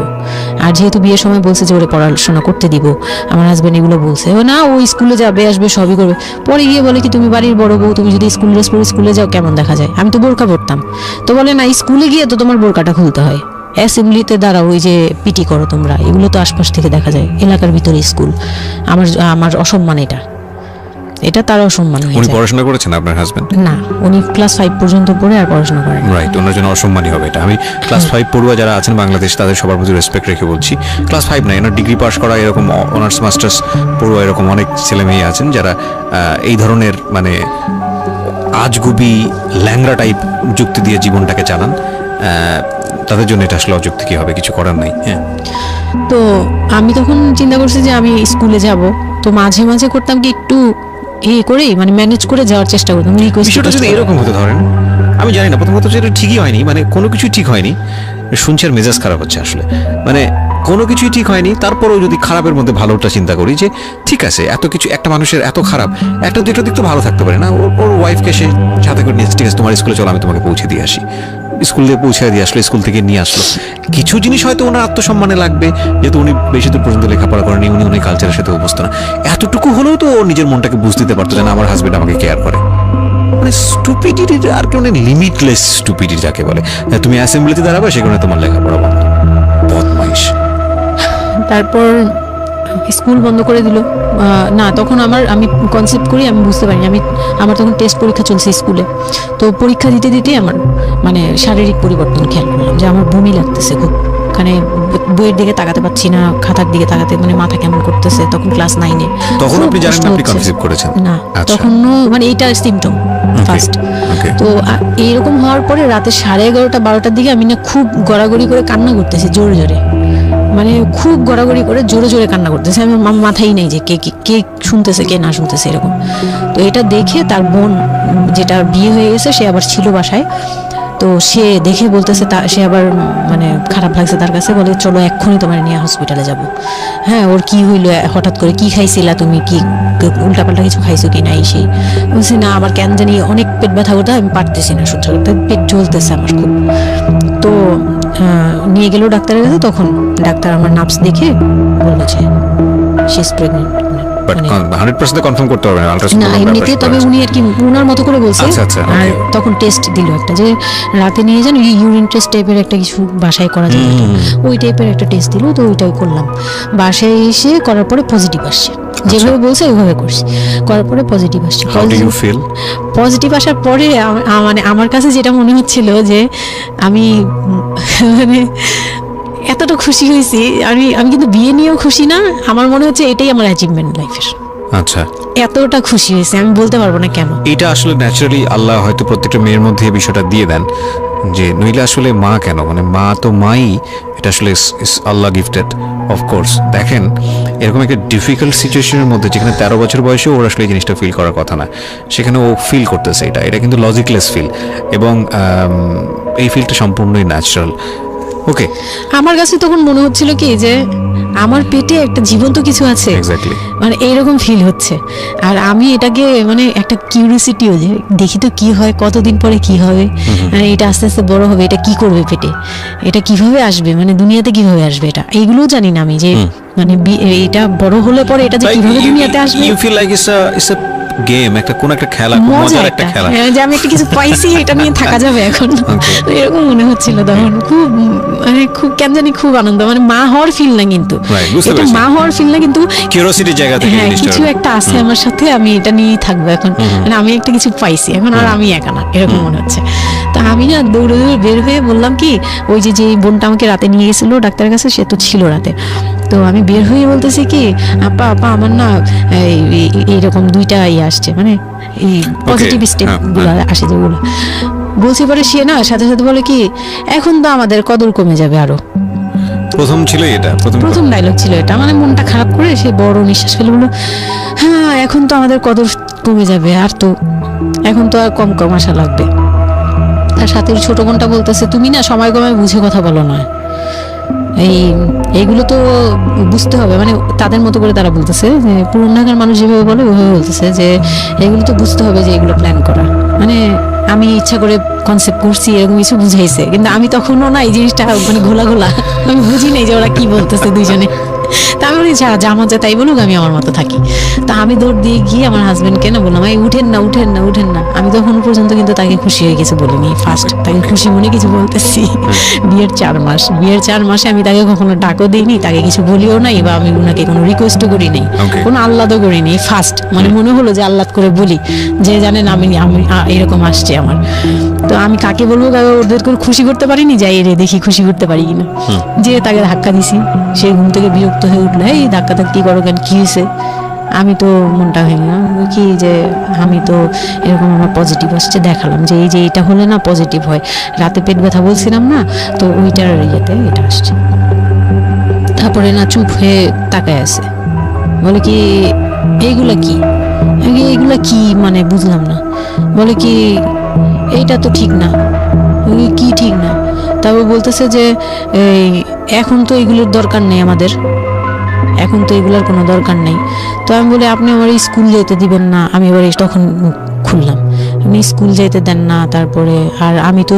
আর যেহেতু বিয়ের সময় বলছে যে ওরে পড়াশোনা করতে দিব, আমার হাজবেন্ড এগুলো বলছে না ও স্কুলে যাবে আসবে সবই করবে। পরে গিয়ে বলে কি তুমি বাড়ির বড় বউ, তুমি যদি স্কুল ড্রেস পরে স্কুলে যাও কেমন দেখা যায়? আমি তো বোরকা পরতাম। তো বলে না, স্কুলে গিয়ে তো তোমার বোরকাটা খুলতে হয়, অ্যাসেম্বলিতে দাঁড়াও, ওই যে পিটি করো তোমরা, এগুলো তো আশপাশ থেকে দেখা যায়, এলাকার ভিতরে স্কুল। আমার অসম্মান, এটা তার অসম্মান হয়ে উনি যায়। পড়াশোনা করেছেন আপনার হাজবেন্ড? না, উনি ক্লাস 5 পর্যন্ত পড়ে আর পড়াশোনা করেন। রাইট, ওনার জন্য অসম্মানই হবে এটা। আমি ক্লাস 5 পড়ুয়া যারা আছেন বাংলাদেশ, তাদের সবার প্রতি রেসপেক্ট রেখে বলছি, ক্লাস 5 না, এনার ডিগ্রি পাস করা এরকম অনার্স মাস্টার্স পড়ুয়া এরকম অনেক ছেলে মেয়ে আছেন যারা এই ধরনের মানে আজগুবি ল্যাংড়া টাইপ যুক্তি দিয়ে জীবনটাকে চালান। তাদের জন্য এটা আসলে অযুক্তি কি হবে, কিছু করার নাই। হ্যাঁ, তো আমি তখন চিন্তা করছি যে আমি স্কুলে যাব, তো মাঝে মাঝে করতাম কি একটু করেই মানে ম্যানেজ করে যাওয়ার চেষ্টা করতাম। বিষয়টা যদি এরকম হতে ধরেন, আমি জানি না, প্রথমত যেটা ঠিকই হয়নি, মানে কোনো কিছুই ঠিক হয়নি, শুনছি আর মেজাজ খারাপ হচ্ছে আসলে, মানে কোনো কিছুই ঠিক হয়নি। তারপরেও যদি খারাপের মধ্যে ভালোটা চিন্তা করি, যে ঠিক আছে এত কিছু, একটা মানুষের এত খারাপ, একটা দুটো দিক তো ভালো থাকতে পারে না। ওর ওয়াইফকে সে সাথে করে নিয়ে, ঠিক আছে তোমার স্কুলে চলো আমি তোমাকে পৌঁছে দিয়ে আসি, স্কুলে পৌঁছে দিয়ে আসলো, স্কুল থেকে নিয়ে আসলো। কিছু জিনিস হয়তো ওনার আত্মসম্মানে লাগবে, যেহেতু উনি বেশি দূর পর্যন্ত লেখাপড়া করেনি, উনি কালচারের সাথে অভ্যস্ত না, এতটুকু হলেও তো ও নিজের মনটাকে বুঝতে দিতে পারতো যে না, আমার হাজবেন্ড আমাকে কেয়ার করে। মানে স্টুপিডিটির আর কেউ নেই, লিমিটলেস স্টুপিডিটি যাকে বলে। তুমি অ্যাসেম্বলিতে দাঁড়াবে, সেখানে তোমার লেখাপড়া বন্ধ, বদমাইশ। তারপর স্কুল বন্ধ করে দিল। না, তখন আমি কনসেপ্ট করি, আমি বুঝতে পারিনি, আমার তখন টেস্ট পরীক্ষা চলছে স্কুলে। তো পরীক্ষা দিতে দিতে আমার মানে শারীরিক পরিবর্তন খেয়াল করলাম, যে আমার বমি লাগতেছে খুব, মানে বইয়ের দিকে তাকাতে পারছি না, খাতার দিকে তাকাতে মানে মাথা কেমন করতেছে। তখন ক্লাস 9-এ। তখন আপনি জানেন না আপনি কনসিভ করেছেন? না, তখন মানে এইটা সিম্পটম ফার্স্ট। তো এইরকম হওয়ার পরে রাতে 11:30-12টার দিকে আমি না খুব গড়াগড়ি করে কান্না করতেছি, জোরে জোরে, মানে খুব গড়াগড়ি করে জোরে জোরে কান্না করতেছে। আমি মাথায় নেই যে কে শুনতেছে কে না শুনতেছে এরকম। তো এটা দেখে তার বোন, যেটা বিয়ে হয়ে গেছে, সে আবার ছিল বাসায়। তো সে দেখে বলতেছে, সে আবার মানে খারাপ লাগছে তার কাছে, বলে চলো এক্ষুনি তোমার নিয়ে হসপিটালে যাব। হ্যাঁ, ওর কি হইলো হঠাৎ করে, কি খাইছিলা তুমি, কি উল্টাপাল্টা কিছু খাইছো কি না? সেই বলছি না, আমার কেন জানি অনেক পেট ব্যথা করতে, আমি পারতেছি না সহ্য করতে, পেট জ্বলতেছে আমার খুব। তো নিয়ে গেল ডাক্তারের কাছে। তখন ডাক্তার আমার নার্ভস দেখে বললো যে she is pregnant. But 100% confirm করতে পারবেন আল্ট্রাসাউন্ড না, এমনিতে তবে উনি আর কি উনার মতো করে বলছে। আচ্ছা, আর তখন টেস্ট দিল একটা, যে রাতে নিয়ে যান, ইউরিন টেস্ট টাইপের একটা কিছু বাসায় করা যায়, ওই টাইপের একটা টেস্ট দিল। তো ওইটাই করলাম। বাসায় এসে করার পরে পজিটিভ আসছে, যেভাবে বলছে ওইভাবে করছি, করার পরে পজিটিভ আসছে। How do you feel? Positive আসার পরে মানে আমার কাছে যেটা মনে হচ্ছিল যে আমি মানে এতটা খুশি হয়েছি। আমি কিন্তু বিয়ে নিয়েও খুশি না, আমার মনে হচ্ছে এটাই আমার অ্যাচিভমেন্ট লাইফের। আচ্ছা, এতটা খুশি হয়েছে আমি বলতে পারবো না কেন। এটা আসলে ন্যাচারালি আল্লাহ হয়তো প্রত্যেকটা মেয়ের মধ্যে এই বিষয়টা দিয়ে দেন, যে নইলে আসলে মা কেন, মানে মা তো মাই, এটা আসলে আল্লাহ গিফটেড অফকোর্স। দেখেন, এরকম একটা ডিফিকাল্ট সিচুয়েশনের মধ্যে, যেখানে 13 বছর বয়সে ওর আসলে এই জিনিসটা ফিল করার কথা না, সেখানে ও ফিল করতেছে, এটা কিন্তু লজিকলেস ফিল, এবং এই ফিলটা সম্পূর্ণই ন্যাচারাল। ওকে, আমার কাছে তখন মনে হচ্ছিল কি যে আমার পেটে একটা জীবন্ত কিছু আছে, এক্স্যাক্টলি, মানে এইরকম ফিল হচ্ছে। আর আমি এটাকে মানে একটা কিউরিওসিটিও, যে দেখি তো কি হয়, কতদিন পরে কি হবে, এটা আস্তে আস্তে বড় হবে, এটা কি করবে পেটে, এটা কিভাবে আসবে, মানে দুনিয়াতে কিভাবে আসবে, এটা এইগুলোও জানি না আমি, যে মানে এটা বড় হলে পরে এটা যে কিভাবে দুনিয়াতে আসবে। You feel like it's a game, একটা কোন একটা খেলা, খুব মজা মজার একটা একটা, খেলা। হ্যাঁ, যে আমি একটা কিছু পাইছি এটা নিয়ে থাকা যাবে এখন, Okay. তো এরকম মনে হচ্ছিল তখন। খুব মানে খুব কেন জানি খুব আনন্দ, মানে মা হওয়ার ফিল না কিন্তু, Right, বুঝতে এটা পেরেছি। মা হওয়ার ফিল না কিন্তু কিউরিওসিটির জায়গা থেকে হ্যাঁ জিনিসটা কিছু একটা আছে আমার সাথে, আমি এটা নিয়েই থাকবো এখন, মানে আমি একটা কিছু পাইছি এখন, আর আমি একা না এরকম মনে হচ্ছে। তো আমি না দৌড়ে দৌড়ে বের হয়ে বললাম কি, ওই যে যে বোনটা আমাকে রাতে নিয়ে গেছিল ডাক্তারের কাছে, সে তো ছিল রাতে, তো আমি বের হয়ে বলতেছি কি, আপা আপা আমার না এইরকম দুইটা ইয়ে আসছে, মানে এই পজিটিভ স্টেপ গুলো আসে যেগুলো বলছি। পরে সে না সাথে সাথে বলে কি, এখন তো আমাদের কদর কমে যাবে আরো। প্রথম ছিল এটা, প্রথম ডায়লগ ছিল এটা, মানে মনটা খারাপ করে সে বড় নিঃশ্বাস ফেলে বললো, হ্যাঁ এখন তো আমাদের কদর কমে যাবে, আর তো এখন তো আর কম কম আশা লাগবে। তার সাথে ছোট বোনটা বলতেছে, তুমি না সময় কমে বুঝে কথা বলো না, এইগুলো তো বুঝতে হবে, মানে তাদের মতো করে তারা বলতেছে যে পুরনো ঢাকার মানুষ যেভাবে বলে ওইভাবে বলতেছে যে এগুলো তো বুঝতে হবে যে এগুলো প্ল্যান করা, মানে আমি ইচ্ছা করে কনসেপ্ট করছি এরকম কিছু বুঝাইছে, কিন্তু আমি তখনও না এই জিনিসটা মানে ঘোলা ঘোলা, আমি বুঝি নাই যে ওরা কি বলতেছে দুইজনে। তা আমি বলি যা মজা তাই বলুক, আমি আমার মতো থাকি। তা আমি দৌড় দিয়ে গিয়ে আমার হাজবেন্ডকে না বললাম, এই উঠেন না উঠেন না উঠেন না। আমি তখন পর্যন্ত কিন্তু তাকে খুশি হয়ে কিছু বলিনি, ফার্স্ট তাকে খুশি মনে কিছু বলতেছি। বিয়ের 4 মাস, বিয়ের 4 মাসে আমি তাকে কখনো ডাকও দিইনি, তাকে কিছু বলিও নাই, বা আমি ওনাকে কোনো রিকোয়েস্টও করি নাই, Okay. কোনো আহ্লাদও করিনি। ফার্স্ট মানে মনে হলো যে আহ্লাদ করে বলি, যে জানেন আমি এরকম আসছে আমার, তো আমি কাকে বলবো, কাকে ওদের করে খুশি করতে পারিনি, যাই রে দেখি খুশি করতে পারি কিনা। যে তাকে ধাক্কা দিছি, সে ঘুম থেকে বিরক্ত হয়ে উঠলো, এই ধাক্কা ধাক্কি করো কেন, কি হয়েছে? আমি তো মনটা ভেঙে গেলাম, কি যে আমি তো এরকম আমার পজিটিভ আসছে, দেখালাম যে এই যে এটা হলে না পজিটিভ হয়, রাতে পেট ব্যথা বলছিলাম না, তো ওইটার ইয়েতে এটা আসছে। তারপরে না চুপ হয়ে তাকায় আছে, বলে কি এইগুলা কি, আমি কি, এইগুলা কি মানে বুঝলাম না। বলে কি এইটা তো ঠিক না। আমি বলি, কি ঠিক না? তারপর বলতেছে যে এই এখন তো এগুলোর দরকার নেই আমাদের, এখন তো এগুলোর কোনো দরকার নেই। তো আমি বলি আপনি আমার স্কুল যেতে দিবেন না, আমি এবার তখন মুখ খুললাম, আপনি স্কুল যেতে দেন না, তারপরে আর আমি তো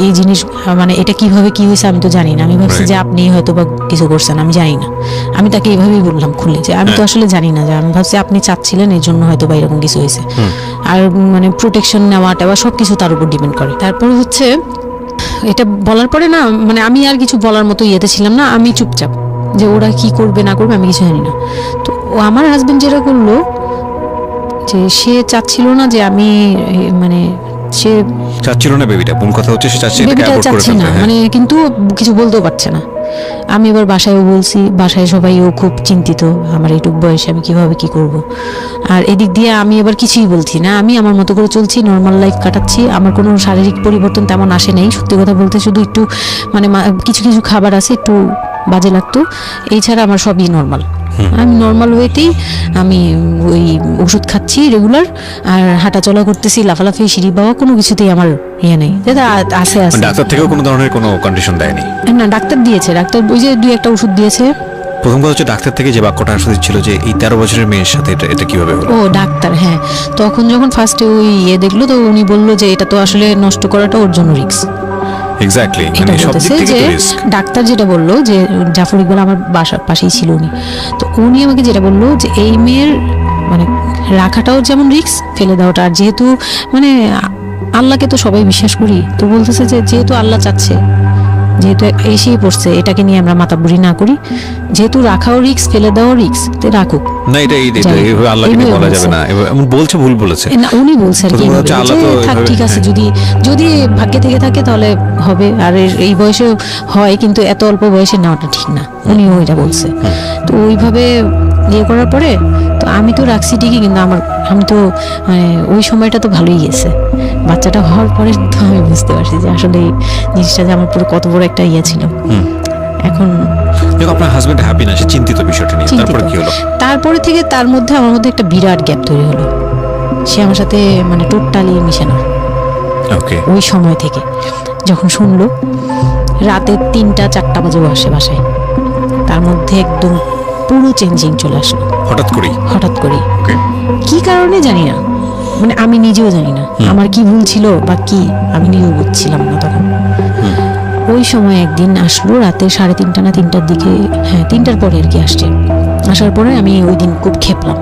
এই জিনিস মানে এটা কিভাবে কি হয়েছে আমি তো জানি না, আমি ভাবছি যে আপনি হয়তো বা কিছু করছেন, আমি জানি না। আমি তাকে এইভাবেই বললাম খুলে, যে আমি তো আসলে জানি না, যে আমি ভাবছি আপনি চাচ্ছিলেন এই জন্য হয়তো বা এরকম কিছু হয়েছে, আর মানে প্রোটেকশন নেওয়া টেওয়া সব কিছু তার উপর ডিপেন্ড করে। তারপর হচ্ছে এটা বলার পরে না মানে আমি আর কিছু বলার মতো ইয়েতে ছিলাম না, আমি চুপচাপ, যে ওরা কি করবে না করবে আমি কিছু জানি না। তো আমার হাজবেন্ড যেটা করলো, যে সে চাচ্ছিল না যে আমি মানে সে চাচ্ছিল না বেবিটা, কোন কথা হচ্ছে, সে চাচ্ছে এটাকে বেবিটা অ্যাভয়েড করে চাচ্ছে না, ফেলতে। মানে কিন্তু কিছু বলতেও পারছে না। আমি এবার বাসায়ও বলছি, বাসায় সবাইও খুব চিন্তিত আমার এইটুক বয়সে আমি কিভাবে কি করব। আর এদিক দিয়ে আমি এবার কিছুই বলছি না, আমি আমার মতো করে চলছি, নর্মাল লাইফ কাটাচ্ছি, আমার কোনো শারীরিক পরিবর্তন তেমন আসে নাই। সত্যি কথা বলতে শুধু একটু মানে কিছু কিছু খাবার আছে একটু বাজে লাগতো, এছাড়া আমার সবই নর্মাল। আমি নর্মাল ওয়েতেই আমি ওই ওষুধ খাচ্ছি রেগুলার, আর হাঁটা চলা করতেছি, লাফালাফি সিঁড়ি বাওয়া কোনো কিছুতেই আমার ইয়ে নেই, যেটা আছে আছে। ডাক্তার থেকেও কোনো ধরনের কোনো কন্ডিশন দেয়নি? না, ডাক্তার দিয়েছে, ডাক্তার ওই যে 2-1টা ওষুধ দিয়েছে। প্রথম কথা হচ্ছে ডাক্তার থেকে যে বাক্যটা আসলে ছিল যে এই 13 বছরের মেয়ের সাথে এটা কিভাবে হলো? ও ডাক্তার, হ্যাঁ, তখন যখন ফার্স্টে ওই দেখলো, তো উনি বললো যে এটা তো আসলে নষ্ট করাটা ওর জন্য রিস্ক। এক্স্যাক্টলি, এটা মানে সব দিক বলতেছে থেকে যে তো রিস্ক। ডাক্তার যেটা বললো, যে জাফর ইকবাল আমার বাসার পাশেই ছিল উনি, তো উনি আমাকে যেটা বললো যে এই মেয়ের মানে রাখাটাও যেমন রিস্ক, ফেলে দেওয়াটা, আর যেহেতু মানে আল্লাহকে তো সবাই বিশ্বাস করি, তো বলতেছে যে যেহেতু আল্লাহ চাচ্ছে, যেহেতু এসেই পড়ছে, এটাকে নিয়ে আমরা মাতাবুরি না করি, যেহেতু রাখাও রিস্ক ফেলে দেওয়াও রিস্ক, তো রাখুক। না এটা যাই হোক, এইভাবে আল্লাহকে নিয়ে এইভাবে বলা যাবে বলছে। না, এমন বলছে, ভুল বলেছে। না উনি বলছে আর কি, প্রথম হচ্ছে এইভাবে, আল্লাহ যে তো থাক এইভাবে- ঠিক আছে, যদি যদি ভাগ্যে থেকে থাকে তাহলে হবে, আর এই বয়সে হয়, কিন্তু এত অল্প বয়সে নেওয়াটা ঠিক না, উনিও এটা বলছে। তো ওইভাবে ইয়ে করার পরে তো আমি তো রাখছি ঠিকই, কিন্তু আমি তো মানে ওই সময়টা তো ভালোই গেছে, বাচ্চাটা হওয়ার পরে তো আমি বুঝতে পারছি যে আসলে এই জিনিসটা যে আমার পুরো কত বড় একটা ইয়ে ছিল। এখন দেখো আপনার হাজবেন্ড হ্যাপি না, সে চিন্তিত বিষয়টা নিয়ে, চিন্তিত। তারপরে কি হলো? তারপরে থেকে তার মধ্যে আমার মধ্যে একটা বিরাট গ্যাপ তৈরি হলো, সে আমার সাথে মানে টোটালি মিশে না। ওকে, ওই সময় থেকে যখন শুনলো রাতে 3টা-4টা বাজে আসে বাসায়, তার মধ্যে একদম পুরো চেঞ্জিং চলে আসলো হঠাৎ করেই। হঠাৎ করে। ওকে, কি কারণে জানি না, মানে আমি নিজেও জানি না আমার কি ভুল ছিল বা কি, আমি নিজেও বুঝছিলাম না তখন। ওই সময় একদিন আসলো রাতে 3:30 না 3টার দিকে, হ্যাঁ 3টার পরে আর কি আসছে, আসার পরে আমি ওই দিন খুব খেপলাম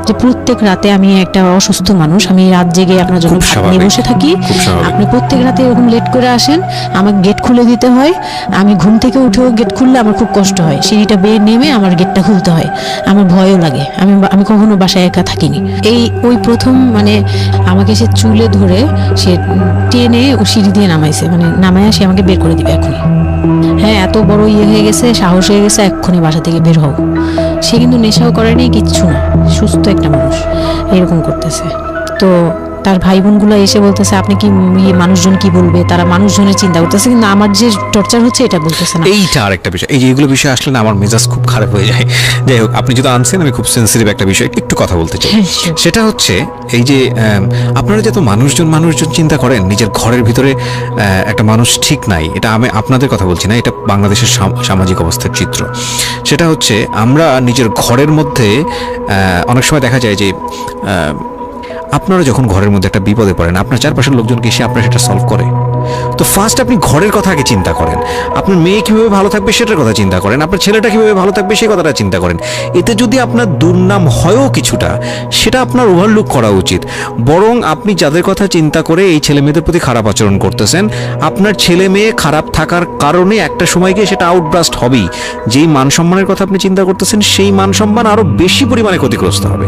যে প্রত্যেক রাতে আমি একটা অসুস্থ মানুষ, আমি রাত জেগে আপনার জন্য খুব ভাত নিয়ে স্বাভাবিক, বসে থাকি, খুব স্বাভাবিক। আপনি প্রত্যেক রাতে এরকম লেট করে আসেন, আমাকে গেট খুলে দিতে হয়, আমি ঘুম থেকে উঠেও গেট খুললে আমার খুব কষ্ট হয়, সিঁড়িটা বেয়ে নেমে আমার গেটটা খুলতে হয়, আমার ভয়ও লাগে, আমি কখনো বাসায় একা থাকিনি। ওই প্রথম মানে আমাকে সে চুলে ধরে সে টেনে ও সিঁড়ি দিয়ে নামাইছে, মানে নামায় সে আমাকে বের করে দিবে এখনই। হ্যাঁ, এত বড় হয়ে গেছে, সাহস হয়ে গেছে, এক্ষুনি বাসা থেকে বের হও। সে কিন্তু নেশাও করেনি, কিচ্ছু না, সুস্থ একটা মানুষ এরকম করতেছে। তো তার ভাই বোনগুলো এসে বলতেছে আপনি কি মানুষজন কি বলবে, তারা মানুষজনের চিন্তা করতেছে, কিন্তু আমার যে টর্চার হচ্ছে এটা বলতেছে না। এইটা আরেকটা বিষয়, এই যে এগুলো বিষয় আসলে না আমার মেজাজ খুব খারাপ হয়ে যায়। যাই হোক, আপনি যদি আনছেন, আমি খুব সেন্সিটিভ একটা বিষয় একটু কথা বলতে চাই। হ্যাঁ, sure. সেটা হচ্ছে এই যে আপনারা যত মানুষজন চিন্তা করেন নিজের ঘরের ভিতরে একটা মানুষ ঠিক নাই, এটা আমি আপনাদের কথা বলছি না, এটা বাংলাদেশের সামাজিক অবস্থার চিত্র। সেটা হচ্ছে আমরা নিজের ঘরের মধ্যে অনেক সময় দেখা যায় যে আপনারা যখন ঘরের মধ্যে একটা বিপদে পড়েন, আপনার চারপাশের লোকজনকে এসে আপনার সেটা সলভ করে। তো ফার্স্ট আপনি ঘরের কথা আগে চিন্তা করেন, আপনার মেয়ে কীভাবে ভালো থাকবে সেটার কথা চিন্তা করেন, আপনার ছেলেটা কীভাবে ভালো থাকবে সেই কথাটা চিন্তা করেন। এতে যদি আপনার দুর্নাম হয়ও কিছুটা, সেটা আপনার ওভারলুক করা উচিত। বরং আপনি যাদের কথা চিন্তা করে এই ছেলে মেয়েদের প্রতি খারাপ আচরণ করতেছেন, আপনার ছেলে মেয়ে খারাপ থাকার কারণে একটা সময় গিয়ে সেটা আউটব্রাস্ট হবেই। যেই মান সম্মানের কথা আপনি চিন্তা করতেছেন, সেই মান সম্মান আরও বেশি পরিমাণে ক্ষতিগ্রস্ত হবে।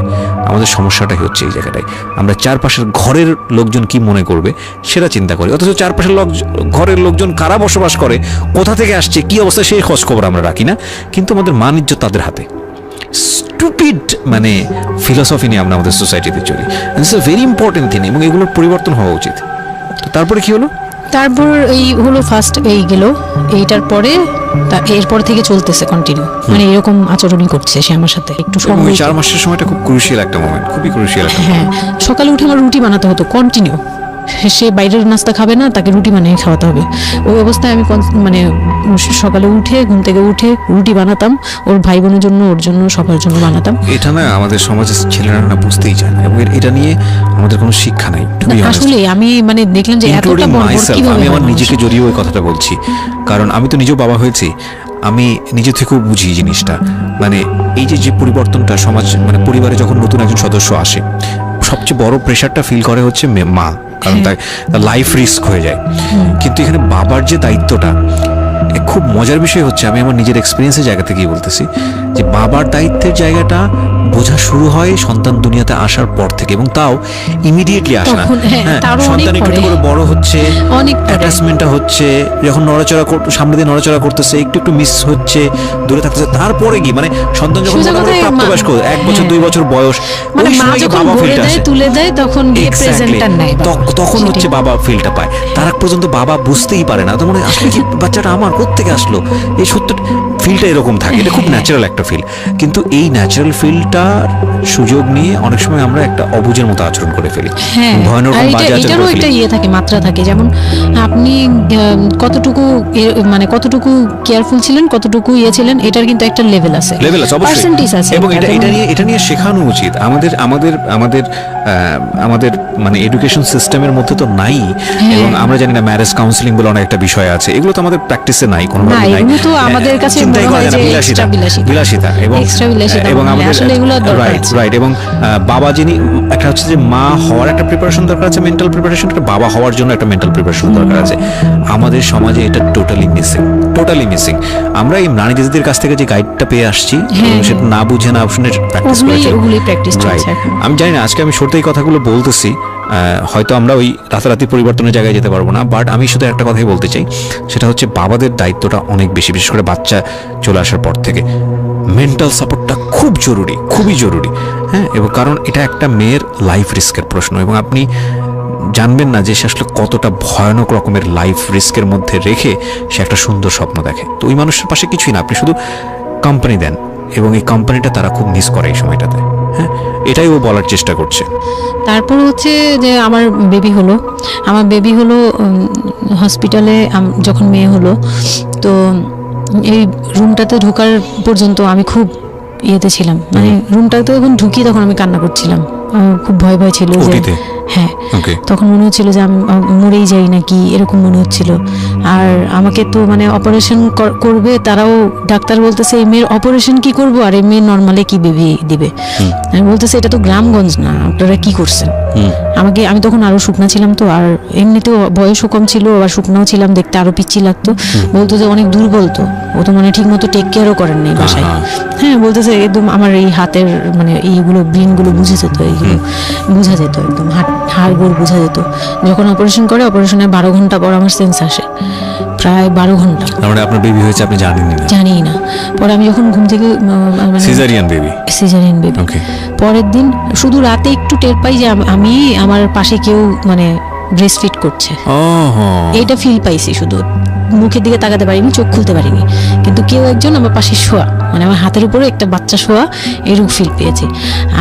আমাদের সমস্যাটাই হচ্ছে এই জায়গাটায়, আমরা চারপাশের ঘরের লোকজন কি মনে করবে সেটা চিন্তা করি, অথচ চারপাশের ঘরের লোকজন কারা বসবাস করে, কোথা থেকে আসছে, কি অবস্থা, সেই খোঁজ খবর আমরা রাখি না। কিন্তু আমাদের মান ইজ্জত তাদের হাতে। স্টুপিড মানে ফিলসফি নিয়ে আমরা আমাদের সোসাইটিতে চলি। It's a very important thing, এবং এগুলোর পরিবর্তন হওয়া উচিত। তো তারপরে কি হলো? তারপর এই হলো ফার্স্ট এই গেল, এইটার পরে এরপর থেকে চলতেছে কন্টিনিউ, মানে এরকম আচরণই করছে সে আমার সাথে। একটু এবং ওই 4 মাসের সময়টা খুব ক্রুশিয়াল একটা মোমেন্ট, খুবই ক্রুশিয়াল একটা হ্যাঁ, সকালে উঠে আমার রুটি বানাতে হতো কন্টিনিউ। সে বাইরের নাস্তা খাবে না, তাকে রুটি বানিয়ে খাওয়াতে হবে। ওই অবস্থায় আমি মানে সকালে উঠে ঘুম থেকে উঠে রুটি বানাতাম, ওর ভাই বোনের জন্য, ওর জন্য, সবার জন্য বানাতাম। এটা না আমাদের সমাজের ছেলেরা না বুঝতেই চায় না, এবং এটা নিয়ে আমাদের কোনো শিক্ষা নাই। আসলে আমি মানে দেখলাম যে এতটা কিভাবে আমি আমার নিজেকে জড়িয়ে ওই কথাটা বলছি, কারণ আমি তো নিজেও বাবা হয়েছি, আমি নিজে থেকেও বুঝি জিনিসটা। মানে এই যে পরিবর্তনটা সমাজ, মানে পরিবারে যখন নতুন একজন সদস্য আসে, সবচেয়ে বড় প্রেশারটা ফিল করে হচ্ছে মা, কারণ তার লাইফ রিস্ক হয়ে যায়। কিন্তু এখানে বাবার যে দায়িত্বটা, খুব মজার বিষয় হচ্ছে, আমি আমার নিজের এক্সপিরিয়েন্সের জায়গা থেকেই বলতেছি, যে বাবার দায়িত্বের জায়গাটা বোঝা শুরু হয় সন্তান দুনিয়াতে আসার পর থেকে, এবং তাও ইমিডিয়েটলি আসে না। সন্তান একটু একটু করে বড় হচ্ছে, অ্যাটাচমেন্টটা হচ্ছে, যখন নড়াচড়া সামনে দিয়ে নড়াচড়া করতেছে, একটু একটু মিস হচ্ছে, দূরে থাকতেছে, তারপরে কি মানে সন্তান যখন প্রাপ্তবয়স্ক 1 বছর 2 বছর বয়স, মানে মা যখন বলে দেয়, তুলে দেয়, তখন গিয়ে প্রেজেন্টার নাই, তখন হচ্ছে বাবা ফিলটা পায়। তার আগ পর্যন্ত বাবা বুঝতেই পারে না, তো মানে আসলে কি বাচ্চাটা আমার কোত্থেকে আসলো, এই সত্য ফিলটা এরকম থাকে। এটা খুব ন্যাচারাল একটা ফিল, কিন্তু এই ন্যাচারাল ফিলটার সুযোগ নিয়ে অনেক সময় আমরা একটা অবুঝের মতো আচরণ করে ফেলি, ভয়ানক বাজে আচরণ করে ফেলি। একটা থাকে, মাত্রা থাকে, যেমন আপনি কতটুকু মানে কতটুকু কেয়ারফুল ছিলেন, কতটুকু ছিলেন, এটার কিন্তু একটা লেভেল আছে, পার্সেন্টেজ আছে, এবং এটা নিয়ে শেখানো উচিত আমাদের আমাদের আমাদের আমাদের মানে এডুকেশন সিস্টেমের মধ্যে তো নাই। এবং আমরা জানি না, ম্যারেজ কাউন্সিলিং বলে অনেক একটা বিষয় আছে, এগুলো তো আমাদের প্র্যাকটিসে নাই, কোনোভাবে নাই। এগুলো তো আমাদের কাছে মনে হয় যে বিলাসিতা, এবং আমাদের রাইট। এবং বাবা যিনি, একটা হচ্ছে যে মা হওয়ার একটা প্রিপারেশন দরকার আছে, মেন্টাল প্রিপারেশন, একটা বাবা হওয়ার জন্য একটা মেন্টাল প্রিপারেশন দরকার আছে। আমাদের সমাজে এটা টোটালি মিসিং। আমরা এই নারী দিদিদের কাছ থেকে যে গাইডটা পেয়ে আসছি, সেটা না বুঝে না শুনে প্র্যাকটিস করেছি। আমি জানি না, আজকে আমি সত্যি কথাগুলো বলতেছি, হয়তো আমরা ওই রাতারাতি পরিবর্তনের জায়গায় যেতে পারবো না, বাট আমি শুধু একটা কথাই বলতে চাই, সেটা হচ্ছে বাবাদের দায়িত্বটা অনেক বেশি, বিশেষ করে বাচ্চা চলে আসার পর থেকে মেন্টাল সাপোর্টটা খুব জরুরি, খুবই জরুরি। হ্যাঁ, এবং কারণ এটা একটা মেয়ের লাইফ রিস্কের প্রশ্ন, এবং আপনি জানবেন না যে সে আসলে কতটা ভয়ানক রকমের লাইফ রিস্কের মধ্যে রেখে সে একটা সুন্দর স্বপ্ন দেখে। তো ওই মানুষের পাশে কিছুই না, আপনি শুধু কোম্পানি দেন, এবং এই কোম্পানিটা তারা খুব মিস করে এই সময়টাতে। হ্যাঁ, এটাই ও বলার চেষ্টা করছে। তারপর হচ্ছে যে আমার বেবি হলো হসপিটালে, যখন মেয়ে হলো, তো এই রুমটাতে ঢোকার পর্যন্ত আমি খুব ইয়েতে ছিলাম, মানে রুমটাতে যখন ঢুকি তখন আমি কান্না করছিলাম। খুব ভয় ভয় ছিল যে ওটিতে? হ্যাঁ ওকে। তখন মনে হচ্ছিল যে আমি মরেই যাই নাকি এরকম মনে হচ্ছিল। আর আমাকে তো মানে অপারেশন করবে, তারাও ডাক্তার বলতেছে এই মেয়ের অপারেশন কি করব আর এই মেয়ে নর্মালে কি বেবি দিবে। আমি বলতেছে এটা তো গ্রামগঞ্জ না, আপনারা কি করছেন। আমি তখন আরো শুকনা ছিলাম তো, আর এমনিতেও বয়সও কম ছিল, আর শুকনাও ছিলাম, দেখতে আরো পিচ্ছি লাগতো। বলতো যে অনেক দুর্বল তো, ও তো মানে ঠিক মতো টেক কেয়ারও করেন নাই বাসায়। হ্যাঁ বলতেছে একদম আমার এই হাতের মানে এইগুলো ব্রেনগুলো বুঝে যেত, এইগুলো বোঝা যেত, একদম হাড় গোড় বোঝা যেত। যখন অপারেশন করে, অপারেশনের 12 ঘন্টা পর আমার সেন্স আসে, প্রায় 12 ঘন্টা। মানে আপনার বেবি হয়েছে আপনি জানেন না? জানি না। পরে আমি যখন ঘুম থেকে caesarean baby? Caesarean baby. Okay. পরের দিন শুধু রাতে একটু টের পাই যে আমি আমার পাশে কেউ মানে ব্রেস্ট ফিড করছে, এইটা ফিল পাইছি। শুধু মুখের দিকে তাকাতে পারিনি, চোখ খুলতে পারিনি, কিন্তু কেউ একজন আমার পাশে শোয়া, মানে আমার হাতের উপরে একটা বাচ্চা শোয়া, এরকম ফিল পেয়েছি।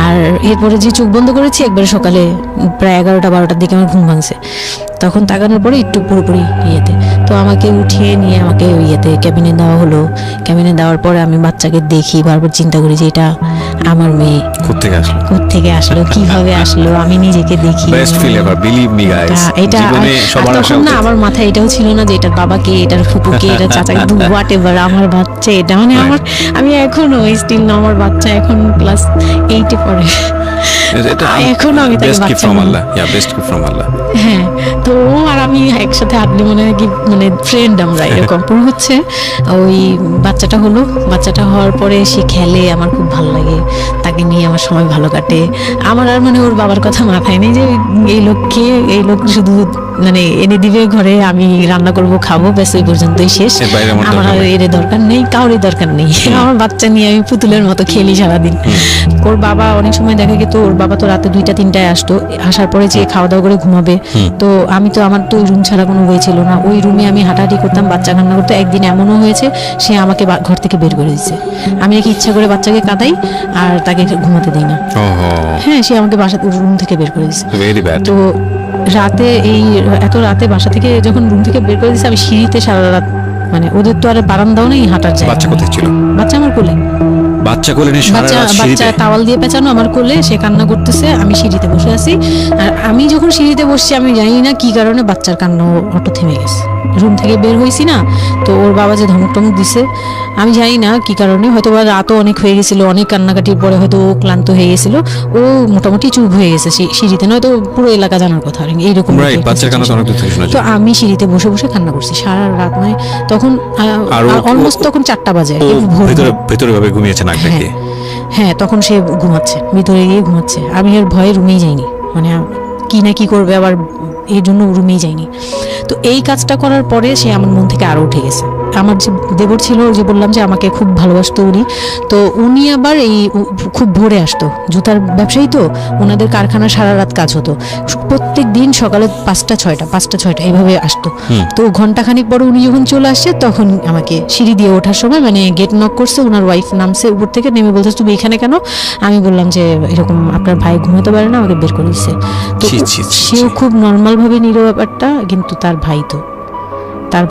আর এরপরে যে চোখ বন্ধ করেছি, একবারে সকালে প্রায় 11টা-12টার দিকে আমার ঘুম ভাঙছে। তখন তাকানোর পরে একটু পুরোপুরি ইয়েতে, তো আমাকে উঠিয়ে নিয়ে আমাকে ইয়েতে ক্যাবিনে দেওয়া হলো। ক্যাবিনে দেওয়ার পরে আমি বাচ্চাকে দেখি, বারবার চিন্তা করি যে এটা আমার মেয়ে, কোত্থেকে আসলো, কিভাবে আসলো, আমি নিজেকে দেখি। Best feel ever, believe me guys. এটা তখন না আমার মাথায় এটাও ছিল না যে এটার বাবাকে, এটার ফুপুকে, এটার চাচাকে, হোয়াট এভার, আমার বাচ্চা এটা, মানে আমি এখনো স্টিল না, আমার বাচ্চা এখন ক্লাস 8-এ পড়ে, এখনো আমি তাকে বাচ্চা বলি। হ্যাঁ, তো ও আর আমি একসাথে হাঁটলে মনে হয় কি মানে ফ্রেন্ড আমরা এরকম। পরে হচ্ছে ওই বাচ্চাটা হলো, বাচ্চাটা হওয়ার পরে সে খেলে, আমার খুব ভালো লাগে, তাকে নিয়ে আমার সময় ভালো কাটে। আমার আর মানে ওর বাবার কথা মাথায় নেই যে এই লোক শুধু মানে এনে দিবে ঘরে, আমি রান্না করব, খাবো, ব্যাস ওই পর্যন্তই শেষ। আমার আর এর দরকার নেই, কাউরই দরকার নেই। আমার বাচ্চা নিয়ে আমি পুতুলের মতো খেলি সারাদিন। ওর বাবা অনেক সময় দেখা গেত, ওর বাবা তো রাতে 2টা-3টায় আসতো, আসার পরে যে খাওয়া দাওয়া করে ঘুমাবে। তো আমার তো ওই রুম ছাড়া কোনো ওয়ে ছিল না, ওই রুমে আমি হাঁটাহাঁটি করতাম, বাচ্চা কান্না করতো। একদিন এমনও হয়েছে সে আমাকে ঘর থেকে বের করে দিচ্ছে, আমি নাকি ইচ্ছা করে বাচ্চাকে কাঁদাই আর তাকে ঘুমাতে দিই না। হ্যাঁ, সে আমাকে রুম থেকে বের করে দিচ্ছে। তো রাতে এত রাতে বাসা থেকে যখন রুম থেকে বের করে দিচ্ছে, আমি সিঁড়িতে সারা রাত, মানে ওদের তো আর বারান্দাও নেই হাঁটার জায়গা। বাচ্চা কোথায় ছিল? বাচ্চা আমার কোলে। বাচ্চা টাওয়াল দিয়ে পেঁচানো আমার কোলে, সে কান্না করতেছে, আমি সিঁড়িতে বসে আছি। আর আমি যখন সিঁড়িতে বসছি, আমি জানি না কি কারণে বাচ্চার কান্না অটো থেমে গেছে। রুম থেকে বের হয়েছি না, তো ওর বাবা যে ধমক টমক দিছে, আমি জানি না কি কারণে, হয়তো বা রাতও অনেক হয়ে গেছিল, অনেক কান্নাকাটির পরে হয়তো ও ক্লান্ত হয়ে গেছিল, ও মোটামুটি চুপ হয়ে গেছে সিঁড়িতে, নয়তো পুরো এলাকা জানার কথা এইরকম। তো আমি সিঁড়িতে বসে বসে কান্না করছি সারা রাত, মানে তখন অলমোস্ট তখন 4টা বাজে। ভেতরে ভাবে ঘুমিয়েছে নাক ডেকে? হ্যাঁ, তখন সে ঘুমাচ্ছে, ভিতরে গিয়ে ঘুমাচ্ছে। আমি এর ভয়ে রুমেই যাইনি, মানে কি না কি করবে আবার, এই জন্য রুমেই যাইনি। তো এই কাজটা করার পরে সে আমার মন থেকে আরো উঠে গেছে। আমার যে দেবর ছিল, যে বললাম যে আমাকে খুব ভালোবাসতো উনি, তো উনি আবার খুব ভোরে আসতো, জুতার ব্যবসায়ী তো, ওনাদের কারখানা সারা রাত কাজ হতো, প্রত্যেক দিন সকালে 5টা-6টা এইভাবে আসতো। তো ঘন্টাখানিক পরে উনি যখন চলে আসছে, তখন আমাকে সিঁড়ি দিয়ে ওঠার সময় মানে গেট নক করছে, ওনার ওয়াইফ নামছে উপর থেকে, নেমে বলছে তুমি এখানে কেন? আমি বললাম যে এরকম আপনার ভাই ঘুমাতে পারে না, আমাকে বের করে দিচ্ছে। তো সেও খুব নর্মাল ভাবে নিল ব্যাপারটা, কিন্তু তার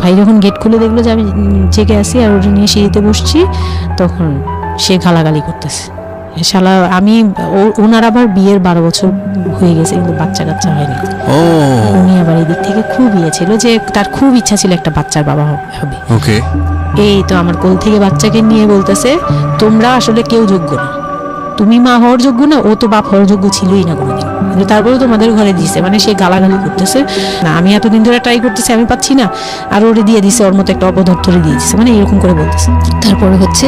ভাই যখন গেট খুলে দেখলো যে আমি জেগে আছি আর ওটা নিয়ে সিঁড়িতে বসছি, তখন সে গালাগালি করতেছে, শালা আমি ওনার আবার বিয়ের 12 বছর হয়ে গেছে, কিন্তু বাচ্চা কাচ্চা হয়নি। উনি আবার এই দিক থেকে খুব ছিল যে তার খুব ইচ্ছা ছিল একটা বাচ্চার বাবা হবে। এই তো আমার কোল থেকে বাচ্চাকে নিয়ে বলতেছে তোমরা আসলে কেউ যোগ্য না, তুমি মা হওয়ার যোগ্য না, ও তো বাপ হওয়ার যোগ্য ছিলই না কোনোদিন, কিন্তু তারপরেও তোমাদের ঘরে দিছে। মানে সে গালাগালি করতেছে, না আমি এতদিন ধরে ট্রাই করতেছি, আমি পাচ্ছি না, আর ওরে দিয়ে দিছে, ওর মতো একটা অপদার্থরে দিয়ে দিছে, মানে এরকম করে বলতেছে। তারপরে হচ্ছে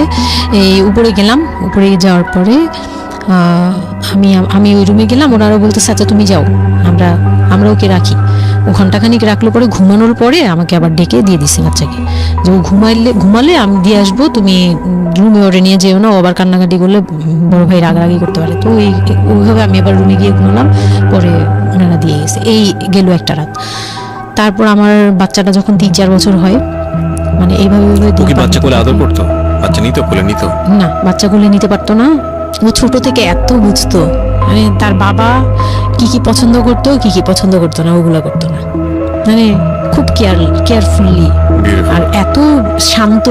এই উপরে গেলাম, উপরে যাওয়ার পরে আমি ওই রুমে গেলাম, ওনারা বলতেছে আচ্ছা তুমি যাও, আমরা ওকে রাখি। ও ঘন্টাখানিক রাখলো, পরে ঘুমানোর পরে আমাকে আবার ডেকে দিয়ে দিচ্ছে বাচ্চাকে, যে ও ঘুমালে আমি দিয়ে আসবো, তুমি রুমে ওরে নিয়ে যেও না, ও আবার কান্নাকাটি করলে বড় ভাই রাগারাগি করতে পারে। তো ওইভাবে আমি আবার রুমে গিয়ে ঘুমালাম, পরে ওনারা দিয়ে গেছে। এই গেল একটা রাত। তারপর আমার বাচ্চাটা যখন 3-4 বছর হয়, মানে এইভাবে বাচ্চা কোলে আদর করতো, বাচ্চা কোলে নিত না, বাচ্চা কোলে নিতে পারতো না। ও ছোট থেকে এত বুঝতো, মানে তার বাবা কি কি পছন্দ করতো, কি কি পছন্দ করতো না, ওগুলো করতো না। মানে খুব কেয়ারফুলি, Beautiful. আর এত শান্ত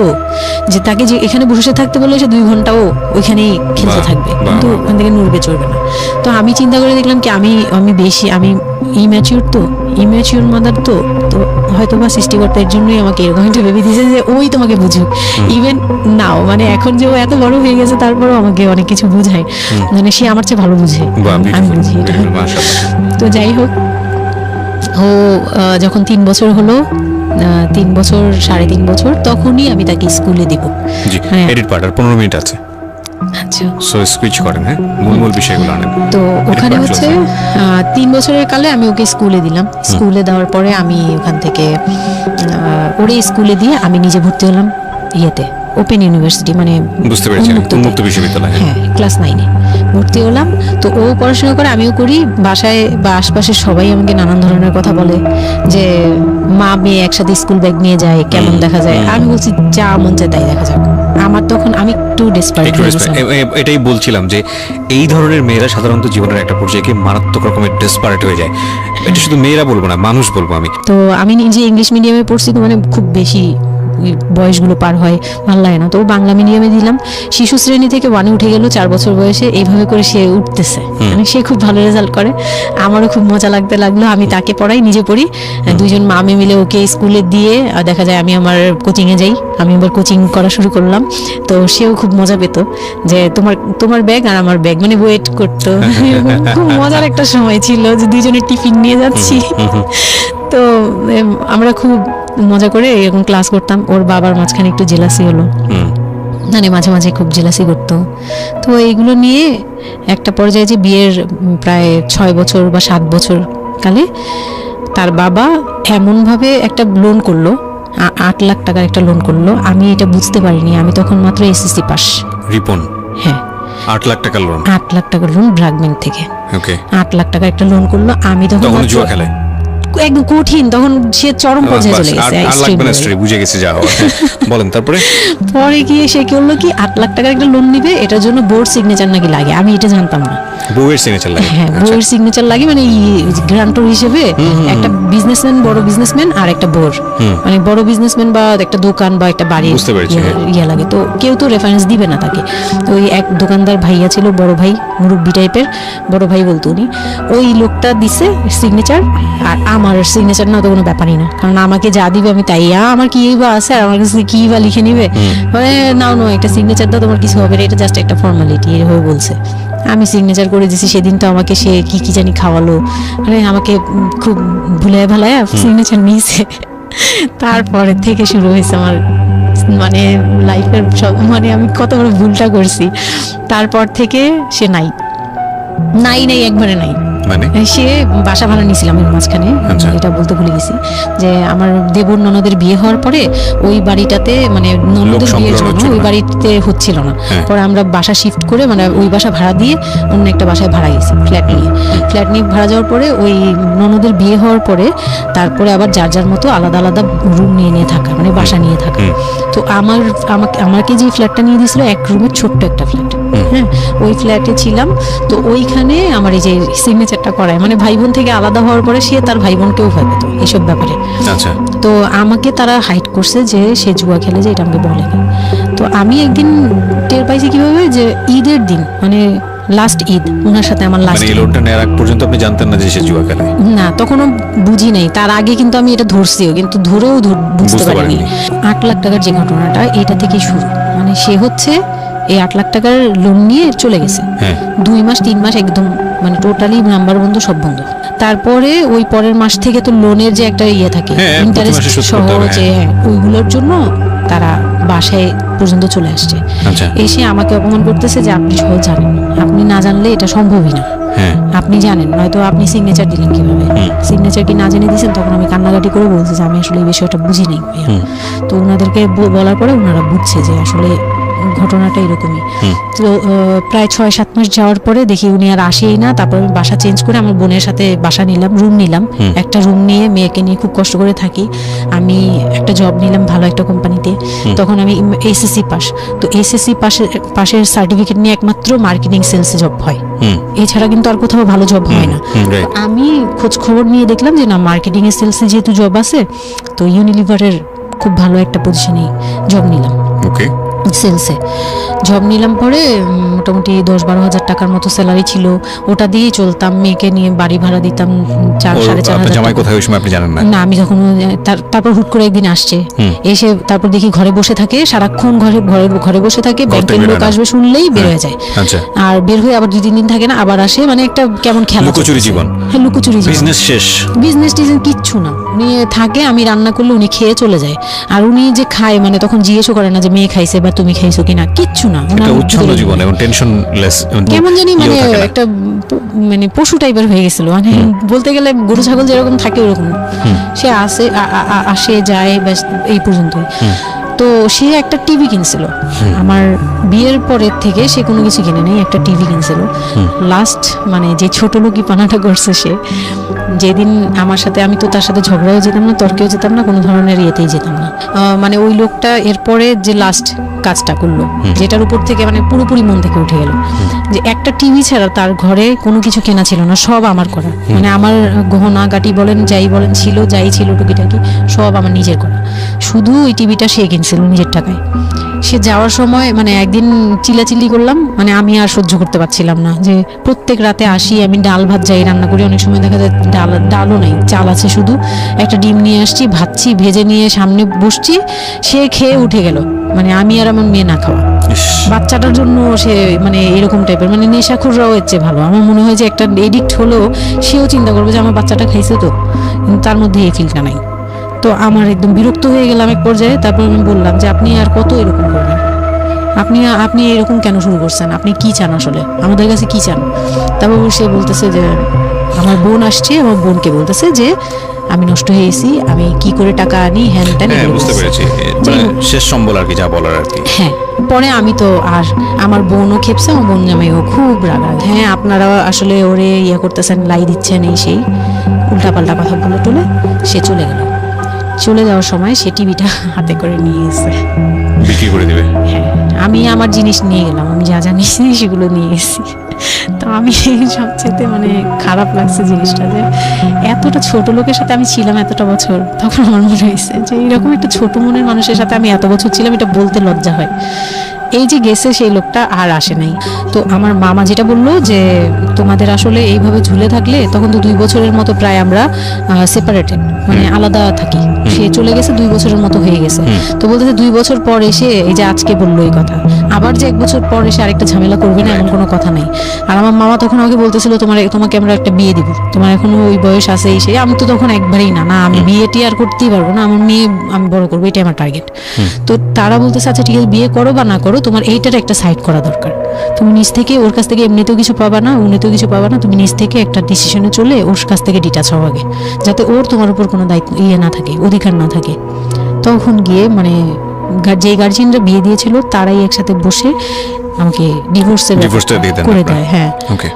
যে তাকে যে এখানে বসে থাকতে বললে সে 2 ঘন্টাও ওইখানেই খেলতে বাহ, থাকবে, বাহ, কিন্তু বাহ। ওখান থেকে নড়বে চড়বে না। তো আমি চিন্তা করে দেখলাম কি আমি ইম্যাচিউর মাদার তো হয়তো বা সৃষ্টিকর্তা এর জন্যই আমাকে এরকম একটা ভেবে দিয়েছে যে ওই তোমাকে বুঝুক। ইভেন নাও মানে এখন যে ও এত বড় হয়ে গেছে তারপরেও আমাকে অনেক কিছু বুঝায়, মানে সে আমার চেয়ে ভালো বুঝে, বাহ, আমি beautiful, বুঝি এটা। beautiful, মাশাআল্লাহ। তো যাই হোক, ও যখন 3 বছর হলো, 3 বছর 3.5 বছর, তখনই আমি তাকে স্কুলে দিব। জি, হ্যাঁ। এডিট পার্ট আর 15 মিনিট আছে, আচ্ছা, সো সুইচ করেন, হ্যাঁ, মূল বিষয়গুলো আনেন। তো ওখানে part হচ্ছে close, 3 বছরের কালে আমি ওকে স্কুলে দিলাম। স্কুলে দেওয়ার পরে আমি ওখান থেকে ওরে স্কুলে দিয়ে আমি নিজে ভর্তি হলাম ইয়েতে, ওপেন ইউনিভার্সিটি, মানে বুঝতে পেরেছি, উন্মুক্ততে। উন্মুক্ত বিশ্ববিদ্যালয়, হ্যাঁ। হ্যাঁ, ক্লাস 9-এ ভর্তি হলাম। তো ও পড়াশোনা করে, আমিও করি। বাসায় বা আশপাশে সবাই আমাকে নানান ধরনের কথা বলে যে মা মেয়ে একসাথে স্কুল ব্যাগ নিয়ে যায়, কেমন দেখা যায়। আমি বলছি যা মন চায় তাই দেখা যাক। আমার তখন আমি একটু ডেসপারেট একটু হয়ে respect, গেছিলাম। এটাই বলছিলাম যে এই ধরনের মেয়েরা সাধারণত জীবনের একটা পর্যায়ে গিয়ে মারাত্মক রকমের ডেসপারেট হয়ে যায়। এটা শুধু মেয়েরা বলবো না, মানুষ বলবো আমি। তো আমি নিজে ইংলিশ মিডিয়ামে পড়ছি, তো মানে খুব বেশি ওই বয়সগুলো পার হয়, ভালো লাগে না। তো ও বাংলা মিডিয়ামে দিলাম। শিশু শ্রেণী থেকে 1-এ উঠে গেল 4 বছর বয়সে। এইভাবে করে সে উঠতেছে, মানে সে খুব ভালো রেজাল্ট করে। আমারও খুব মজা লাগতে লাগলো। আমি তাকে পড়াই, নিজে পড়ি। দুইজন মামে মিলে ওকে স্কুলে দিয়ে দেখা যায় আমি আমার কোচিংয়ে যাই। আমি আবার কোচিং করা শুরু করলাম। তো সেও খুব মজা পেত যে তোমার ব্যাগ আর আমার ব্যাগ, মানে ওয়েট করতো। খুব মজার একটা সময় ছিল যে দুইজনে টিফিন নিয়ে যাচ্ছি। তো আমরা খুব মজা করে এরকম ক্লাস করতাম। ওর বাবার মাঝখানে একটু জেলাসি হলো, মানে মাঝে মাঝে খুব জেলাসি করতো। তো এইগুলো নিয়ে একটা পর্যায়ে যে বিয়ের প্রায় 6 বছর বা 7 বছর কালে তার বাবা এমনভাবে একটা লোন করলো, 8 লাখ টাকার একটা লোন করলো। আমি এটা বুঝতে পারিনি, আমি তখন মাত্র এসএসসি পাস। রিপন, হ্যাঁ, 8 লাখ টাকা লোন। 8 লাখ টাকার লোন ব্র্যাক ব্যাংক থেকে। ওকে, 8 লাখ টাকা একটা লোন করলো। আমি তখন তখন মাত্র- জুয়া খেলে। একদম কঠিন, তখন সে চরম পর্যায়ে চলে গেছে। আর extreme লাগবে না level। স্টোরি, বুঝে গেছে, যা হওয়ার। বলেন তারপরে। পরে গিয়ে সে কি হলো কি 8 লাখ টাকার একটা লোন নিবে, এটার জন্য বোর্ড সিগনেচার নাকি লাগে, আমি এটা জানতাম না। বউয়ের সিগনেচার লাগে? হ্যাঁ, আচ্ছা। বোর্ড সিগনেচার লাগে, মানে গ্রান্টর হিসেবে একটা বিজনেসম্যান, বড় বিজনেসম্যান আর একটা বোর্ড, মানে বড় বিজনেসম্যান বা একটা দোকান বা একটা বাড়ি বুঝতে পেরেছি, হ্যাঁ। ইয়ে লাগে। তো কেউ তো রেফারেন্স দিবে না তাকে। তো ওই এক দোকানদার ভাইয়া ছিল, বড় ভাই, মুরব্বি টাইপের, বড় ভাই বলতো উনি। ওই লোকটা দিছে সিগনেচার, আর আমার সিগনেচার না তো কোনো ব্যাপারই না, কারণ আমাকে যা দিবে আমি তাই। আমার কি বা আছে, আর আমার কাছে কি বা লিখে নিবে, মানে নাও একটা সিগনেচার দাও, তোমার কিছু হবে না, এটা জাস্ট একটা ফর্মালিটি, এভাবে বলছে। আমি সিগনেচার করে দিছি। সেদিন তো আমাকে সে কি জানি খাওয়ালো, মানে আমাকে খুব ভুলে ভালায় সিগনেচার নিয়েছে। তারপরে থেকে শুরু হয়েছে আমার মানে লাইফের সব, মানে আমি কত বড় ভুলটা করছি। তারপর থেকে সে নাই একবারে নাই। মানে সে বাসা ভাড়া নিয়েছিলাম এর মাঝখানে, আচ্ছা। এটা বলতে ভুলে গেছি যে আমার দেবর ননদের বিয়ে হওয়ার পরে ওই বাড়িটাতে, মানে ননদের বিয়ের সম্পূর্ণ জন্য হচ্ছিল ওই না। বাড়িতে হচ্ছিল না। হ্যাঁ। পরে আমরা বাসা শিফট করে, মানে ওই বাসা ভাড়া দিয়ে অন্য একটা বাসায় ভাড়া গেছি, ফ্ল্যাট নিয়ে ভাড়া যাওয়ার পরে ওই ননদের বিয়ে হওয়ার পরে তারপরে আবার যার যার মতো আলাদা আলাদা রুম নিয়ে থাকা, মানে বাসা নিয়ে থাকা। তো আমাকে যে ফ্ল্যাটটা নিয়ে দিয়েছিল, এক রুমের ছোট্ট একটা ফ্ল্যাট, হ্যাঁ, ওই ফ্ল্যাটে ছিলাম। তো ওইখানে আমার এই যে সিগনেচারটা করায়, মানে ভাই বোন থেকে আলাদা হওয়ার পরে সে তার ভাই বোনকেও ভয় পেত এসব ব্যাপারে। আচ্ছা, তো আমাকে তারা হাইড করছে যে সে জুয়া খেলে, যে এটা আমাকে বলেনি। তো আমি একদিন টের পাইছি কিভাবে, যে ঈদের দিন, মানে লাস্ট ঈদ, ওনার সাথে আমার লাস্ট মানে এই লোনটা নেওয়ার আগ পর্যন্ত আপনি জানতেন না যে সে জুয়া খেলে? না, তখনও বুঝি নাই। তার আগে কিন্তু আমি এটা ধরছিও, কিন্তু ধরেও বুঝতে বুঝতে পারিনি। পারেননি। 8 লাখ টাকার যে ঘটনাটা, এটা থেকেই শুরু। মানে সে হচ্ছে এই 8 লাখ টাকার লোন নিয়ে চলে গেছে। হ্যাঁ। 2 মাস 3 মাস একদম, মানে টোটালি নাম্বার বন্ধ, সব বন্ধ। তারপরে ওই পরের মাস থেকে তো লোনের যে একটা ইয়ে থাকে, হ্যাঁ, প্রতি ইন্টারেস্ট মাসে শোধ সহ, করতে হবে, যে হ্যাঁ। ওইগুলোর জন্য তারা বাসায় পর্যন্ত চলে আসছে। আচ্ছা। এসে আমাকে অপমান করতেছে যে আপনি সহজ জানেন না, আপনি না জানলে এটা সম্ভবই না। হ্যাঁ, আপনি জানেন, নয়তো আপনি সিগনেচার দিলেন কিভাবে? সিগনেচার কি না জেনে দিয়েছেন? তখন আমি কান্নাকাটি করে বলছি যে আমি আসলে এই বিষয়টা বুঝি নাই ভাইয়া। তো ওনাদেরকে বলার পরে ওনারা বুঝছে যে আসলে ঘটনাটা এরকমই। তো প্রায় 6-7 মাস যাওয়ার পরে দেখি উনি আর আসেই না। তারপর আমি বাসা চেঞ্জ করে আমার বোনের সাথে বাসা নিলাম, রুম নিলাম। একটা রুম নিয়ে মেয়েকে নিয়ে খুব কষ্ট করে থাকি। আমি একটা জব নিলাম ভালো একটা কোম্পানিতে। তখন আমি এসএসসি পাস, তো এসএসসি পাশের সার্টিফিকেট নিয়ে একমাত্র মার্কেটিং সেলসে জব হয়, এছাড়া কিন্তু আর কোথাও ভালো জব হয় না। তো আমি খোঁজ খবর নিয়ে দেখলাম যে না, মার্কেটিং এর সেলসে যেহেতু জব আছে, তো ইউনিলিভারের খুব ভালো একটা পজিশনে জব নিলাম। ওকে, সেলসে জব নিলাম পরে মোটামুটি 10-12 হাজার টাকার মতো স্যালারি ছিল, ওটা দিয়েই চলতাম। মেয়েকে নিয়ে বাড়ি ভাড়া দিতাম 4-4.5 হাজার। জামাই কোথায় ওই সময় আপনি জানেন না? না, আমি যখন তারপর হুট করে একদিন আসছে, এসে তারপর দেখি ঘরে বসে থাকে, সারাক্ষণ ঘরে বসে থাকে। ব্যাংকের লোক আসবে শুনলেই বের হয়ে যায়, আর বের হয়ে আবার 2-3 দিন থাকে না, আবার আসে। মানে একটা কেমন খেলা, লুকোচুরি জীবন। হ্যাঁ, লুকোচুরি জীবন। বিজনেস শেষ, বিজনেস টিজনেস কিচ্ছু না। উনি থাকে, আমি রান্না করলে উনি খেয়ে চলে যায়। আর উনি যে খায়, মানে তখন জিজ্ঞেসও করে না যে মেয়ে খাইছে বা তুমি খাইছো কিনা, কিচ্ছু না। একটা উচ্ছন্ন জীবন এবং টেনশনলেস, কেমন জানি মানে একটা মানে পশু টাইপের হয়ে গেছিল। মানে বলতে গেলে গরু ছাগল যেরকম থাকে ওরকম। সে আসে যায়, ব্যাস এই পর্যন্তই। তো সে একটা টিভি কিনছিল আমার বিয়ের পরের থেকে, সে কোনো কিছু কিনে নেই, একটা টিভি কিনছিল। লাস্ট মানে যে ছোট লোকই পানাটা করছে সে, যেদিন আমার সাথে, আমি তো তার সাথে ঝগড়াও যেতাম না, তর্কেও যেতাম না, কোনো ধরনের ইয়েতেই যেতাম না। মানে ওই লোকটা এরপরে যে লাস্ট কাজটা করলো, যেটার উপর থেকে মানে পুরোপুরি মন থেকে উঠে গেল, যে একটা টিভি ছাড়া তার ঘরে কোনো কিছু কেনা ছিল না, সব আমার করা। মানে আমার গহনা গাটি বলেন, যাই বলেন ছিল, যাই ছিল টুকিটাকি সব আমার নিজের করা। শুধু ওই টিভিটা সে কিনছিল নিজের টাকায়। সে যাওয়ার সময় মানে একদিন চিল্লাচিল্লি করলাম, মানে আমি আর সহ্য করতে পারছিলাম না। যে প্রত্যেক রাতে আসি, আমি ডাল ভাত যাই রান্না করি, অনেক সময় দেখা যায় ডালও নাই, চাল আছে শুধু। একটা ডিম নিয়ে আসছি, ভাজছি, ভেজে নিয়ে সামনে বসছি, সে খেয়ে উঠে গেল। মানে আমি আর আমার মেয়ে না খাওয়া, বাচ্চাটার জন্য সে মানে এরকম টাইপের, মানে নেশাখোররাও এর চেয়ে ভালো। আমার মনে হয় যে একটা এডিক্ট হলেও সেও চিন্তা করবে যে আমার বাচ্চাটা খাইছে, তো কিন্তু তার মধ্যে এই ফিলটা নাই। তো আমার একদম বিরক্ত হয়ে গেলাম এক পর্যায়ে। তারপর আমি বললাম যে আপনি আর কত এরকম করবেন, আপনি এরকম কেন শুরু করছেন, আপনি কি চান আসলে, আমাদের কাছে কি চান? তারপর সে বলতেছে যে আমার বোন আসছে, আমার বোনকে বলতেছে যে আমি নষ্ট হয়ে গেছি, আমি কি করে টাকা আনি, হ্যান ত্যান। বুঝতে পেরেছি, মানে শেষ সম্বল আর কি, যা বলার আর কি। হ্যাঁ, পরে আমি তো আর আমার বোনও খেপছে, আমার বোন জামাইও খুব রাগা। হ্যাঁ, আপনারা আসলে ওরে ইয়ে করতেছেন, লাই দিচ্ছেন, এই সেই উল্টাপাল্টা কথা বলে টলে সে চলে গেল। চলে যাওয়ার সময় সে টিভিটা হাতে করে নিয়ে এসে বিক্রি করে দিবে। হ্যাঁ, আমি আমার জিনিস নিয়ে গেলাম, আমি যা যা নিয়েছি সেগুলো নিয়ে এসেছি। তো আমি সবচেয়ে মানে খারাপ লাগছে জিনিসটা, যে এতটা ছোট লোকের সাথে আমি ছিলাম এতটা বছর। তখন আমার মনে হয়েছে যে এরকম একটা ছোট মনের মানুষের সাথে আমি এত বছর ছিলাম, এটা বলতে লজ্জা হয়। এই যে গেছে সেই লোকটা আর আসে নাই। তো আমার মামা যেটা বললো যে তোমাদের আসলে এইভাবে ঝুলে থাকলে, তখন তো 2 বছরের মতো প্রায় আমরা সেপারেটেড, মানে আলাদা থাকি। সে চলে গেছে 2 বছরের মতো হয়ে গেছে। তো বলতেছে 2 বছর পর এসে এই যে আজকে বললো এই কথা, আবার যে 1 বছর পর এসে আরেকটা ঝামেলা করবে না, এমন কোনো কথা নাই। আর আমার মামা তখন আমাকে বলতেছিল তোমাকে আমরা একটা বিয়ে দিব, তোমার এখনো ওই বয়স আছে এই সেই। আমি তো তখন একবারেই না আমি বিয়েটি আর করতেই পারবো না, আমার মেয়ে আমি বড় করবো, এটাই আমার টার্গেট। তো তারা বলতেছে আচ্ছা ঠিক আছে, বিয়ে করো বা না করো, তোমার এইটার একটা সাইড করা দরকার। তুমি নিজ থেকে ওর কাছ থেকে এমনিতেও কিছু পাবা না, উনিতেও কিছু পাবা না, তুমি নিজ থেকে একটা ডিসিশনে চলে ওর কাছ থেকে ডিটাচ হও আগে, যাতে ওর তোমার উপর কোনো দায়িত্ব না থাকে, অধিকার না থাকে। তখন গিয়ে মানে যে গার্জিয়ানরা বিয়ে দিয়েছিল তারাই একসাথে বসে আমাকে ডিভোর্সটা করে দেয়। হ্যাঁ, ওকে।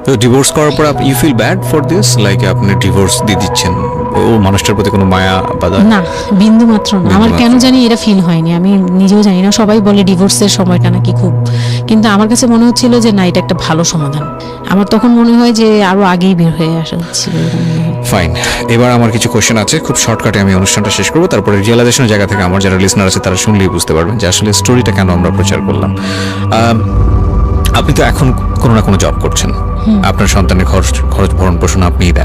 তো ডিভোর্স করার পর you feel bad for this, like আপনি ডিভোর্স দিয়ে দিচ্ছেন, ও মানুষটার প্রতি কোনো মায়া বা না, বিন্দু মাত্র না। আমার কেন জানি এটা ফিল হয়নি, আমি নিজেও জানি না। সবাই বলে ডিভোর্সের সময়টা নাকি খুব, কিন্তু আমার কাছে মনে হচ্ছিল যে না, এটা একটা ভালো সমাধান। আমার তখন মনে হয় যে আরো আগেই বের হয়ে আসা ছিল। ফাইন, এবার আমার কিছু কোশ্চেন আছে, খুব শর্টকাটে আমি অনুষ্ঠানটা শেষ করবো। তারপরে রিয়েলাইজেশনের জায়গা থেকে আমার যারা লিসনার আছে তারা শুনলেই বুঝতে পারবেন যে আসলে স্টোরিটা কেন আমরা প্রচার করলাম। আপনি তো এখন কোনো না কোনো জব করছেন, আপনার সন্তানের খরচ ভরণ পোষণ আপনিই দেন।